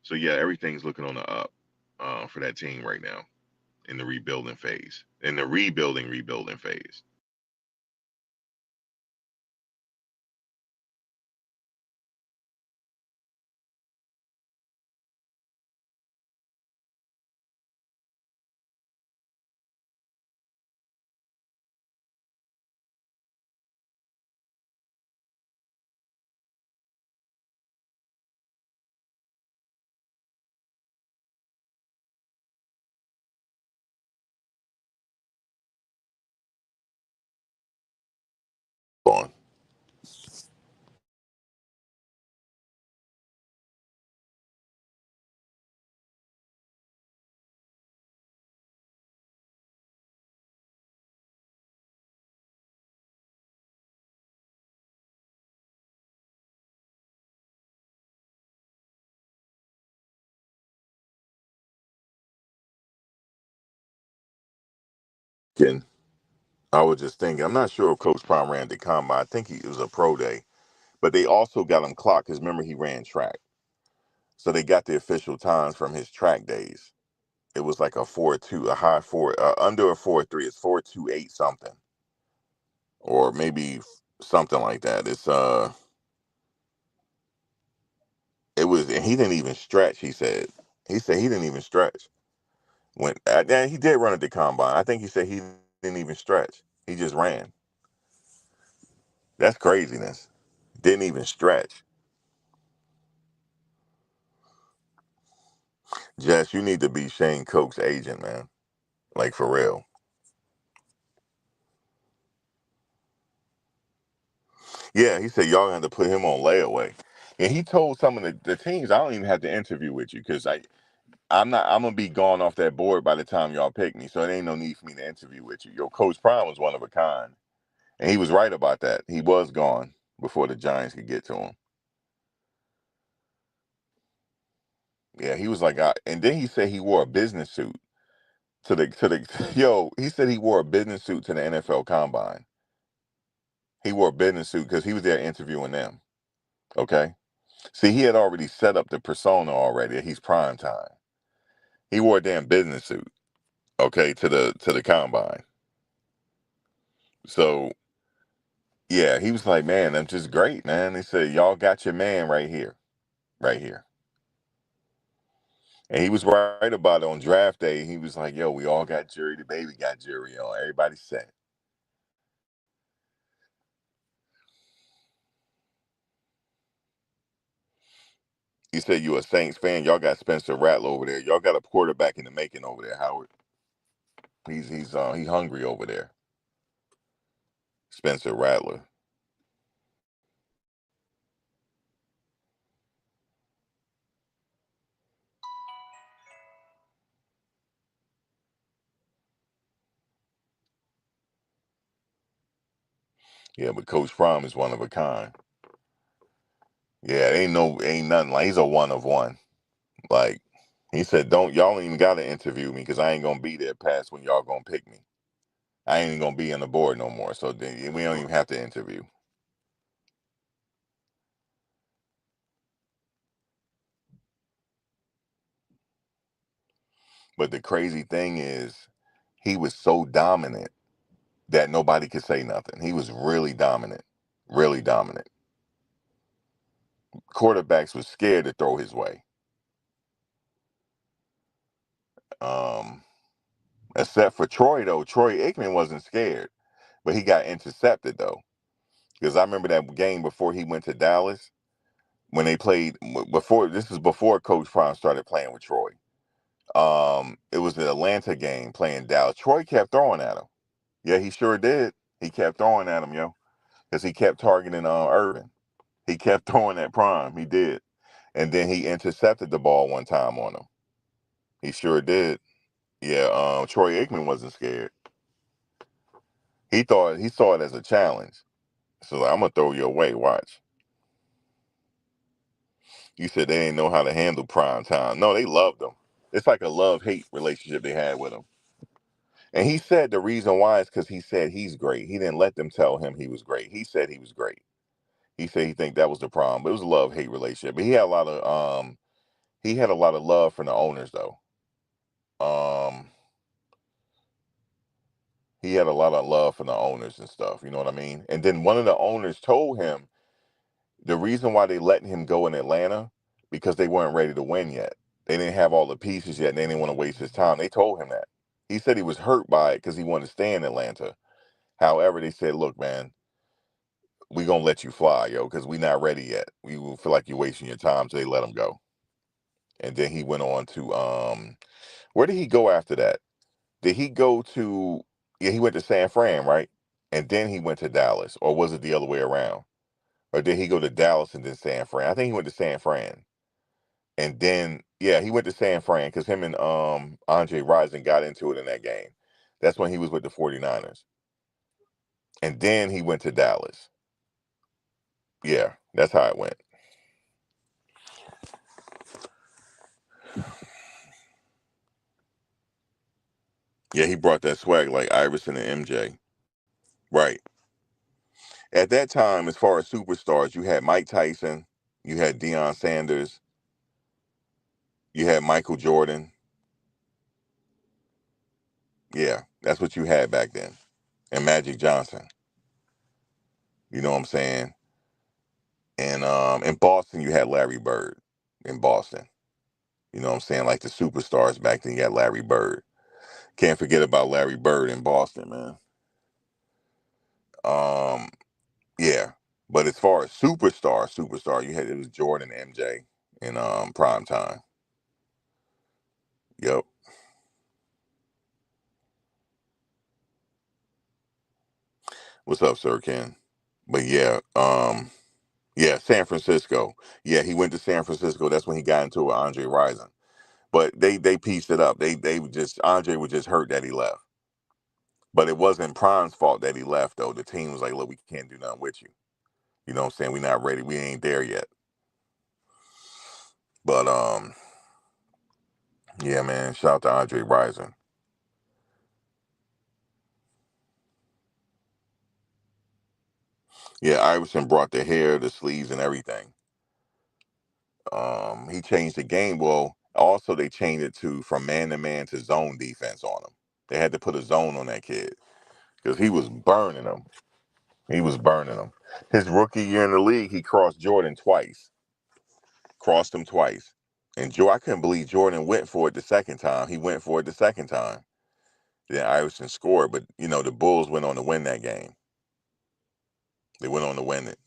So yeah, everything's looking on the up for that team right now in the rebuilding phase. In the rebuilding phase. On. Again, I was just thinking, I'm not sure if Coach Prime ran the combine. I think it was a pro day, but they also got him clocked because remember he ran track. So they got the official times from his track days. It was like a 4.2, a high four, under a 4.3. It's 4.28 something, or maybe something like that. It was, and he didn't even stretch. He said he didn't even stretch when and he did run at the combine. I think he said he didn't even stretch. He just ran. That's craziness. Didn't even stretch. Jess, you need to be Shane Coke's agent, man. Like for real. Yeah, he said y'all had to put him on layaway. And he told some of the teams, I don't even have to interview with you because I'm gonna be gone off that board by the time y'all pick me. So it ain't no need for me to interview with you. Your Coach Prime was one of a kind. And he was right about that. He was gone before the Giants could get to him. Yeah, he was like, and then he said he wore a business suit yo, he said he wore a business suit to the NFL Combine. He wore a business suit because he was there interviewing them. Okay. See, he had already set up the persona already. He's prime time. He wore a damn business suit, okay, to the combine. So yeah, he was like, man, I'm just great, man. They said, y'all got your man right here, right here. And he was right about it on draft day. He was like, yo, we all got jury. The baby got jury on. Everybody set. He said, you a Saints fan? Y'all got Spencer Rattler over there. Y'all got a quarterback in the making over there, Howard. He hungry over there. Spencer Rattler. Yeah, but Coach Prime is one of a kind. Yeah, ain't nothing like he's a one of one. Like he said, don't y'all even gotta interview me because I ain't gonna be there past when y'all gonna pick me. I ain't even gonna be on the board no more. So then we don't even have to interview. But the crazy thing is, he was so dominant that nobody could say nothing. He was really dominant, really dominant. Quarterbacks was scared to throw his way. Um, Except for Troy though. Troy Aikman wasn't scared, but he got intercepted though. Because I remember that game before he went to Dallas when they played before. This is before Coach Prime started playing with Troy. It was the Atlanta game playing Dallas. Troy kept throwing at him. Yeah, he sure did. He kept throwing at him, yo, because he kept targeting Irvin. He kept throwing at Prime. He did, and then he intercepted the ball one time on him. He sure did. Yeah, Troy Aikman wasn't scared. He saw it as a challenge. So like, I'm gonna throw you away. Watch. You said they didn't know how to handle prime time. No, they loved him. It's like a love-hate relationship they had with him. And he said the reason why is because he said he's great. He didn't let them tell him he was great. He said he was great. He said he think that was the problem. But it was a love-hate relationship. But he had a lot of love from the owners though. Um he had a lot of love from the owners and stuff. You know what I mean? And then one of the owners told him the reason why they letting him go in Atlanta because they weren't ready to win yet. They didn't have all the pieces yet, and they didn't want to waste his time. They told him that. He said he was hurt by it because he wanted to stay in Atlanta. However, they said, "Look, man, we gonna let you fly, yo, because we not ready yet. We will feel like you're wasting your time." So they let him go. And then he went on to where did he go after that? Did he go to? Yeah, he went to San Fran, right? And then he went to Dallas, or was it the other way around? Or did he go to Dallas and then San Fran? I think he went to San Fran. And then, yeah, he went to San Fran because him and Andre Rison got into it in that game. That's when he was with the 49ers. And then he went to Dallas. Yeah, that's how it went. Yeah, he brought that swag like Iverson and MJ. Right. At that time, as far as superstars, you had Mike Tyson, you had Deion Sanders, you had Michael Jordan. Yeah, that's what you had back then. And Magic Johnson. You know what I'm saying? And in Boston, you had Larry Bird in Boston. You know what I'm saying? Like the superstars back then, you had Larry Bird. Can't forget about Larry Bird in Boston, man. Um, yeah. But as far as superstar, you had it was Jordan, MJ in prime time. Yep. What's up, Sir Ken? But yeah, Yeah, San Francisco. Yeah, he went to San Francisco. That's when he got into it with Andre Rison. But they pieced it up. They would just Andre was just hurt that he left. But it wasn't Prime's fault that he left though. The team was like, look, we can't do nothing with you. You know what I'm saying? We're not ready. We ain't there yet. But yeah, man. Shout out to Andre Rison. Yeah, Iverson brought the hair, the sleeves, and everything. He changed the game. Well, also they changed it to from man to man to zone defense on him. They had to put a zone on that kid because he was burning them. He was burning them. His rookie year in the league, he crossed Jordan twice. Crossed him twice. And I couldn't believe Jordan went for it the second time. He went for it the second time. Then Iverson scored, but the Bulls went on to win that game. They went on to win it.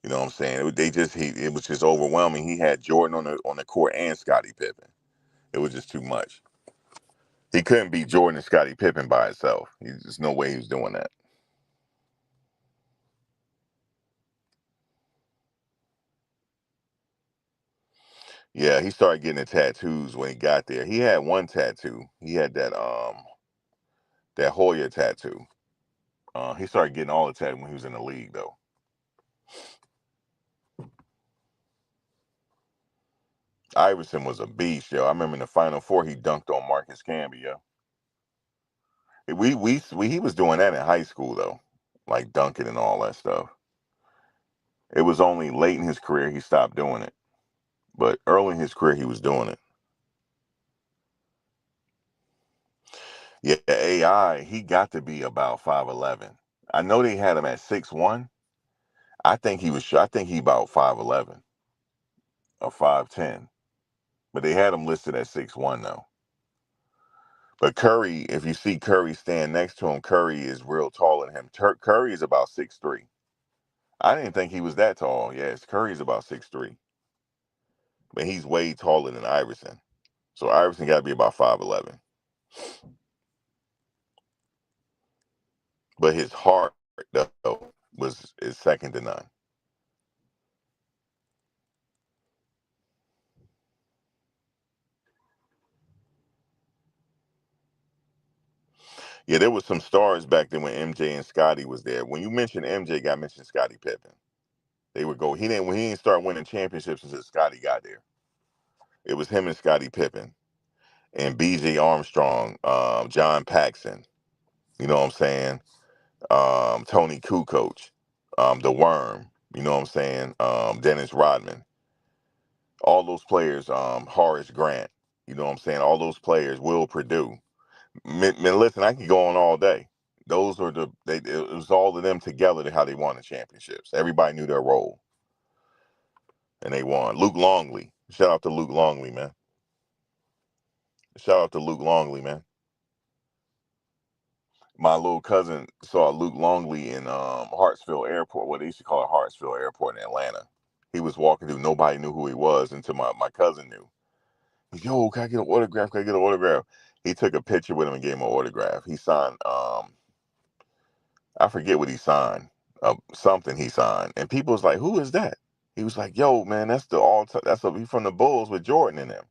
You know what I'm saying? It was just overwhelming. He had Jordan on the court and Scottie Pippen. It was just too much. He couldn't beat Jordan and Scottie Pippen by himself. There's no way he was doing that. Yeah, he started getting the tattoos when he got there. He had one tattoo. He had that Hoya tattoo. He started getting all the tattoos when he was in the league though. Iverson was a beast, yo. I remember in the Final Four he dunked on Marcus Camby, yo. He was doing that in high school though, like dunking and all that stuff. It was only late in his career he stopped doing it, but early in his career he was doing it. Yeah, AI, he got to be about 5'11". I know they had him at 6'1". I think he about 5'11" or 5'10", but they had him listed at 6'1" though. But Curry, if you see Curry stand next to him, Curry is real taller than him. Curry is about 6'3". I didn't think he was that tall. Yes, Curry's about 6'3", but he's way taller than Iverson. So Iverson got to be about 5'11". But his heart though is second to none. Yeah, there was some stars back then when MJ and Scotty was there. When you mentioned MJ, got mentioned Scottie Pippen. They would go. He didn't start winning championships until Scotty got there. It was him and Scottie Pippen and B.J. Armstrong, John Paxson. You know what I'm saying? Tony Kukoc, the Worm. You know what I'm saying? Dennis Rodman. All those players. Horace Grant. You know what I'm saying? All those players. Will Purdue. Man, listen, I could go on all day. Those were it was all of them together to how they won the championships. Everybody knew their role, and they won. Luke Longley, shout out to Luke Longley, man. Shout out to Luke Longley, man. My little cousin saw Luke Longley in Hartsfield Airport, what they used to call it Hartsfield Airport in Atlanta. He was walking through, nobody knew who he was until my cousin knew. Yo, can I get an autograph? Can I get an autograph? He took a picture with him and gave him an autograph. He signed I forget what he signed, something he signed, and people was like, "Who is that?" He was like, "Yo, man, he from the Bulls with Jordan in them."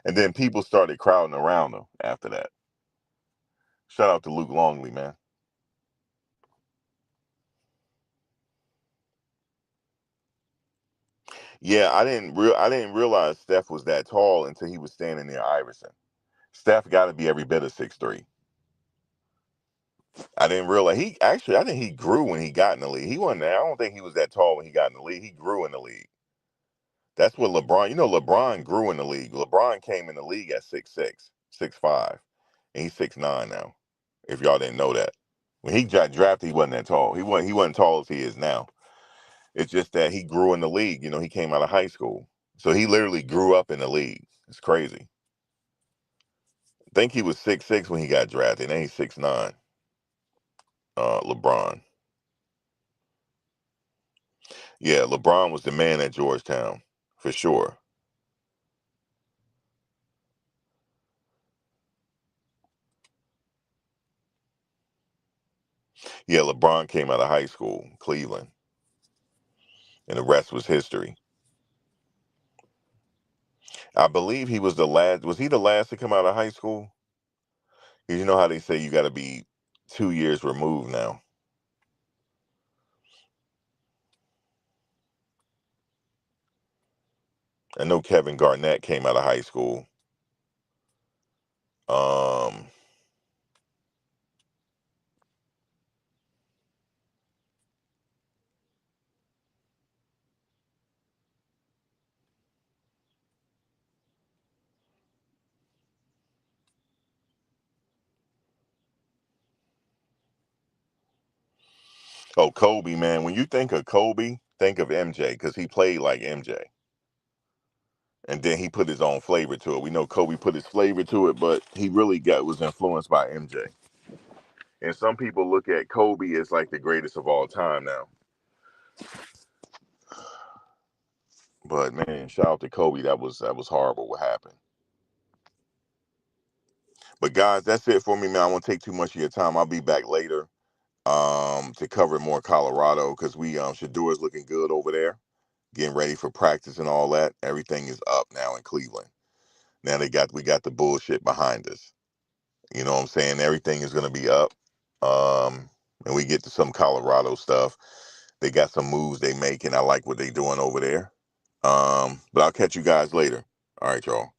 And then people started crowding around him after that. Shout out to Luke Longley, man. Yeah, I didn't realize Steph was that tall until he was standing near Iverson. Steph got to be every bit of 6'3". I didn't realize I think he grew when he got in the league. He wasn't. I don't think he was that tall when he got in the league. He grew in the league. That's what LeBron grew in the league. LeBron came in the league at 6'6", 6'5", and he's 6'9" now. If y'all didn't know that. When he got drafted, he wasn't that tall. He wasn't tall as he is now. It's just that he grew in the league. He came out of high school. So he literally grew up in the league. It's crazy. I think he was 6'6" when he got drafted. Now he's 6'9", LeBron. Yeah, LeBron was the man at Georgetown, for sure. Yeah, LeBron came out of high school, Cleveland. and the rest was history. I believe he was the last. Was he the last to come out of high school? 'Cause you know how they say you got to be 2 years removed now. I know Kevin Garnett came out of high school. Um, oh, Kobe, man. When you think of Kobe, think of MJ because he played like MJ. And then he put his own flavor to it. We know Kobe put his flavor to it, but he really was influenced by MJ. And some people look at Kobe as like the greatest of all time now. But man, shout out to Kobe. That was horrible what happened. But guys, that's it for me, man. I won't take too much of your time. I'll be back later to cover more Colorado because Shedeur is looking good over there, getting ready for practice and all that. Everything is up now in Cleveland. Now we got the bullshit behind us. You know what I'm saying? Everything is gonna be up. And we get to some Colorado stuff. They got some moves they make, and I like what they doing over there. But I'll catch you guys later. All right, y'all.